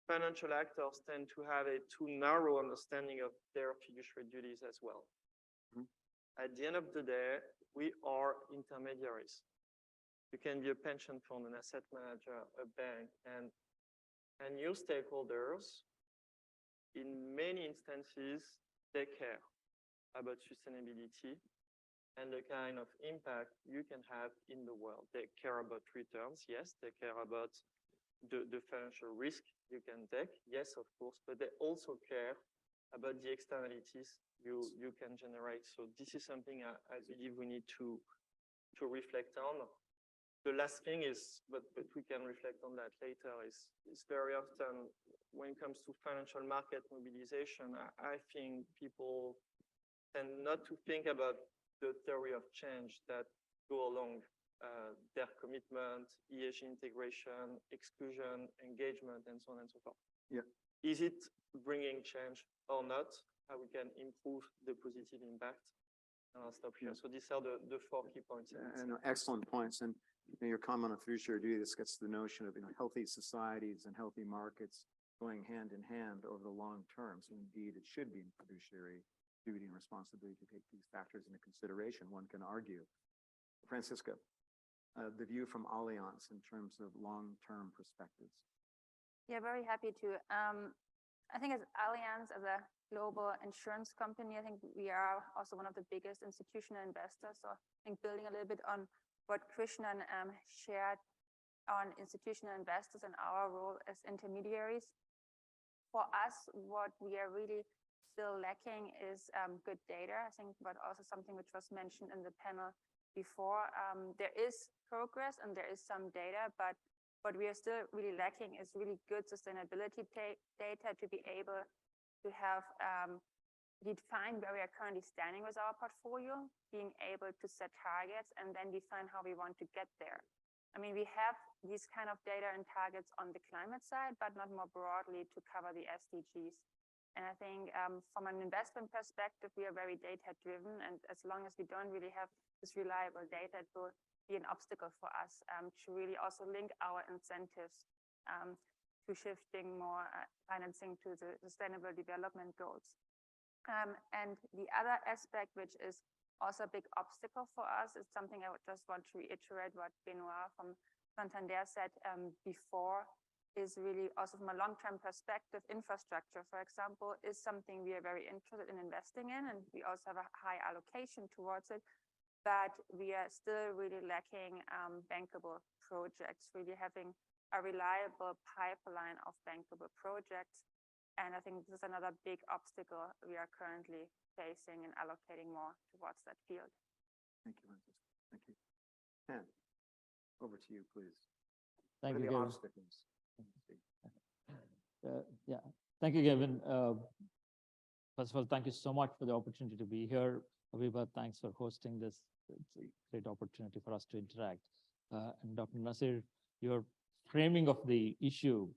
Speaker 15: financial actors tend to have a too narrow understanding of their fiduciary duties as well. At the end of the day, we are intermediaries. You can be a pension fund, an asset manager, a bank, and your stakeholders, in many instances, they care about sustainability and the kind of impact you can have in the world. They care about returns, yes. They care about the financial risk you can take, yes, of course, but they also care about the externalities you can generate. So this is something I believe we need to reflect on. The last thing is, but we can reflect on that later, is very often when it comes to financial market mobilization, I think people tend not to think about the theory of change that go along their commitment, ESG integration, exclusion, engagement, and so on and so forth.
Speaker 13: Yeah.
Speaker 15: Is it bringing change or not? How we can improve the positive impact? And I'll stop here. So these are the 4 key points.
Speaker 13: And excellent points. And your comment on fiduciary duty, this gets to the notion of healthy societies and healthy markets going hand in hand over the long term. So indeed, it should be in fiduciary duty and responsibility to take these factors into consideration, one can argue. Francisco, the view from Allianz in terms of long-term perspectives.
Speaker 16: Yeah, very happy to. I think as Allianz, as a global insurance company, I think we are also one of the biggest institutional investors. So I think building a little bit on what Krishnan shared on institutional investors and our role as intermediaries. For us, what we are really still lacking is good data, I think, but also something which was mentioned in the panel before. There is progress and there is some data, but what we are still really lacking is really good sustainability data to be able to have define where we are currently standing with our portfolio, being able to set targets, and then define how we want to get there. I mean, we have these kind of data and targets on the climate side, but not more broadly to cover the SDGs. And I think from an investment perspective, we are very data-driven, and as long as we don't really have this reliable data, it will be an obstacle for us to really also link our incentives to shifting more financing to the sustainable development goals. And the other aspect, which is also a big obstacle for us, is something I would just want to reiterate what Benoit from Santander said before, is really also from a long-term perspective, infrastructure, for example, is something we are very interested in investing in, and we also have a high allocation towards it, but we are still really lacking bankable projects, really having a reliable pipeline of bankable projects. And I think this is another big obstacle we are currently facing and allocating more towards that field.
Speaker 13: Thank you, Francisco. Thank you. Ken, over to you, please.
Speaker 17: Thank you,
Speaker 13: the
Speaker 17: Gavin.
Speaker 13: obstacles?
Speaker 17: Yeah, thank you, Gavin. First of all, thank you so much for the opportunity to be here. Habiba, thanks for hosting this. It's a great opportunity for us to interact. And Dr. Nasser, your framing of the issue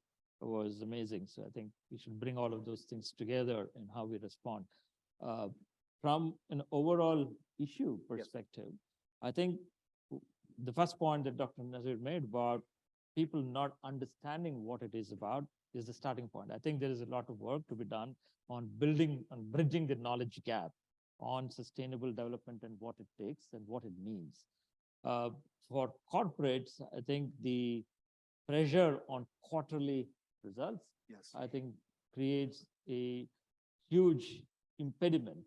Speaker 17: was amazing. So I think we should bring all of those things together in how we respond. From an overall issue perspective, yes. I think the first point that Dr. Nasser made about people not understanding what it is about is the starting point. I think there is a lot of work to be done on building and bridging the knowledge gap on sustainable development and what it takes and what it means. For corporates, I think the pressure on quarterly results, yes, I think creates a huge impediment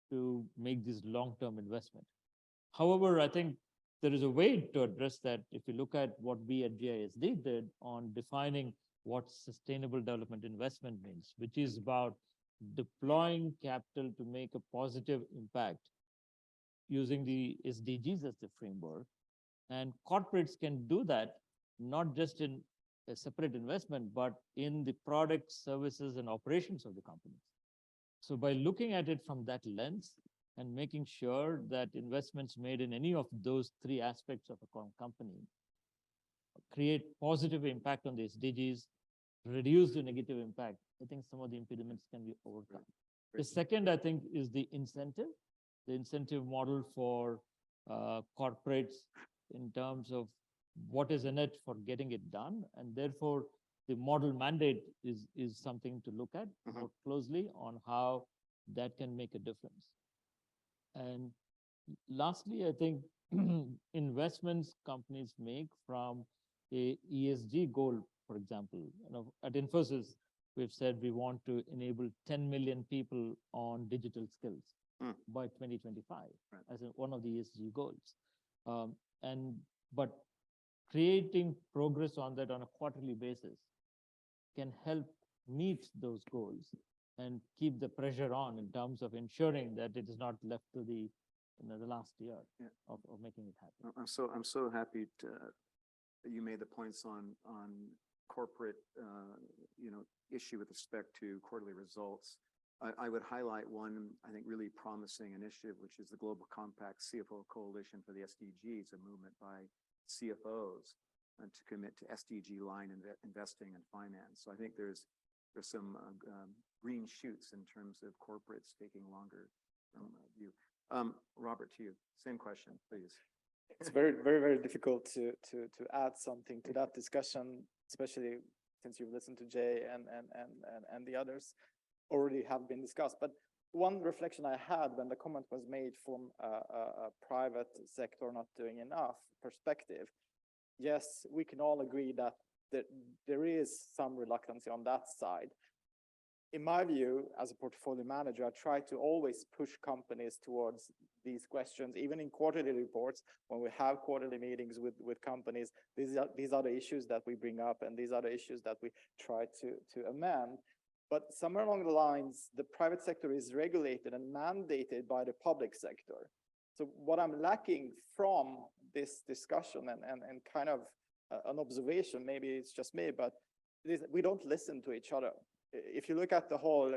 Speaker 17: to make this long-term investment. However, I think there is a way to address that if you look at what we at GISD did on defining what sustainable development investment means, which is about deploying capital to make a positive impact using the SDGs as the framework And corporates can do that, not just in a separate investment, but in the products, services, and operations of the companies. So by looking at it from that lens and making sure that investments made in any of those three aspects of a company create positive impact on the SDGs, reduce the negative impact, I think some of the impediments can be overcome. The second, I think, is the incentive model for corporates in terms of what is in it for getting it done. And therefore, the model mandate is something to look at more closely on how that can make a difference. And lastly, I think investments companies make from a ESG goal, for example, at Infosys, we've said we want to enable 10 million people on digital skills by 2025 as one of the ESG goals. But creating progress on that on a quarterly basis can help meet those goals and keep the pressure on in terms of ensuring that it is not left to the last year of making it happen.
Speaker 13: I'm so happy that you made the points on corporate issue with respect to quarterly results. I would highlight one, I think, really promising initiative, which is the Global Compact CFO Coalition for the SDGs, a movement by CFOs to commit to SDG line investing and finance. So I think there's some green shoots in terms of corporates taking longer view. Robert, to you, same question, please.
Speaker 18: It's very, very, very difficult to add something to that discussion, especially since you've listened to Jay and the others already have been discussed. But one reflection I had when the comment was made from a private sector not doing enough perspective, yes, we can all agree that there is some reluctance on that side. In my view, as a portfolio manager, I try to always push companies towards these questions, even in quarterly reports, when we have quarterly meetings with companies. These are the issues that we bring up, and these are the issues that we try to amend. But somewhere along the lines, the private sector is regulated and mandated by the public sector. So what I'm lacking from this discussion and kind of an observation, maybe it's just me, but we don't listen to each other. If you look at the whole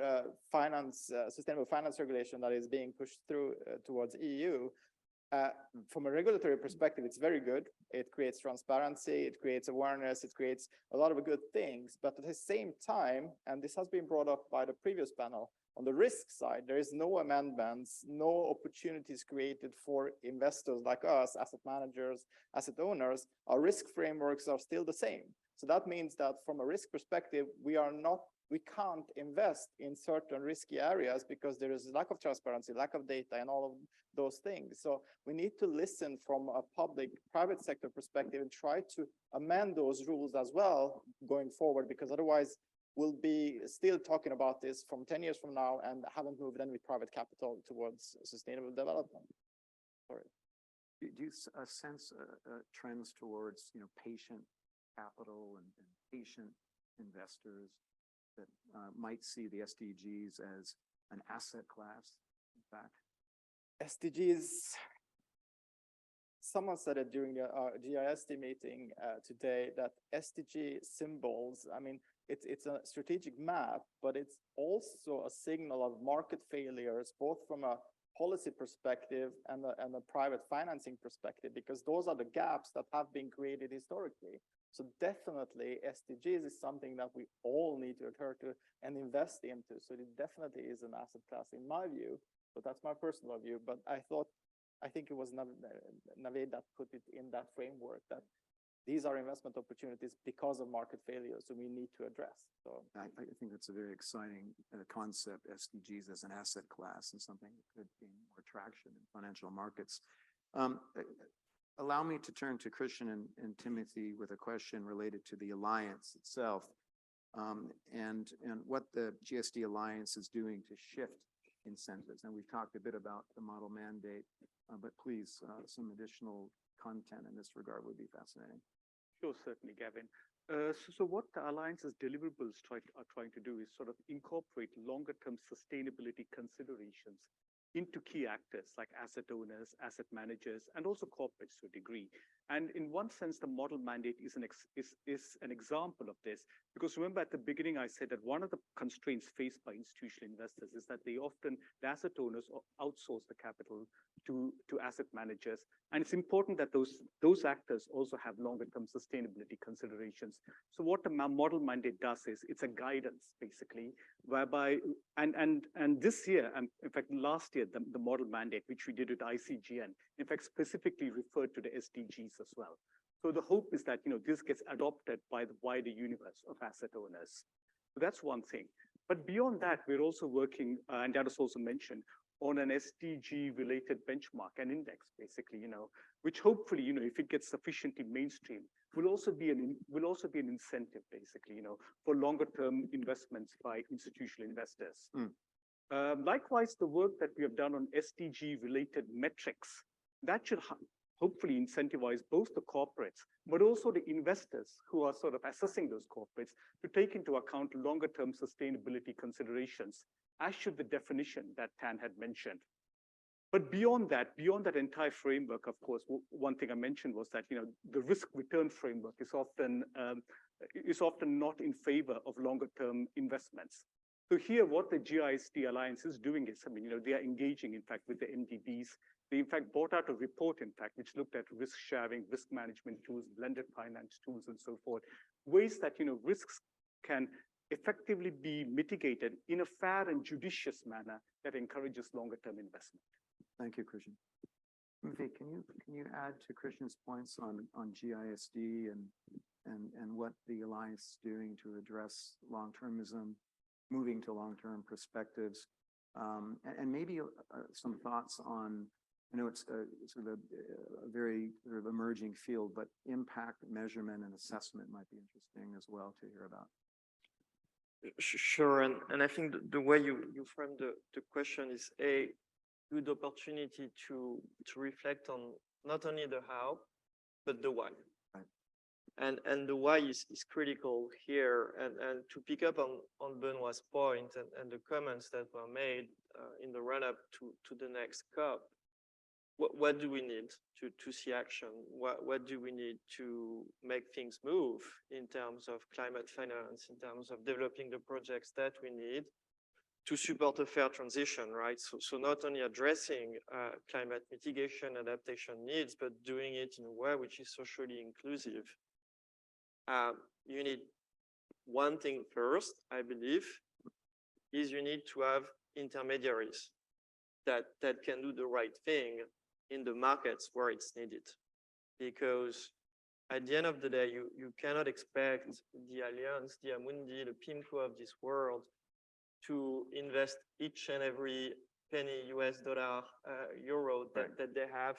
Speaker 18: sustainable finance regulation that is being pushed through towards EU, from a regulatory perspective, it's very good. It creates transparency, it creates awareness, it creates a lot of good things. But at the same time, and this has been brought up by the previous panel, on the risk side, there is no amendments, no opportunities created for investors like us, asset managers, asset owners. Our risk frameworks are still the same. So that means that from a risk perspective, we can't invest in certain risky areas because there is lack of transparency, lack of data, and all of those things. So we need to listen from a private sector perspective and try to amend those rules as well going forward, because otherwise we'll be still talking about this from 10 years from now and haven't moved any private capital towards sustainable development. Sorry.
Speaker 13: Do you sense trends towards patient capital and patient investors that might see the SDGs as an asset class, in fact?
Speaker 18: SDGs, someone said it during our GISD meeting today, that SDG symbols, I mean, it's a strategic map, but it's also a signal of market failures, both from a policy perspective and a private financing perspective, because those are the gaps that have been created historically. So definitely SDGs is something that we all need to adhere to and invest into. So it definitely is an asset class in my view, but that's my personal view. But I think it was Navid that put it in that framework, that these are investment opportunities because of market failures, so we need to address. So
Speaker 13: I think that's a very exciting concept, SDGs as an asset class, and something that could gain more traction in financial markets. Allow me to turn to Christian and Timothy with a question related to the Alliance itself, and what the GSD Alliance is doing to shift incentives. And we've talked a bit about the model mandate, but please, some additional content in this regard would be fascinating.
Speaker 14: Sure, certainly, Gavin. So what the Alliance's deliverables are trying to do is sort of incorporate longer-term sustainability considerations into key actors like asset owners, asset managers, and also corporates to a degree. And in one sense, the model mandate is an example of this, because remember at the beginning, I said that one of the constraints faced by institutional investors is that the asset owners outsource the capital to asset managers. And it's important that those actors also have longer term sustainability considerations. So what the model mandate does is it's a guidance basically, whereby, and this year, in fact, last year, the model mandate, which we did with ICGN, in fact, specifically referred to the SDGs as well. So the hope is that, this gets adopted by the wider universe of asset owners. So that's one thing. But beyond that, we're also working, and that was also mentioned, on an SDG-related benchmark and index, basically, which hopefully, if it gets sufficiently mainstream, will also be an incentive, basically, for longer-term investments by institutional investors. Likewise, the work that we have done on SDG-related metrics, that should hopefully incentivize both the corporates, but also the investors who are sort of assessing those corporates to take into account longer-term sustainability considerations, as should the definition that Tan had mentioned. But beyond that entire framework, of course, one thing I mentioned was that the risk-return framework is often not in favor of longer-term investments. So here, what the GISD Alliance is doing is, they are engaging, in fact, with the MDBs. They, in fact, brought out a report, in fact, which looked at risk sharing, risk management tools, blended finance tools, and so forth, ways that, risks can effectively be mitigated in a fair and judicious manner that encourages longer-term investment.
Speaker 13: Thank you, Christian. Mufi, can you add to Christian's points on GISD and what the Alliance is doing to address long-termism, moving to long-term perspectives, and maybe some thoughts on, I know it's sort of a very sort of emerging field, but impact measurement and assessment might be interesting as well to hear about.
Speaker 15: Sure, and I think the way you frame the question is a good opportunity to reflect on not only the how, but the why.
Speaker 13: Right.
Speaker 15: And the why is critical here. And to pick up on Benoit's point and the comments that were made in the run-up to the next COP, what do we need to see action? What do we need to make things move in terms of climate finance, in terms of developing the projects that we need to support a fair transition, right? So not only addressing climate mitigation, adaptation needs, but doing it in a way which is socially inclusive. You need one thing first, I believe, is you need to have intermediaries that can do the right thing in the markets where it's needed. Because at the end of the day, you cannot expect the Allianz, the Amundi, the PIMCO of this world to invest each and every penny, US dollar, euro that they have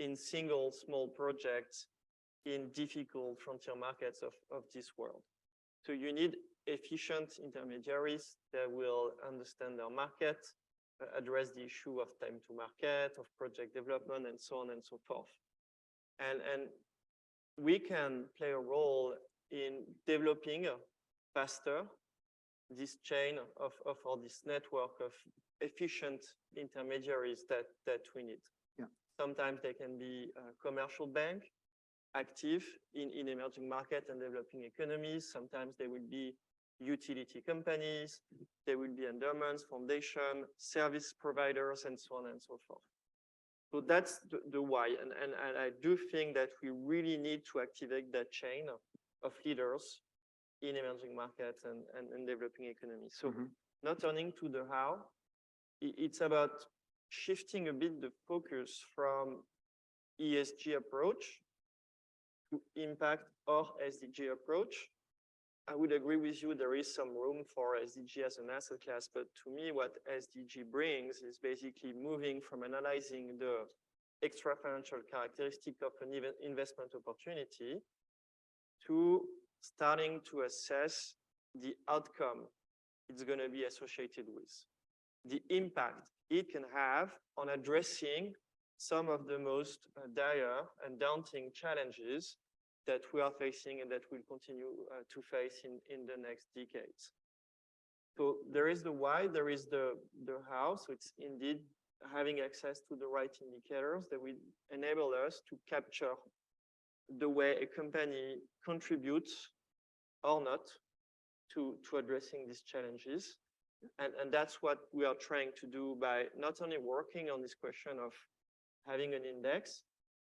Speaker 15: in single small projects in difficult frontier markets of this world. So you need efficient intermediaries that will understand their market, address the issue of time to market, of project development, and so on and so forth. And we can play a role in developing faster this chain of or this network of efficient intermediaries that we need.
Speaker 13: Yeah.
Speaker 15: Sometimes they can be a commercial bank active in emerging market and developing economies. Sometimes they will be utility companies, there will be endowments, foundation, service providers, and so on and so forth. So that's the why. And I do think that we really need to activate that chain of leaders in emerging markets and developing economies. So not turning to the how, it's about shifting a bit the focus from ESG approach to impact or SDG approach. I would agree with you, there is some room for SDG as an asset class, but to me, what SDG brings is basically moving from analyzing the extra financial characteristic of an investment opportunity to starting to assess the outcome it's going to be associated with, the impact it can have on addressing some of the most dire and daunting challenges that we are facing and that we'll continue to face in the next decades. So there is the why, there is the how. So it's indeed having access to the right indicators that will enable us to capture the way a company contributes or not to addressing these challenges. And that's what we are trying to do by not only working on this question of having an index,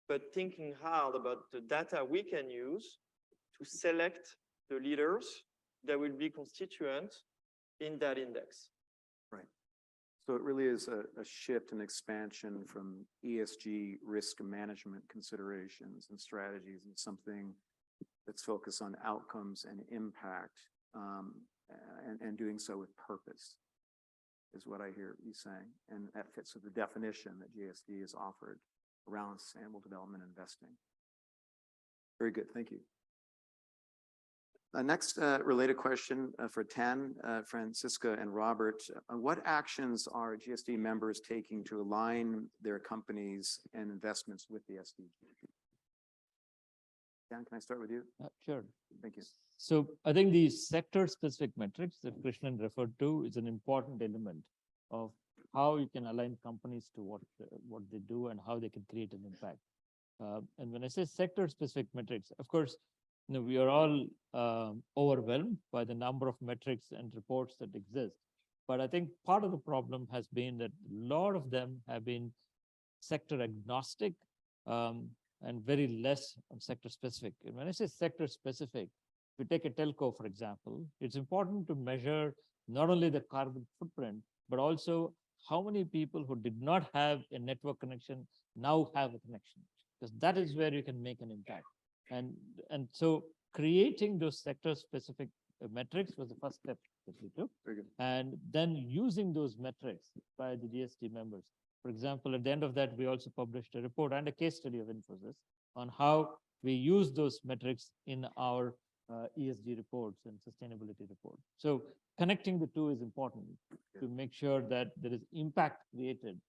Speaker 15: but thinking hard about the data we can use to select the leaders that will be constituent in that index.
Speaker 13: Right. So it really is a shift and expansion from ESG risk management considerations and strategies and something that's focused on outcomes and impact, and doing so with purpose is what I hear you saying. And that fits with the definition that GISD has offered around sustainable development investing. Very good, thank you. Next related question for Tan, Francisca, and Robert. What actions are GISD members taking to align their companies and investments with the SDG? Tan, can I start with you?
Speaker 17: Sure.
Speaker 13: Thank you.
Speaker 17: So I think the sector-specific metrics that Krishnan referred to is an important element of how you can align companies to what they do and how they can create an impact. And when I say sector-specific metrics, of course, we are all overwhelmed by the number of metrics and reports that exist. But I think part of the problem has been that a lot of them have been sector agnostic and very less on sector specific. And when I say sector specific, if you take a telco, for example, it's important to measure not only the carbon footprint, but also how many people who did not have a network connection now have a connection, because that is where you can make an impact. And so creating those sector-specific metrics was the first step that we took.
Speaker 13: Very good.
Speaker 17: And then using those metrics by the GSD members. For example, at the end of that, we also published a report and a case study of Infosys on how we use those metrics in our ESG reports and sustainability reports. So connecting the two is important to make sure that there is impact created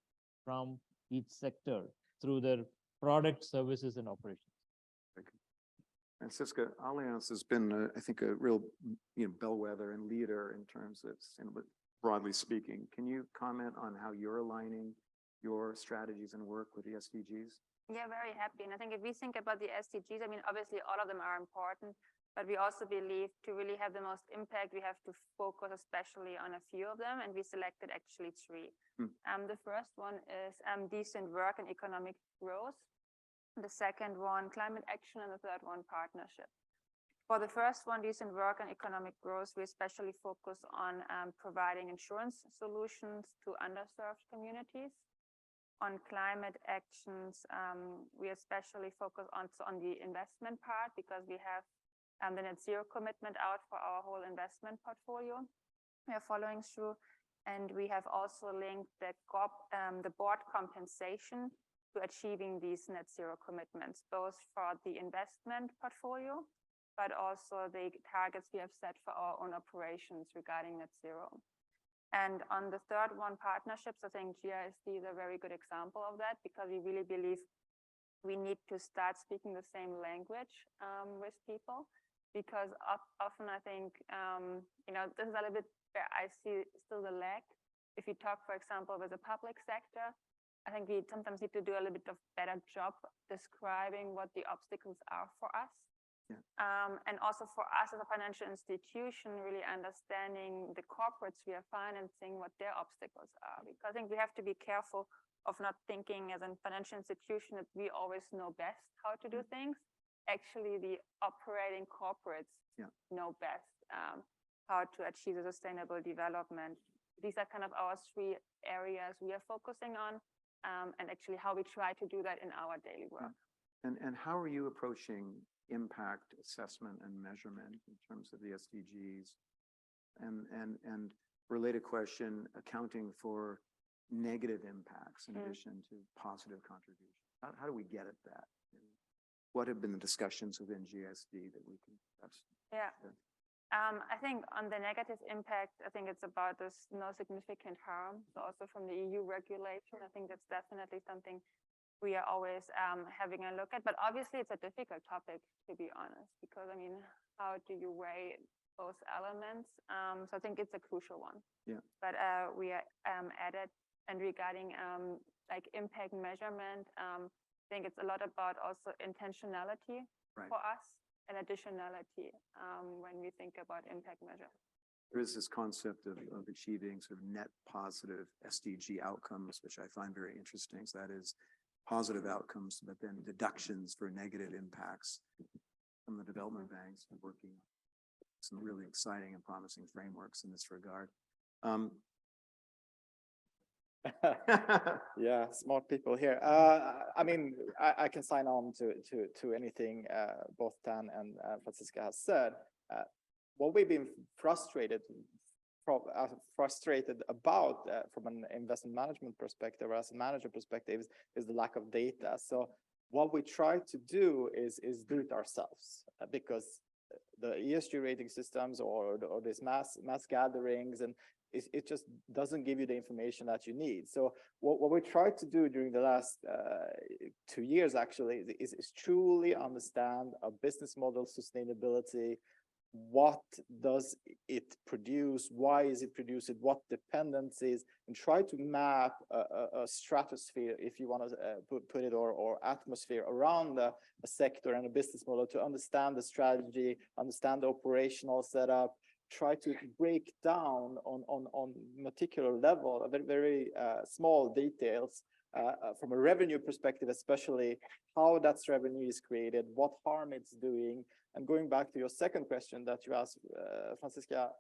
Speaker 17: from each sector through their product, services, and operations.
Speaker 13: Francisca, Allianz has been, I think, a real bellwether and leader in terms of sustainability, broadly speaking. Can you comment on how you're aligning your strategies and work with the SDGs?
Speaker 16: Yeah, very happy. And I think if we think about the SDGs, I mean, obviously all of them are important, but we also believe to really have the most impact, we have to focus especially on a few of them, and we selected actually 3. The first one is decent work and economic growth. The second one, climate action, and the third one, partnership. For the first one, decent work and economic growth, we especially focus on providing insurance solutions to underserved communities. On climate actions, we especially focus on the investment part, because we have the net zero commitment out for our whole investment portfolio. We are following through, and we have also linked the board compensation to achieving these net zero commitments, both for the investment portfolio, but also the targets we have set for our own operations regarding net zero. And on the third one, partnerships, I think GISD is a very good example of that, because we really believe we need to start speaking the same language with people, because often I think, this is a little bit where I see still the lag. If you talk, for example, with the public sector, I think we sometimes need to do a little bit of better job describing what the obstacles are for us.
Speaker 13: Yeah.
Speaker 16: And also for us as a financial institution, really understanding the corporates we are financing, what their obstacles are. Because I think we have to be careful of not thinking as a financial institution that we always know best how to do things. Actually, the operating corporates know best how to achieve a sustainable development. These are kind of our 3 areas we are focusing on. And actually how we try to do that in our daily work.
Speaker 13: And how are you approaching impact assessment and measurement in terms of the SDGs? And related question, accounting for negative impacts in addition to positive contributions. How do we get at that? What have been the discussions within GISD that we can discuss?
Speaker 16: Yeah. I think on the negative impact, I think it's about this no significant harm. So also from the EU regulation, I think that's definitely something we are always having a look at. But obviously it's a difficult topic, to be honest, because I mean, how do you weigh both elements? So I think it's a crucial one.
Speaker 13: Yeah.
Speaker 16: But we are at it. And regarding like impact measurement, I think it's a lot about also intentionality for us and additionality when we think about impact measure.
Speaker 13: There is this concept of achieving sort of net positive SDG outcomes, which I find very interesting. So that is positive outcomes, but then deductions for negative impacts from the development banks and working on some really exciting and promising frameworks in this regard.
Speaker 18: Yeah, smart people here. I mean, I can sign on to anything both Dan and Franziska has said. What we've been frustrated about from an investment management perspective or as a manager perspective is the lack of data. So what we try to do is do it ourselves because the ESG rating systems or these mass gatherings and it just doesn't give you the information that you need. So what we tried to do during the last 2 years actually is truly understand a business model sustainability. What does it produce? Why is it produced? What dependencies? And try to map a stratosphere, if you want to put it, or atmosphere around a sector and a business model to understand the strategy, understand the operational setup, try to break down on particular level, very small details from a revenue perspective, especially how that revenue is created, what harm it's doing. And going back to your second question that you asked, Franziska,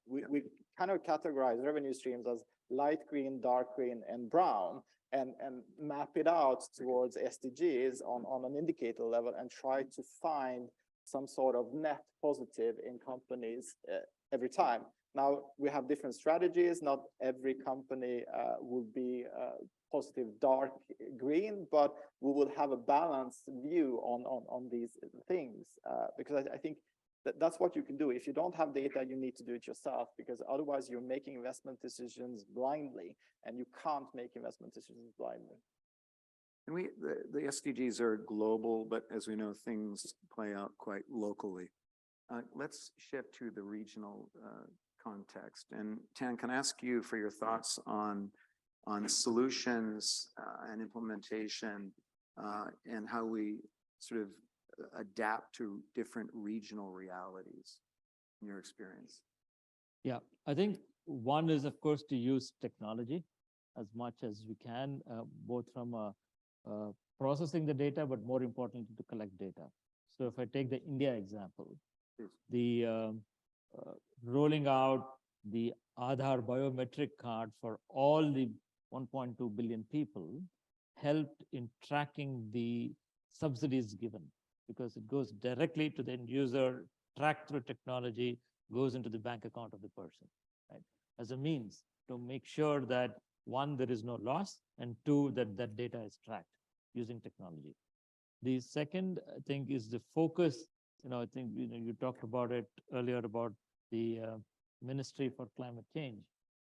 Speaker 18: we kind of categorize revenue streams as light green, dark green, and brown, and map it out towards SDGs on an indicator level and try to find some sort of net positive in companies every time. Now, we have different strategies. Not every company will be positive dark green, but we will have a balanced view on these things because I think that's what you can do. If you don't have data, you need to do it yourself because otherwise you're making investment decisions blindly, and you can't make investment decisions blindly.
Speaker 13: And the SDGs are global, but as we know, things play out quite locally. Let's shift to the regional context. And Tan, can I ask you for your thoughts on solutions and implementation and how we sort of adapt to different regional realities in your experience?
Speaker 17: Yeah, I think one is, of course, to use technology as much as we can, both from processing the data, but more importantly, to collect data. So if I take the India example, the rolling out the Aadhaar biometric card for all the 1.2 billion people helped in tracking the subsidies given because it goes directly to the end user, tracked through technology, goes into the bank account of the person, right? As a means to make sure that one, there is no loss, and two, that that data is tracked using technology. The second, I think, is the focus. I think you talked about it earlier about the Ministry for Climate Change,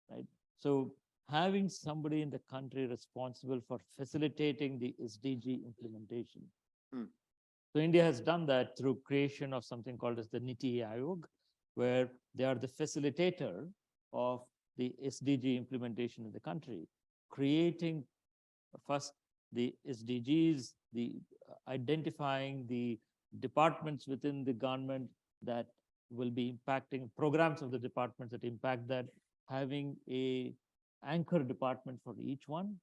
Speaker 17: right? So having somebody in the country responsible for facilitating the SDG implementation. So India has done that through creation of something called as the Niti Aayog, where they are the facilitator of the SDG implementation in the country, creating first the SDGs, the identifying the departments within the government that will be impacting programs of the departments that impact that, having a anchor department for each one,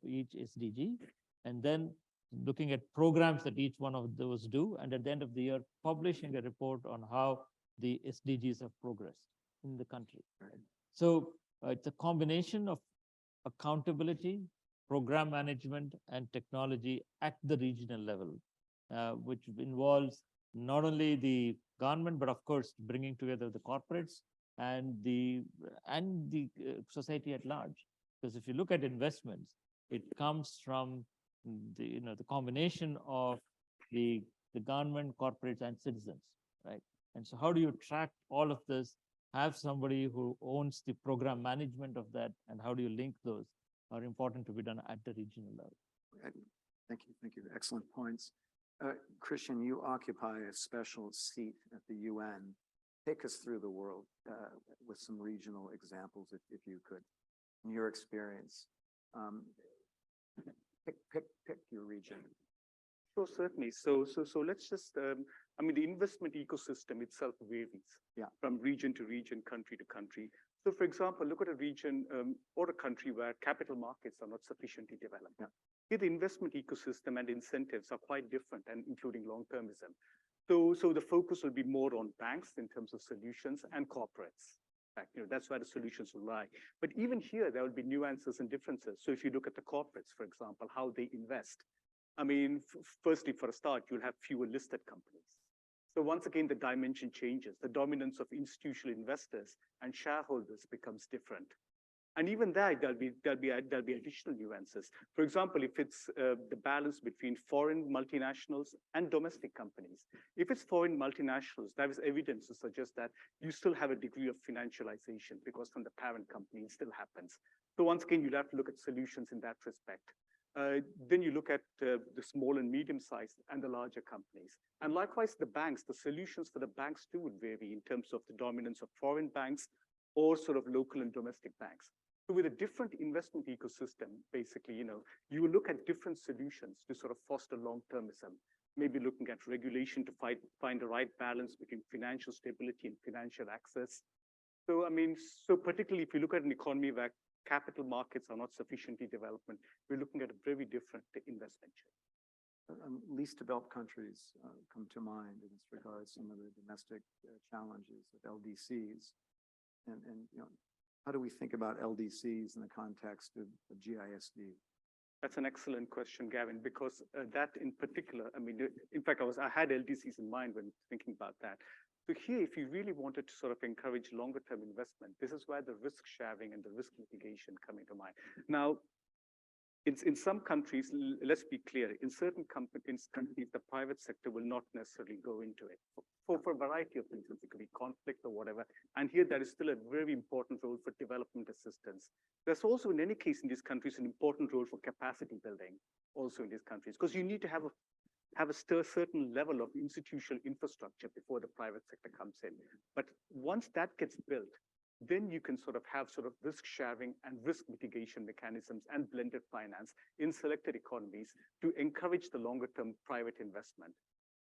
Speaker 17: each SDG, and then looking at programs that each one of those do, and at the end of the year, publishing a report on how the SDGs have progressed in the country. Right? So it's a combination of accountability, program management, and technology at the regional level, which involves not only the government, but of course, bringing together the corporates and the society at large. Because if you look at investments, it comes from the combination of the government, corporates, and citizens, right? And so how do you track all of this, have somebody who owns the program management of that, and how do you link those are important to be done at the regional level.
Speaker 13: Thank you. Excellent points. Christian, you occupy a special seat at the UN. Take us through the world with some regional examples, if you could, in your experience. Pick your region.
Speaker 14: Sure, certainly. So let's just, I mean, the investment ecosystem itself varies from region to region, country to country. So for example, look at a region or a country where capital markets are not sufficiently developed. Here, the investment ecosystem and incentives are quite different, and including long-termism. So the focus will be more on banks in terms of solutions and corporates. That's where the solutions will lie. But even here, there will be nuances and differences. So if you look at the corporates, for example, how they invest, I mean, firstly, for a start, you'll have fewer listed companies. So once again, the dimension changes. The dominance of institutional investors and shareholders becomes different. And even there, there'll be additional nuances. For example, if it's the balance between foreign multinationals and domestic companies. If it's foreign multinationals, there is evidence to suggest that you still have a degree of financialization because from the parent company, it still happens. So once again, you'll have to look at solutions in that respect. Then you look at the small and medium-sized and the larger companies. And likewise, the banks, the solutions for the banks too would vary in terms of the dominance of foreign banks or sort of local and domestic banks. So with a different investment ecosystem, basically, you will look at different solutions to sort of foster long-termism, maybe looking at regulation to find the right balance between financial stability and financial access. So, I mean, so particularly if you look at an economy where capital markets are not sufficiently developed, we're looking at a very different investment chain.
Speaker 13: Least developed countries come to mind in this regard, some of the domestic challenges of LDCs. And how do we think about LDCs in the context of GISD?
Speaker 14: That's an excellent question, Gavin, because that in particular, I mean, in fact, I had LDCs in mind when thinking about that. So here, if you really wanted to sort of encourage longer term investment, this is where the risk sharing and the risk mitigation come into mind. Now, in some countries, let's be clear, in certain countries, the private sector will not necessarily go into it for a variety of reasons. It could be conflict or whatever. And here, there is still a very important role for development assistance. There's also, in any case, in these countries, an important role for capacity building also in these countries, because you need to have a certain level of institutional infrastructure before the private sector comes in. But once that gets built, then you can sort of have sort of risk sharing and risk mitigation mechanisms and blended finance in selected economies to encourage the longer term private investment.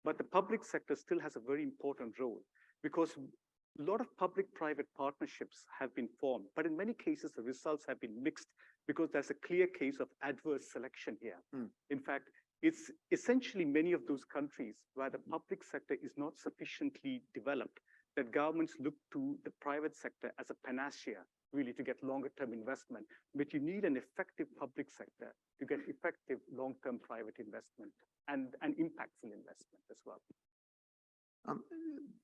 Speaker 14: But the public sector still has a very important role because a lot of public-private partnerships have been formed, but in many cases, the results have been mixed because there's a clear case of adverse selection here. In fact, it's essentially many of those countries where the public sector is not sufficiently developed that governments look to the private sector as a panacea, really, to get longer term investment. But you need an effective public sector to get effective long-term private investment and impactful investment as well.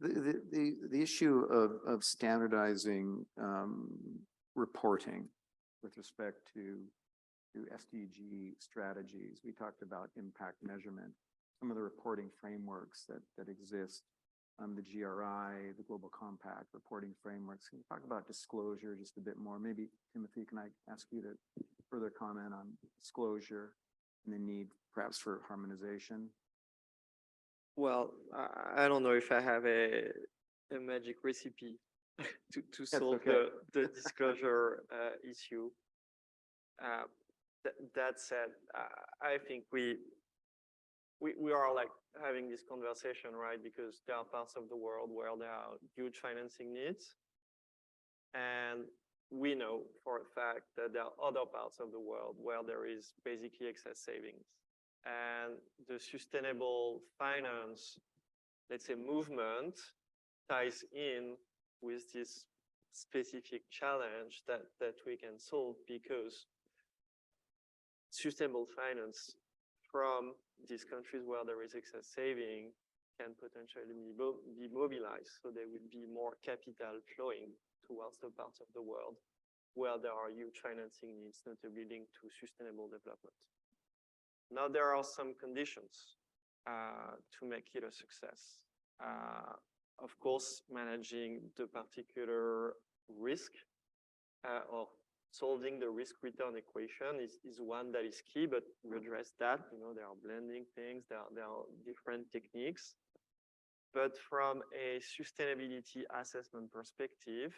Speaker 13: The issue of standardizing reporting with respect to SDG strategies, we talked about impact measurement, some of the reporting frameworks that exist, the GRI, the Global Compact reporting frameworks. Can you talk about disclosure just a bit more? Maybe, Timothy, can I ask you to further comment on disclosure and the need perhaps for harmonization?
Speaker 15: Well, I don't know if I have a magic recipe to solve the disclosure issue. That said, I think we are like having this conversation, right? Because there are parts of the world where there are huge financing needs. And we know for a fact that there are other parts of the world where there is basically excess savings. And the sustainable finance, let's say, movement ties in with this specific challenge that we can solve, because sustainable finance from these countries where there is excess saving can potentially be mobilized. So there will be more capital flowing towards the parts of the world where there are huge financing needs, notably linked to sustainable development. Now, there are some conditions to make it a success. Of course, managing the particular risk or solving the risk-return equation is one that is key, but we address that. There are blending things, there are different techniques. But from a sustainability assessment perspective,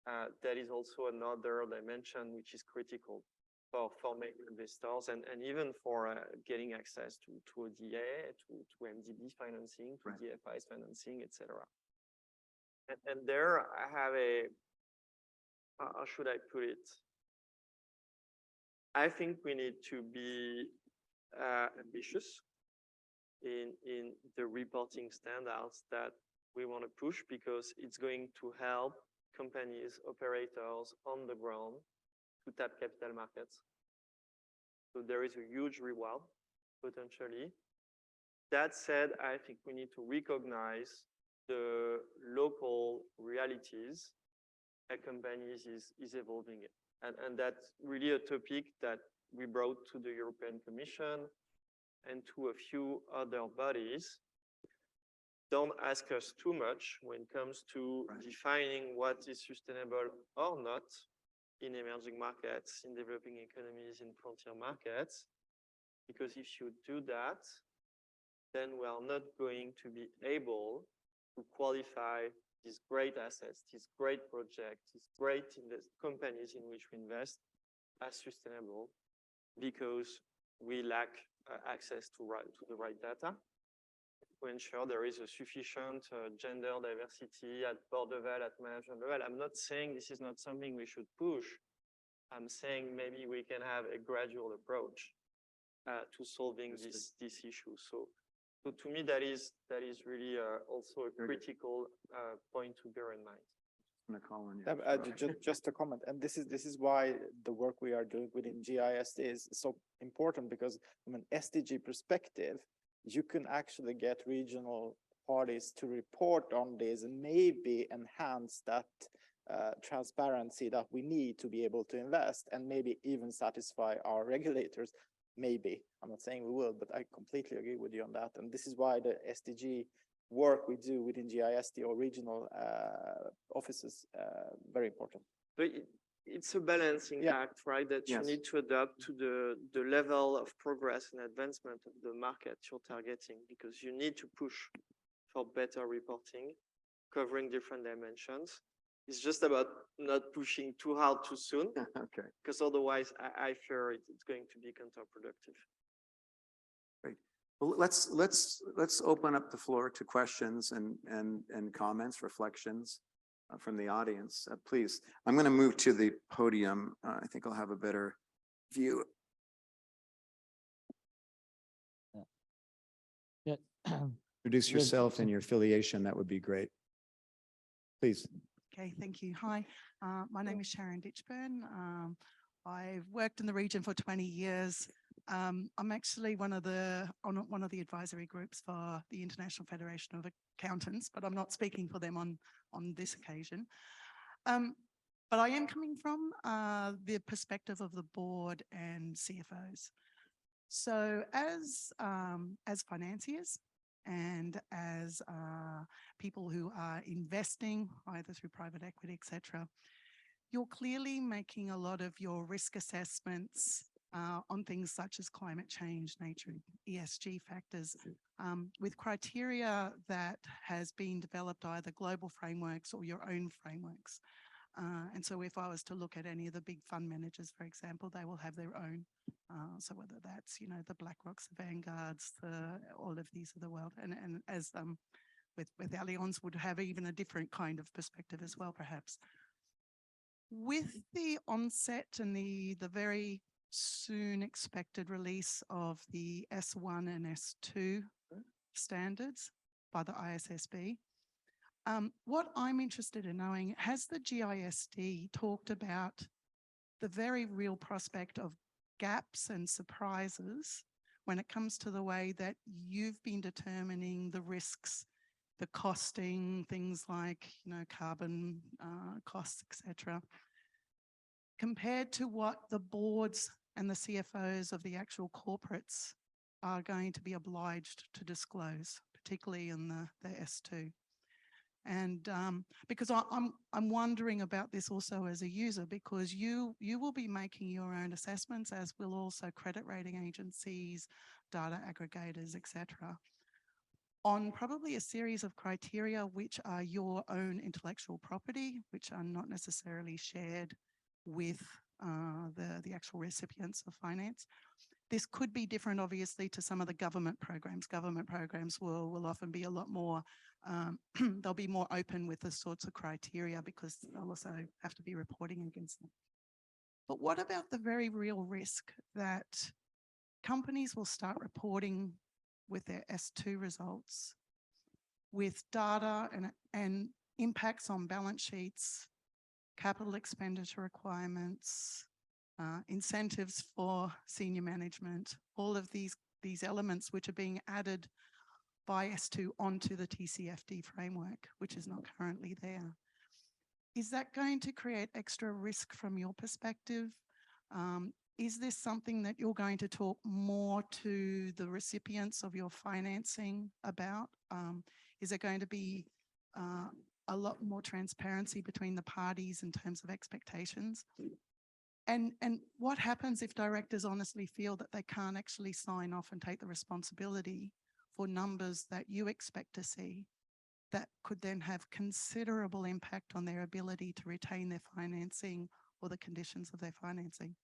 Speaker 15: that is also another dimension which is critical. for main investors and even for getting access to ODA, to MDB financing, to DFI's financing, etc. And there I have how should I put it? I think we need to be ambitious in the reporting standards that we want to push, because it's going to help companies, operators on the ground to tap capital markets. So there is a huge reward potentially. That said, I think we need to recognize the local realities a company is evolving in. And that's really a topic that we brought to the European Commission and to a few other bodies. Don't ask us too much when it comes to defining what is sustainable or not in emerging markets, in developing economies, in frontier markets. Because if you do that, then we are not going to be able to qualify these great assets, these great projects, these great companies in which we invest as sustainable, because we lack access to the right data to ensure there is a sufficient gender diversity at board level, at management level. I'm not saying this is not something we should push. I'm saying maybe we can have a gradual approach to solving this issue. So to me, that is really also a critical point to bear in mind.
Speaker 18: Just a comment, and this is why the work we are doing within GISD is so important, because from an SDG perspective, you can actually get regional parties to report on this and maybe enhance that transparency that we need to be able to invest, and maybe even satisfy our regulators. Maybe, I'm not saying we will, but I completely agree with you on that. And this is why the SDG work we do within GISD or regional offices very important.
Speaker 15: But it's a balancing act, right? That you need to adapt to the level of progress and advancement of the market you're targeting, because you need to push for better reporting, covering different dimensions. It's just about not pushing too hard too soon, because otherwise I fear it's going to be counterproductive.
Speaker 13: Great. Well, let's open up the floor to questions and comments, reflections from the audience. Please, I'm going to move to the podium. I think I'll have a better view.
Speaker 17: Yeah.
Speaker 13: Introduce yourself and your affiliation. That would be great. Please.
Speaker 19: Okay, thank you. Hi, my name is Sharon Ditchburn. I've worked in the region for 20 years. I'm actually on one of the advisory groups for the International Federation of Accountants, but I'm not speaking for them on this occasion. But I am coming from the perspective of the board and CFOs. So as financiers, and as people who are investing either through private equity, etc., you're clearly making a lot of your risk assessments on things such as climate change, nature, ESG factors, with criteria that has been developed either global frameworks or your own frameworks. And so if I was to look at any of the big fund managers, for example, they will have their own. So whether that's, the BlackRocks, the Vanguards, all of these of the world, and as with Allianz would have even a different kind of perspective as well, perhaps. With the onset and the very soon expected release of the S1 and S2 standards by the ISSB, what I'm interested in knowing, has the GISD talked about the very real prospect of gaps and surprises when it comes to the way that you've been determining the risks, the costing, things like, carbon costs, etc., compared to what the boards and the CFOs of the actual corporates are going to be obliged to disclose, particularly in the S2? And because I'm wondering about this also as a user, because you will be making your own assessments, as will also credit rating agencies, data aggregators, etc., on probably a series of criteria which are your own intellectual property, which are not necessarily shared with the actual recipients of finance. This could be different, obviously, to some of the government programs. Government programs will often be a lot more, they'll be more open with the sorts of criteria because they'll also have to be reporting against them. But what about the very real risk that companies will start reporting with their S2 results with data and impacts on balance sheets, capital expenditure requirements, incentives for senior management, all of these elements which are being added by S2 onto the TCFD framework, which is not currently there. Is that going to create extra risk from your perspective? Is this something that you're going to talk more to the recipients of your financing about? Is there going to be a lot more transparency between the parties in terms of expectations? And what happens if directors honestly feel that they can't actually sign off and take the responsibility for numbers that you expect to see that could then have considerable impact on their ability to retain their financing or the conditions of their financing?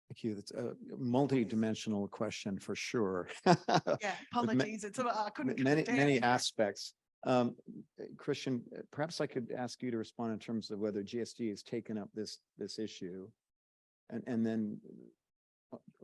Speaker 13: Thank you. That's a multi-dimensional question for sure.
Speaker 19: Yeah, apologies. I couldn't
Speaker 13: many aspects. Christian, perhaps I could ask you to respond in terms of whether GISD has taken up this issue, and then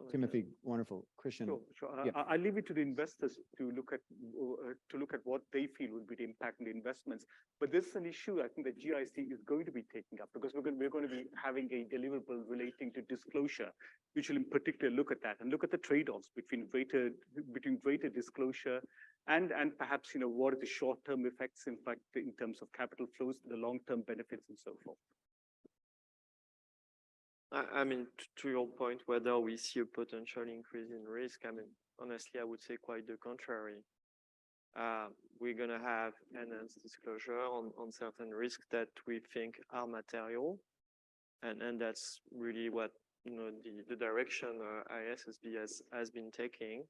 Speaker 13: Timothy, wonderful. Christian.
Speaker 14: Sure.
Speaker 13: Yeah.
Speaker 14: I leave it to the investors to look at what they feel would be the impact on the investments. But this is an issue I think that GISD is going to be taking up because we're going to be having a deliverable relating to disclosure, which will in particular look at that and look at the trade-offs between greater disclosure and perhaps what are the short-term effects, in fact, in terms of capital flows, the long-term benefits, and so forth.
Speaker 15: I mean, to your point, whether we see a potential increase in risk, I mean, honestly, I would say quite the contrary. We're going to have enhanced disclosure on certain risks that we think are material. And that's really what, the direction ISSB has been taking.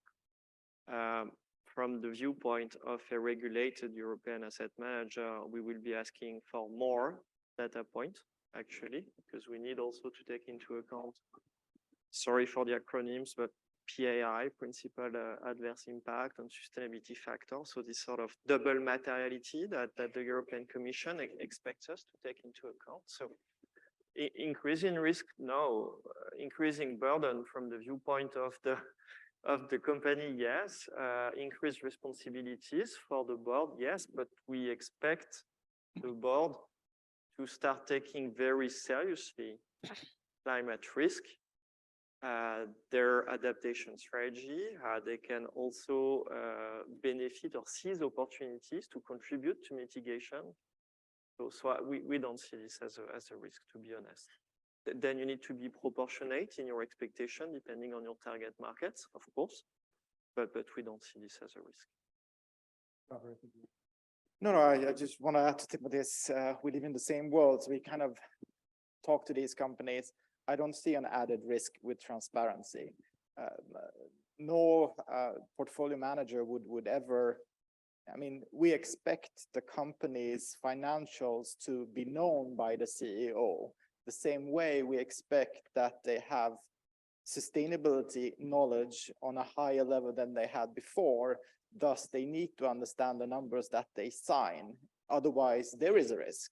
Speaker 15: From the viewpoint of a regulated European asset manager, we will be asking for more data points, actually, because we need also to take into account, sorry for the acronyms, but PAI, Principal Adverse Impact and Sustainability Factor. So this sort of double materiality that the European Commission expects us to take into account. So increasing risk, no. Increasing burden from the viewpoint of the company, yes. Increased responsibilities for the board, yes. But we expect the board to start taking very seriously climate risk, their adaptation strategy. They can also benefit or seize opportunities to contribute to mitigation. So we don't see this as a risk, to be honest. Then you need to be proportionate in your expectation, depending on your target markets, of course. But we don't see this as a risk.
Speaker 18: No, I just want to add to Timothy's, we live in the same world, so we kind of talk to these companies. I don't see an added risk with transparency. No portfolio manager would ever, I mean, we expect the company's financials to be known by the CEO. The same way we expect that they have sustainability knowledge on a higher level than they had before. Thus, they need to understand the numbers that they sign. Otherwise, there is a risk.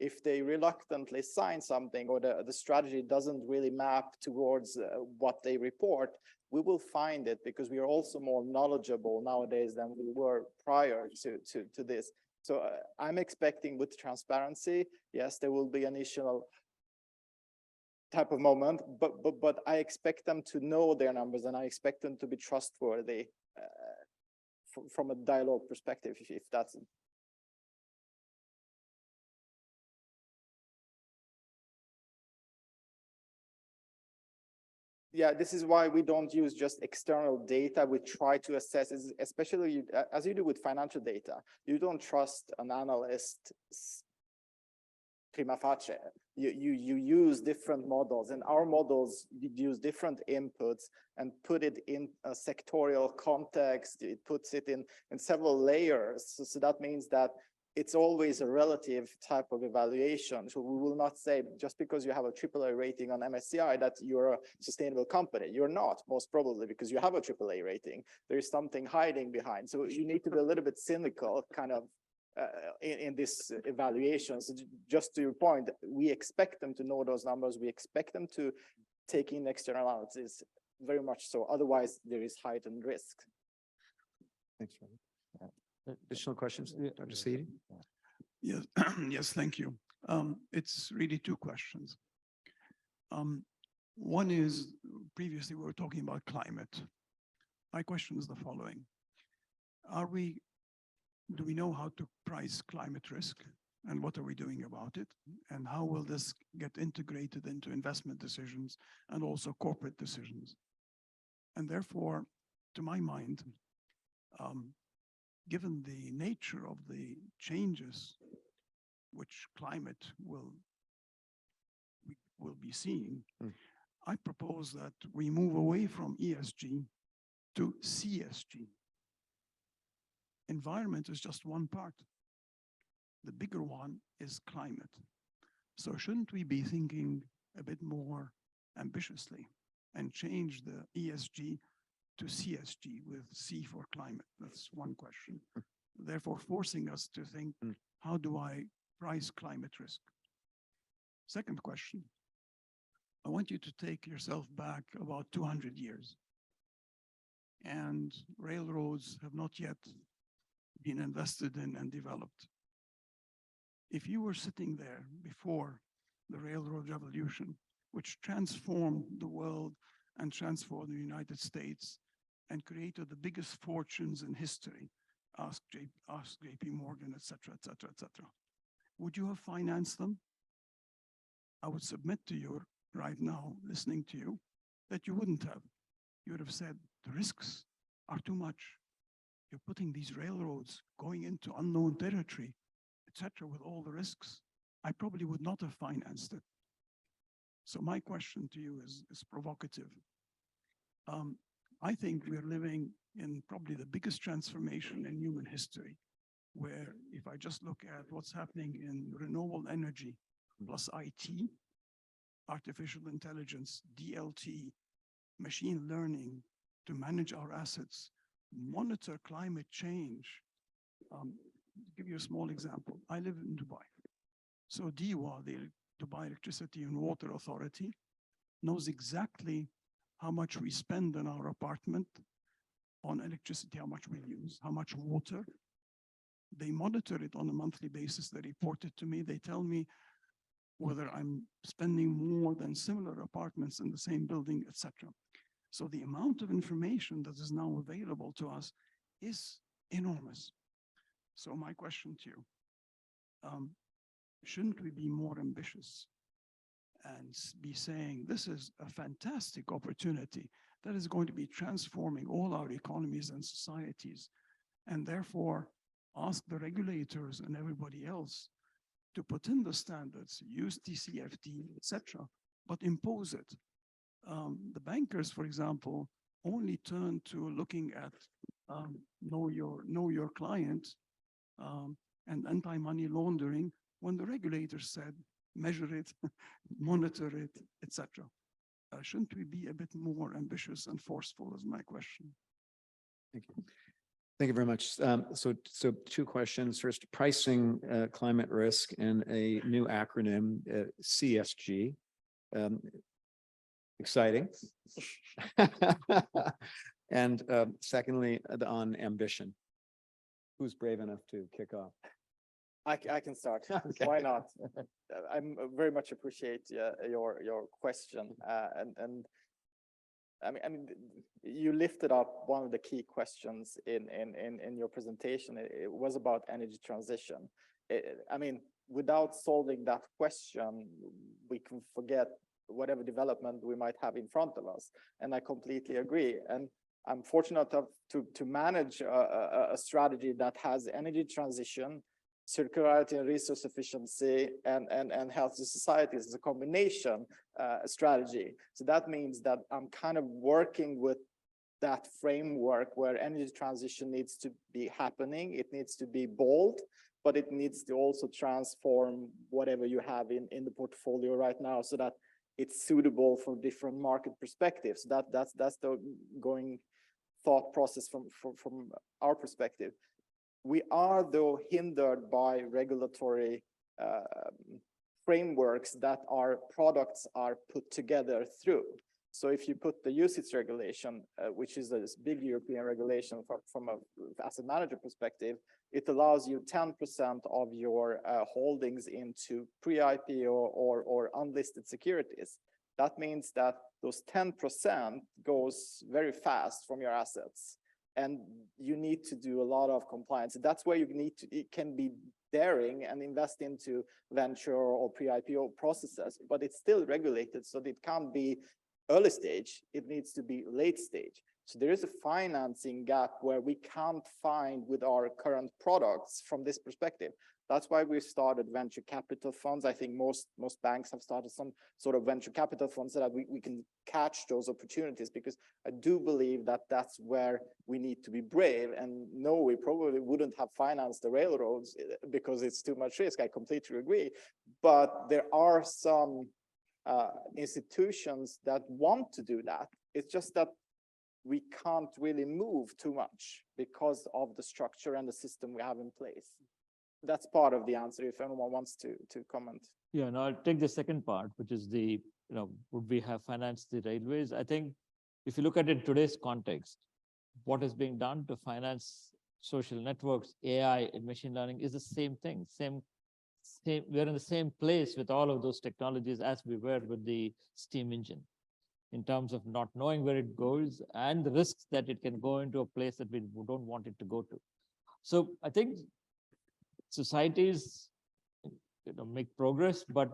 Speaker 18: If they reluctantly sign something or the strategy doesn't really map towards what they report, we will find it because we are also more knowledgeable nowadays than we were prior to this. So I'm expecting with transparency, yes, there will be an initial type of moment, but I expect them to know their numbers and I expect them to be trustworthy from a dialogue perspective, if that's. Yeah, this is why we don't use just external data. We try to assess, especially as you do with financial data. You don't trust an analyst prima facie. You use different models, and our models use different inputs and put it in a sectorial context. It puts it in several layers. So that means that it's always a relative type of evaluation. So we will not say just because you have a AAA rating on MSCI that you're a sustainable company. You're not, most probably, because you have a AAA rating. There is something hiding behind. So you need to be a little bit cynical, kind of, in this evaluation. So just to your point, we expect them to know those numbers. We expect them to take in externalities, very much so. Otherwise, there is heightened risk.
Speaker 13: Thanks, Ravi. Additional questions, Dr. Saidi?
Speaker 3: Yes, yes, thank you. It's really two questions. One is, previously we were talking about climate. My question is the following. Do we know how to price climate risk? And what are we doing about it? And how will this get integrated into investment decisions and also corporate decisions? And therefore, to my mind, given the nature of the changes which climate will be seeing, I propose that we move away from ESG to CSG. Environment is just one part. The bigger one is climate. So shouldn't we be thinking a bit more ambitiously and change the ESG to CSG with C for climate? That's one question. Therefore, forcing us to think, how do I price climate risk? Second question, I want you to take yourself back about 200 years. And railroads have not yet been invested in and developed. If you were sitting there before the railroad revolution, which transformed the world and transformed the United States and created the biggest fortunes in history, ask JP Morgan, et cetera, et cetera, et cetera, would you have financed them? I would submit to you right now, listening to you, that you wouldn't have. You would have said, the risks are too much. You're putting these railroads going into unknown territory, et cetera, with all the risks. I probably would not have financed it. So my question to you is provocative. I think we're living in probably the biggest transformation in human history, where if I just look at what's happening in renewable energy plus IT, artificial intelligence, DLT, machine learning to manage our assets, monitor climate change. To give you a small example, I live in Dubai. So DEWA, the Dubai Electricity and Water Authority, knows exactly how much we spend in our apartment on electricity, how much we use, how much water. They monitor it on a monthly basis. They report it to me. They tell me whether I'm spending more than similar apartments in the same building, etc. So the amount of information that is now available to us is enormous. So my question to you, shouldn't we be more ambitious and be saying this is a fantastic opportunity that is going to be transforming all our economies and societies, and therefore ask the regulators and everybody else to put in the standards, use TCFD, etc., but impose it. The bankers, for example, only turn to looking at know your client and anti-money laundering when the regulators said measure it, monitor it, etc. Shouldn't we be a bit more ambitious and forceful is my question.
Speaker 13: Thank you. Thank you very much. So two questions. First, pricing climate risk and a new acronym, CSG. Exciting. And secondly, on ambition. Who's brave enough to kick off?
Speaker 18: I can start.
Speaker 13: Okay.
Speaker 18: Why not? I very much appreciate your question, and I mean, you lifted up one of the key questions in your presentation. It was about energy transition. I mean, without solving that question, we can forget whatever development we might have in front of us. And I completely agree. And I'm fortunate to manage a strategy that has energy transition, circularity and resource efficiency, and healthy societies as a combination strategy. So that means that I'm kind of working with that framework where energy transition needs to be happening. It needs to be bold. but it needs to also transform whatever you have in the portfolio right now so that it's suitable for different market perspectives. That's the going thought process from our perspective. We are, though, hindered by regulatory frameworks that our products are put together through. So if you put the UCITS regulation, which is this big European regulation from an asset manager perspective, it allows you 10% of your holdings into pre-IPO or unlisted securities. That means that those 10% goes very fast from your assets, and you need to do a lot of compliance. That's where you need to, it can be daring and invest into venture or pre-IPO processes, but it's still regulated, so it can't be early stage, it needs to be late stage. So there is a financing gap where we can't find with our current products from this perspective. That's why we started venture capital funds. I think most banks have started some sort of venture capital funds so that we can catch those opportunities, because I do believe that that's where we need to be brave. And no, we probably wouldn't have financed the railroads because it's too much risk. I completely agree. But there are some institutions that want to do that. It's just that we can't really move too much because of the structure and the system we have in place. That's part of the answer, if anyone wants to comment.
Speaker 17: Yeah, no, I'll take the second part, which is the, would we have financed the railways? I think if you look at it in today's context, what is being done to finance social networks, AI, and machine learning is the same thing. We're in the same place with all of those technologies as we were with the steam engine, in terms of not knowing where it goes and the risks that it can go into a place that we don't want it to go to. So I think societies make progress, but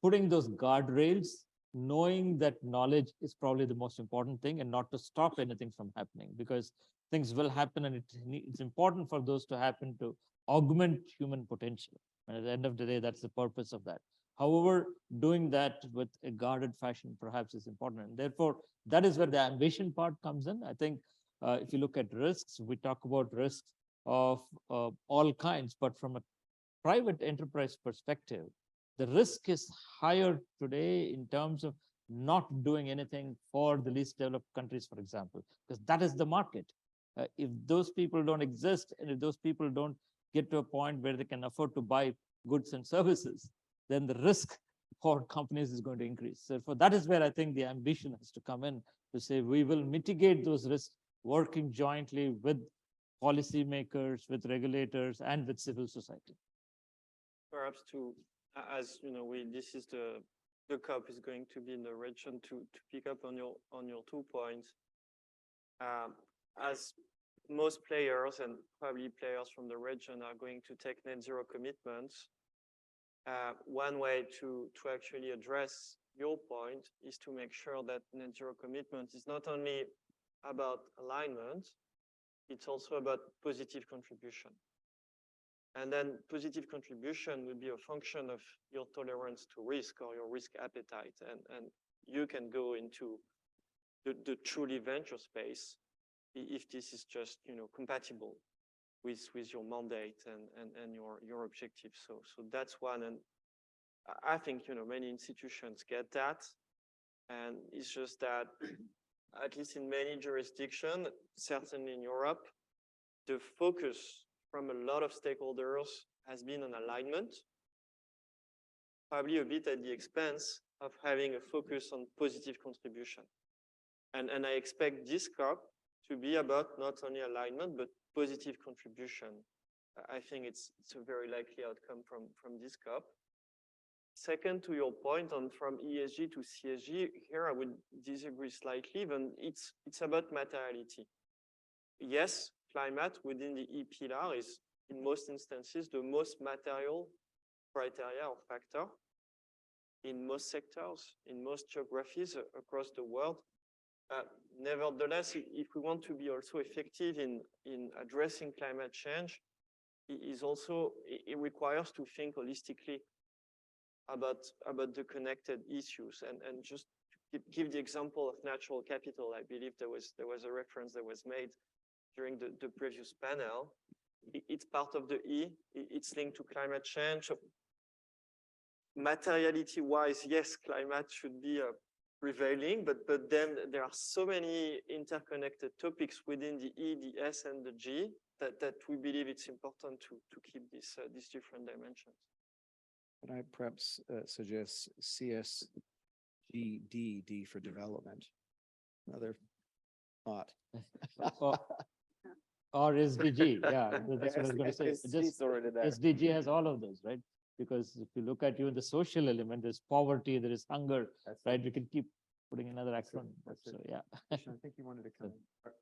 Speaker 17: putting those guardrails, knowing that knowledge is probably the most important thing, and not to stop anything from happening, because things will happen, and it's important for those to happen to augment human potential. And at the end of the day, that's the purpose of that. However, doing that with a guarded fashion perhaps is important. And therefore, that is where the ambition part comes in. I think if you look at risks, we talk about risks of all kinds, but from a private enterprise perspective, the risk is higher today in terms of not doing anything for the least developed countries, for example, because that is the market. If those people don't exist, and if those people don't get to a point where they can afford to buy goods and services, then the risk for companies is going to increase. So for that is where I think the ambition has to come in, to say we will mitigate those risks working jointly with policymakers, with regulators, and with civil society.
Speaker 15: Perhaps as you know, this is the COP is going to be in the region, to pick up on your 2 points. As most players, and probably players from the region, are going to take net zero commitments, one way to actually address your point is to make sure that net zero commitment is not only about alignment, it's also about positive contribution. And then positive contribution will be a function of your tolerance to risk or your risk appetite. And you can go into the truly venture space if this is just compatible with your mandate and your objectives. So that's one. And I think many institutions get that. And it's just that at least in many jurisdictions, certainly in Europe, the focus from a lot of stakeholders has been on alignment, probably a bit at the expense of having a focus on positive contribution. And I expect this COP to be about not only alignment, but positive contribution. I think it's a very likely outcome from this COP. Second, to your point on from ESG to CSG, here I would disagree slightly. Even it's about materiality. Yes, climate within the E pillar is in most instances the most material criteria or factor in most sectors, in most geographies across the world. Nevertheless, if we want to be also effective in addressing climate change, it requires to think holistically about the connected issues. And just to give the example of natural capital, I believe there was a reference that was made during the previous panel. it's part of the E, it's linked to climate change. So materiality-wise, yes, climate should be prevailing, but then there are so many interconnected topics within the E, the S, and the G that we believe it's important to keep these different dimensions.
Speaker 13: Could I perhaps suggest CSGDD for development? Another thought.
Speaker 17: Or SDG, yeah, that's what I was going to say.
Speaker 18: It's already there.
Speaker 17: SDG has all of those, right? Because if you look at even the social element, there's poverty, there is hunger, right? We can keep putting another acronym. So, yeah.
Speaker 13: I think you wanted to come in.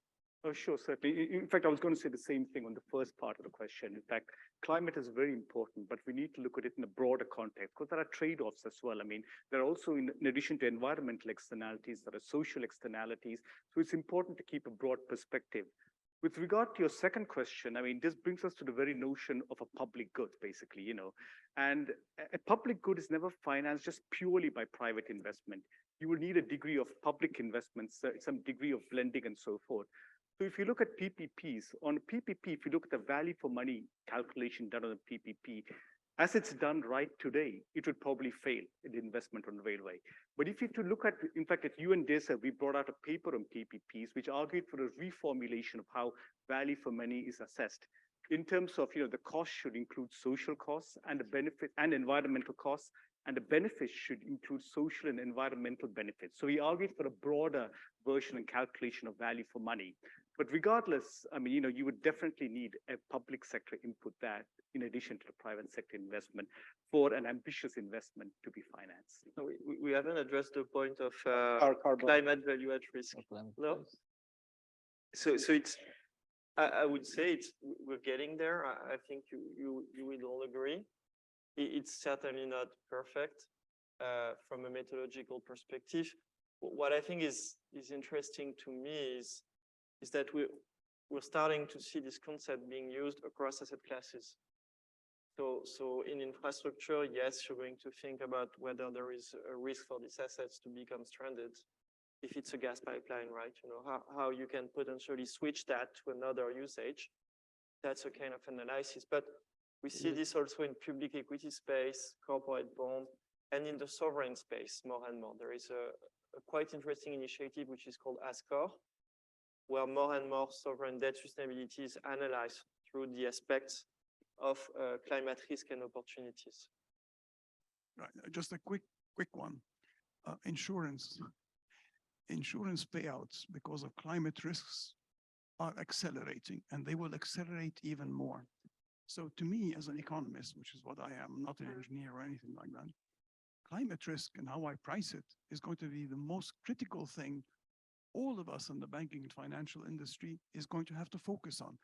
Speaker 14: Oh, sure, certainly. In fact, I was going to say the same thing on the first part of the question. In fact, climate is very important, but we need to look at it in a broader context because there are trade-offs as well. I mean, there are also, in addition to environmental externalities, there are social externalities. So it's important to keep a broad perspective. With regard to your second question, I mean, this brings us to the very notion of a public good, basically, you know, and a public good is never financed just purely by private investment. You will need a degree of public investments, some degree of blending and so forth. So if you look at PPPs, on PPP, if you look at the value for money calculation done on a PPP, as it's done right today, it would probably fail in the investment on the railway. But if you to look at, in fact, at UN DESA, we brought out a paper on PPPs, which argued for a reformulation of how value for money is assessed. In terms of, you know, the cost should include social costs and the benefit and environmental costs, and the benefits should include social and environmental benefits. So we argued for a broader version and calculation of value for money. But regardless, I mean, you know, you would definitely need a public sector input that in addition to the private sector investment for an ambitious investment to be financed.
Speaker 15: No, we haven't addressed the point of
Speaker 18: carbon.
Speaker 15: climate value at risk. No. So it's, I would say we're getting there. I think you will all agree. It's certainly not perfect from a methodological perspective. What I think is interesting to me is that we're starting to see this concept being used across asset classes. So in infrastructure, yes, you're going to think about whether there is a risk for these assets to become stranded. If it's a gas pipeline, right? You know, how you can potentially switch that to another usage. That's a kind of analysis. But we see this also in public equity space, corporate bond, and in the sovereign space more and more. There is a quite interesting initiative which is called ASCOR, where more and more sovereign debt sustainability is analyzed through the aspects of climate risk and opportunities.
Speaker 3: Right, just a quick one. Insurance payouts because of climate risks are accelerating, and they will accelerate even more. So to me, as an economist, which is what I am, not an engineer or anything like that, climate risk and how I price it is going to be the most critical thing all of us in the banking and financial industry is going to have to focus on.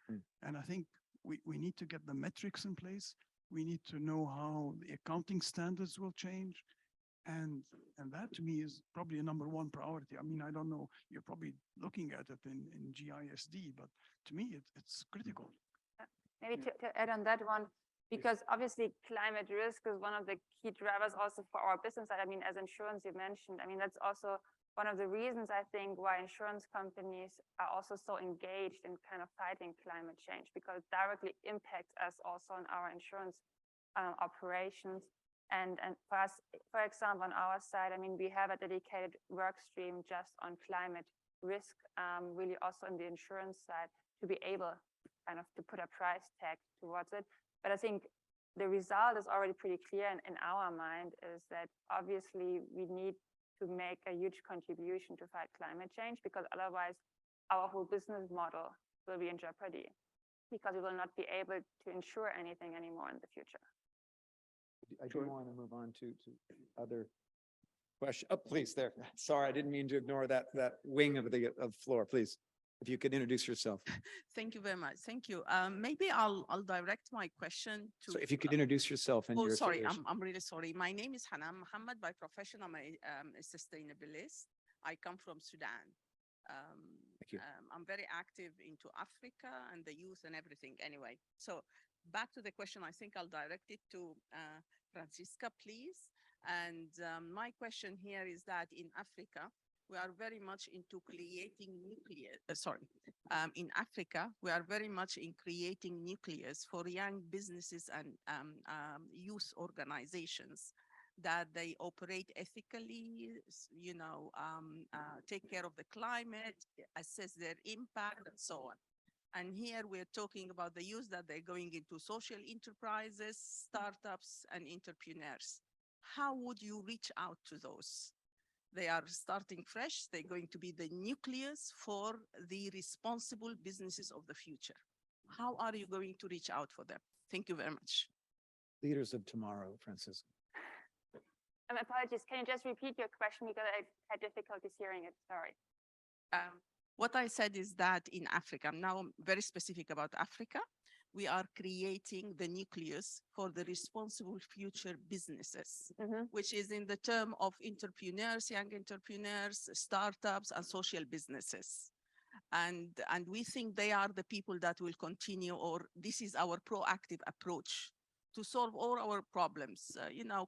Speaker 3: And I think we need to get the metrics in place. We need to know how the accounting standards will change. And that to me is probably a number one priority. I mean, I don't know, you're probably looking at it in GISD, but to me, it's critical.
Speaker 16: Maybe to add on that one, because obviously climate risk is one of the key drivers also for our business. I mean, as insurance you mentioned, I mean, that's also one of the reasons I think why insurance companies are also so engaged in kind of fighting climate change, because it directly impacts us also on our insurance operations. And for us, for example, on our side, I mean, we have a dedicated work stream just on climate risk, really also on the insurance side, to be able kind of to put a price tag towards it. But I think the result is already pretty clear in our mind, is that obviously we need to make a huge contribution to fight climate change, because otherwise our whole business model will be in jeopardy, because we will not be able to insure anything anymore in the future.
Speaker 13: I do want to move on to other questions. Oh, please, there. Sorry, I didn't mean to ignore that wing of the floor. Please, if you could introduce yourself.
Speaker 10: Thank you very much. Thank you. Maybe I'll direct my question to.
Speaker 13: So if you could introduce yourself and your
Speaker 10: sorry,
Speaker 13: affiliation.
Speaker 10: I'm really sorry. My name is Hannah Mohammed. By profession, I'm a sustainabilist. I come from Sudan.
Speaker 13: Thank you.
Speaker 10: I'm very active into Africa and the youth and everything. Anyway, so back to the question. I think I'll direct it to Francisca, please. And my question here is that in Africa, we are very much into creating in Africa, we are very much in creating nucleus for young businesses and youth organizations that they operate ethically, take care of the climate, assess their impact, and so on. And here we're talking about the youth that they're going into social enterprises, startups, and entrepreneurs. How would you reach out to those? They are starting fresh. They're going to be the nucleus for the responsible businesses of the future. How are you going to reach out for them? Thank you very much.
Speaker 13: Leaders of tomorrow, Francisco.
Speaker 16: Apologies, can you just repeat your question because I had difficulties hearing it, sorry.
Speaker 10: What I said is that in Africa, I'm now very specific about Africa, we are creating the nucleus for the responsible future businesses, which is in the term of entrepreneurs, young entrepreneurs, startups, and social businesses. And we think they are the people that will continue, or this is our proactive approach to solve all our problems,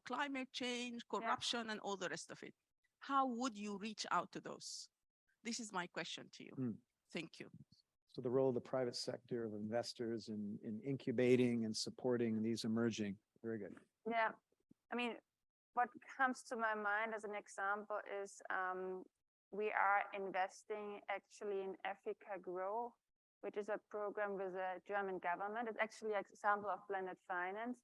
Speaker 10: climate change, corruption, and all the rest of it. How would you reach out to those? This is my question to you. Thank you.
Speaker 13: So the role of the private sector, of investors in incubating and supporting these emerging. Very good.
Speaker 16: Yeah, I mean, what comes to my mind as an example is we are investing actually in Africa Grow, which is a program with the German government. It's actually an example of blended finance,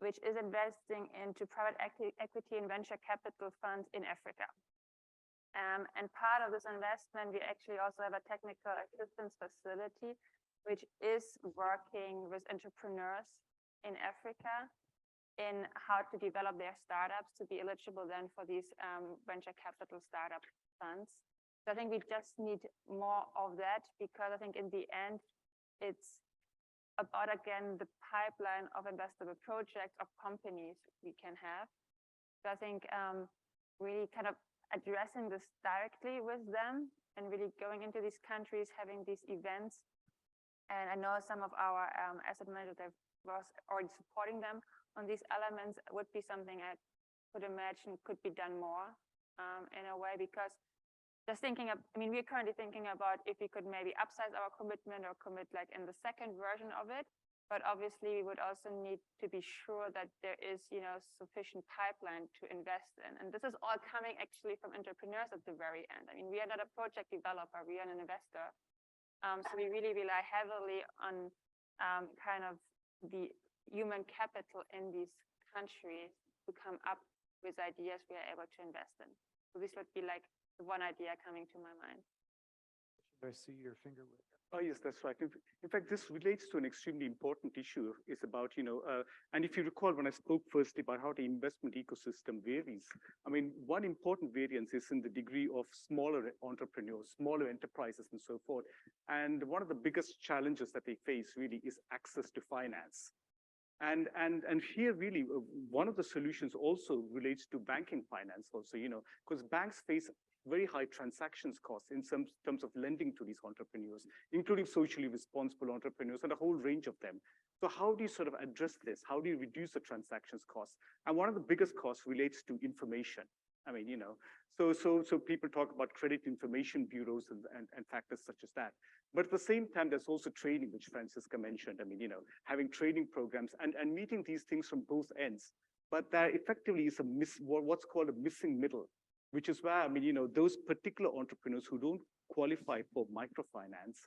Speaker 16: which is investing into private equity and venture capital funds in Africa. And part of this investment, we actually also have a technical assistance facility, which is working with entrepreneurs in Africa in how to develop their startups to be eligible then for these venture capital startup funds. So I think we just need more of that, because I think in the end, it's about, again, the pipeline of investable projects of companies we can have. So I think really kind of addressing this directly with them and really going into these countries, having these events. And I know some of our asset managers was already supporting them on these elements. Would be something I could imagine could be done more in a way, because just thinking of, I mean, we're currently thinking about if we could maybe upsize our commitment or commit like in the second version of it. But obviously we would also need to be sure that there is, sufficient pipeline to invest in. And this is all coming actually from entrepreneurs at the very end. I mean, we are not a project developer, we are an investor. So we really rely heavily on kind of the human capital in these countries to come up with ideas we are able to invest in. So this would be like the one idea coming to my mind.
Speaker 8: Should I see your finger with?
Speaker 14: Oh, yes, that's right. In fact, this relates to an extremely important issue. It's about, and if you recall when I spoke firstly about how the investment ecosystem varies, I mean, one important variance is in the degree of smaller entrepreneurs, smaller enterprises, and so forth. And one of the biggest challenges that they face really is access to finance. And here really, one of the solutions also relates to banking finance also, because banks face very high transactions costs in some terms of lending to these entrepreneurs, including socially responsible entrepreneurs and a whole range of them. So how do you sort of address this? How do you reduce the transactions costs? And one of the biggest costs relates to information. I mean, so people talk about credit information bureaus and factors such as that. But at the same time, there's also training, which Francisca mentioned. I mean, having training programs and meeting these things from both ends. But there effectively is what's called a missing middle, which is where, I mean, those particular entrepreneurs who don't qualify for microfinance,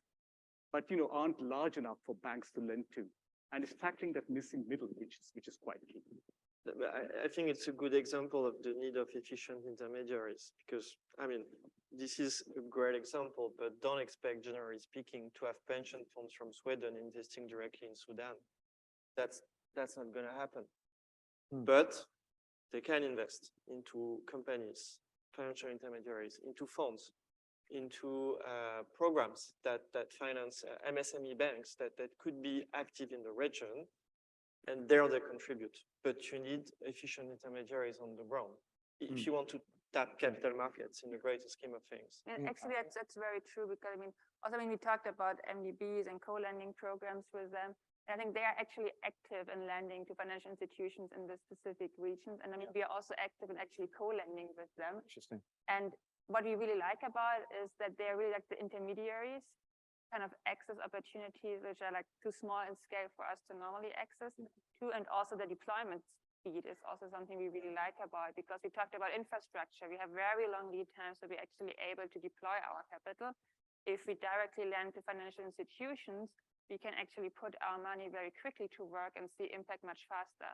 Speaker 14: but, aren't large enough for banks to lend to. And it's tackling that missing middle, which is quite key.
Speaker 15: I think it's a good example of the need of efficient intermediaries, because, I mean, this is a great example, but don't expect, generally speaking, to have pension funds from Sweden investing directly in Sudan. That's not going to happen. But they can invest into companies, financial intermediaries, into funds, into programs that finance MSME banks that could be active in the region, and there they contribute. But you need efficient intermediaries on the ground if you want to tap capital markets in the greater scheme of things.
Speaker 16: And actually, that's very true, because we talked about MDBs and co-lending programs with them. And I think they are actually active in lending to financial institutions in the specific regions. And I mean, we are also active in actually co-lending with them.
Speaker 13: Interesting.
Speaker 16: And what we really like about it is that they're really like the intermediaries. kind of access opportunities which are like too small in scale for us to normally access to, and also the deployment speed is also something we really like about, because we talked about infrastructure. We have very long lead times, so we're actually able to deploy our capital. If we directly lend to financial institutions, we can actually put our money very quickly to work and see impact much faster.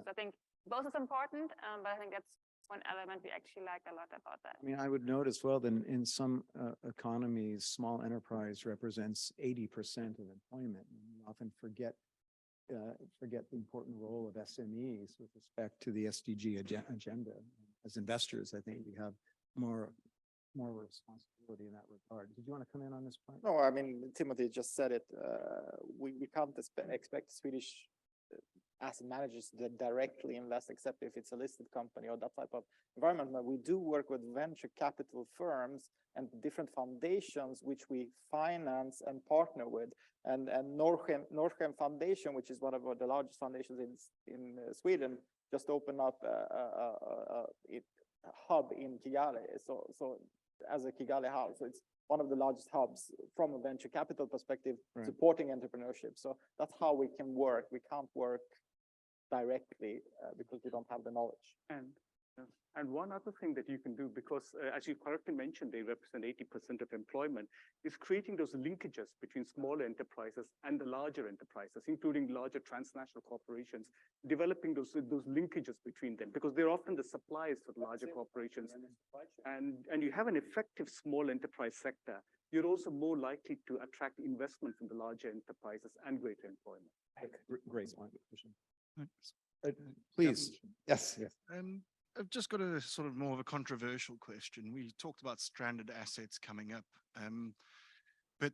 Speaker 16: So I think both is important, but I think that's one element we actually like a lot about that.
Speaker 13: I mean, I would note as well that in some economies, small enterprise represents 80% of employment. And we often forget the important role of SMEs with respect to the SDG agenda. As investors, I think we have more responsibility in that regard. Did you want to come in on this point?
Speaker 18: No, I mean, Timothy just said it. We can't expect Swedish asset managers to directly invest, except if it's a listed company or that type of environment. But we do work with venture capital firms and different foundations which we finance and partner with. And Norrhem Foundation, which is one of the largest foundations in Sweden, just opened up a hub in Kigali. So as a Kigali hub, so it's one of the largest hubs from a venture capital perspective, supporting entrepreneurship. So that's how we can work. We can't work directly because we don't have the knowledge.
Speaker 14: And one other thing that you can do, because as you correctly mentioned, they represent 80% of employment, is creating those linkages between smaller enterprises and the larger enterprises, including larger transnational corporations, developing those linkages between them, because they're often the suppliers for larger corporations. And you have an effective small enterprise sector, you're also more likely to attract investment from the larger enterprises and greater employment.
Speaker 13: Great. Please. Yes.
Speaker 20: I've just got a sort of more of a controversial question. We talked about stranded assets coming up, but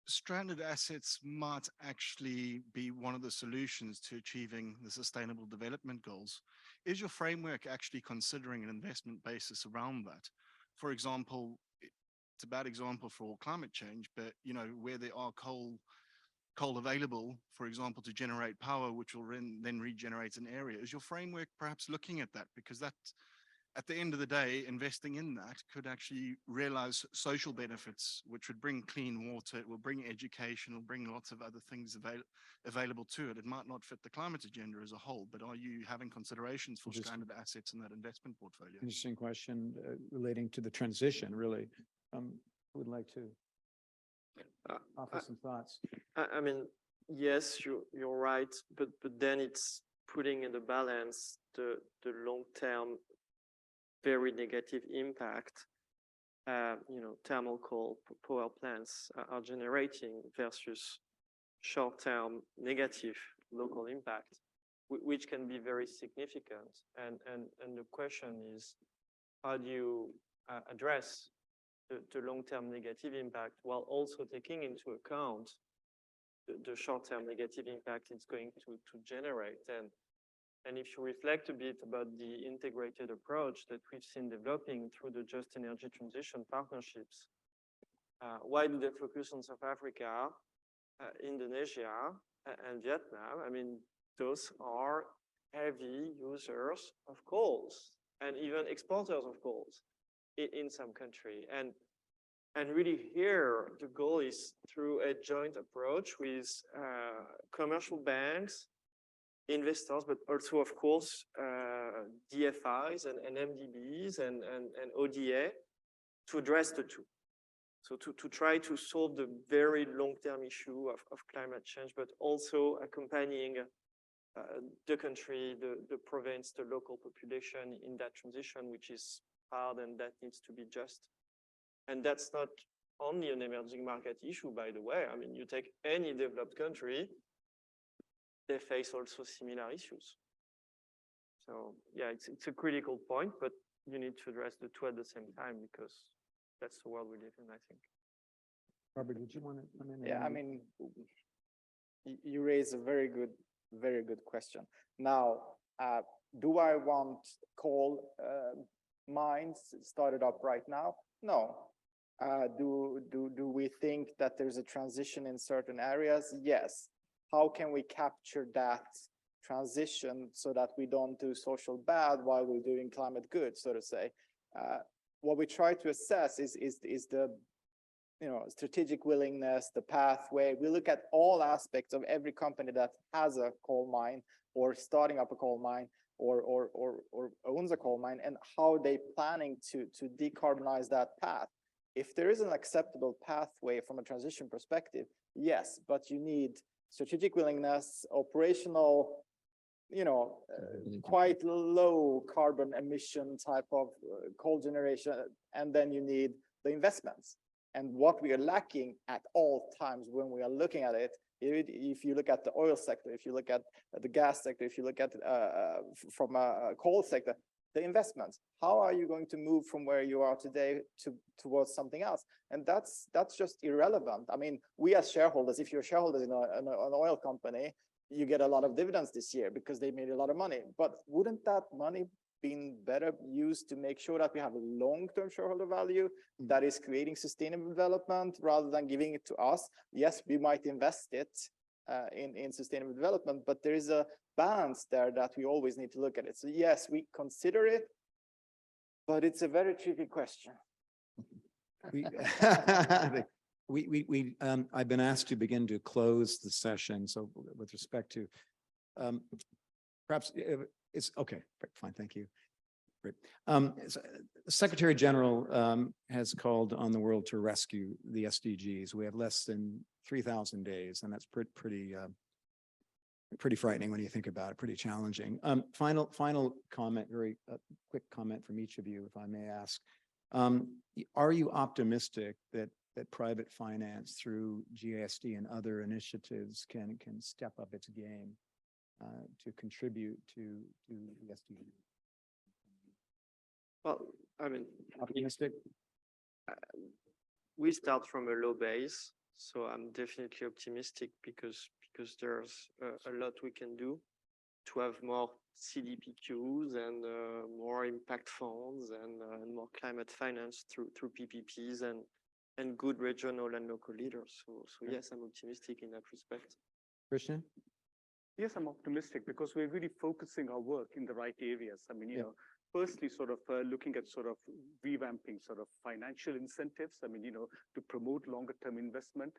Speaker 20: stranded assets might actually be one of the solutions to achieving the sustainable development goals. Is your framework actually considering an investment basis around that? For example, it's a bad example for climate change, but you know, where there are coal available, for example, to generate power, which will then regenerate an area. Is your framework perhaps looking at that? Because that, at the end of the day, investing in that could actually realize social benefits, which would bring clean water, it will bring education, it will bring lots of other things available to it. It might not fit the climate agenda as a whole, but are you having considerations for stranded assets in that investment portfolio?
Speaker 13: Interesting question relating to the transition, really. Who would like to offer some thoughts?
Speaker 15: I mean, yes, you're right, but then it's putting in the balance the long-term, very negative impact, thermal coal power plants are generating versus short-term negative local impact, which can be very significant. And the question is, how do you address the long-term negative impact while also taking into account the short-term negative impact it's going to generate? And if you reflect a bit about the integrated approach that we've seen developing through the Just Energy Transition partnerships, why do they focus on South Africa, Indonesia, and Vietnam? I mean, those are heavy users of coals and even exporters of coals in some country. And really here, the goal is through a joint approach with commercial banks, investors, but also, of course, DFIs and MDBs and ODA to address the two. So to try to solve the very long-term issue of climate change, but also accompanying the country, the province, the local population in that transition, which is hard and that needs to be just. And that's not only an emerging market issue, by the way. I mean, you take any developed country, they face also similar issues. So yeah, it's a critical point, but you need to address the two at the same time because that's the world we live in, I think.
Speaker 13: Robert, did you want to come in?
Speaker 18: Yeah, I mean, you raise a very good question. Now, do I want coal mines started up right now? No. Do we think that there's a transition in certain areas? Yes. How can we capture that transition so that we don't do social bad while we're doing climate good, so to say? What we try to assess is the strategic willingness, the pathway. We look at all aspects of every company that has a coal mine or starting up a coal mine or owns a coal mine, and how they planning to decarbonize that path. If there is an acceptable pathway from a transition perspective, yes, but you need strategic willingness, operational, quite low carbon emission type of coal generation, and then you need the investments. And what we are lacking at all times when we are looking at it, if you look at the oil sector, if you look at the gas sector, if you look at from a coal sector, the investments, how are you going to move from where you are today towards something else? And that's just irrelevant. I mean, we as shareholders, if you're shareholders in an oil company, you get a lot of dividends this year because they made a lot of money. But wouldn't that money been better used to make sure that we have a long-term shareholder value that is creating sustainable development rather than giving it to us? Yes, we might invest it in sustainable development, but there is a balance there that we always need to look at it. So yes, we consider it, but it's a very tricky question.
Speaker 13: I've been asked to begin to close the session. So with respect to, perhaps it's okay, fine, thank you. Great. Secretary General has called on the world to rescue the SDGs. We have less than 3,000 days, and that's pretty frightening when you think about it, pretty challenging. Final comment, very quick comment from each of you, if I may ask. Are you optimistic that private finance through GISD and other initiatives can step up its game to contribute to the SDGs?
Speaker 15: Well, I mean,
Speaker 13: optimistic.
Speaker 15: We start from a low base, so I'm definitely optimistic because there's a lot we can do to have more CDPQs and more impact funds and more climate finance through PPPs and good regional and local leaders. So yes, I'm optimistic in that respect.
Speaker 13: Christian?
Speaker 14: Yes, I'm optimistic because we're really focusing our work in the right areas. I mean, firstly, sort of looking at sort of revamping sort of financial incentives. I mean, to promote longer term investment,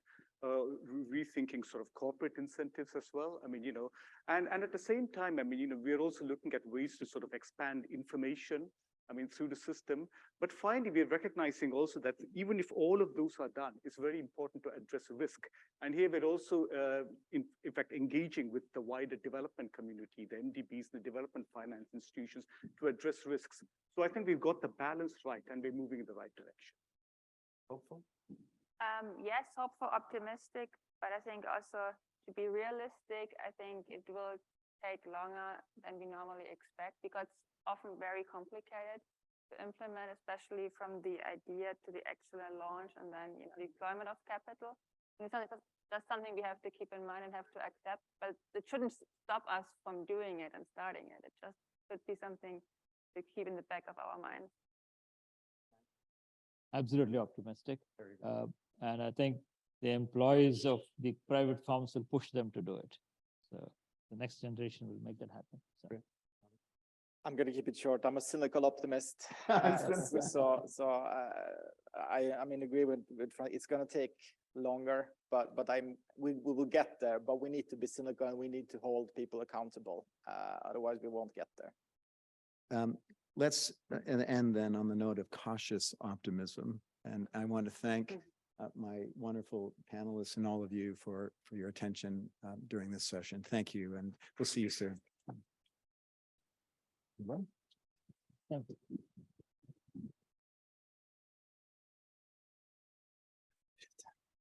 Speaker 14: rethinking sort of corporate incentives as well. I mean, and at the same time, I mean, we're also looking at ways to sort of expand information, I mean, through the system. But finally, we're recognizing also that even if all of those are done, it's very important to address risk. And here we're also, in fact, engaging with the wider development community, the MDBs, the development finance institutions, to address risks. So I think we've got the balance right and we're moving in the right direction.
Speaker 2: Hopeful?
Speaker 16: Yes, hopeful, optimistic, but I think also to be realistic, I think it will take longer than we normally expect because it's often very complicated to implement, especially from the idea to the actual launch and then deployment of capital. And that's something we have to keep in mind and have to accept, but it shouldn't stop us from doing it and starting it. It just should be something to keep in the back of our minds.
Speaker 17: Absolutely optimistic. And I think the employees of the private firms will push them to do it. So the next generation will make that happen. So.
Speaker 18: I'm going to keep it short. I'm a cynical optimist. So I'm in agreement with it's going to take longer, but we will get there. But we need to be cynical and we need to hold people accountable. Otherwise, we won't get there.
Speaker 13: Let's end then on the note of cautious optimism. And I want to thank my wonderful panelists and all of you for your attention during this session. Thank you, and we'll see you soon.
Speaker 17: Thank you.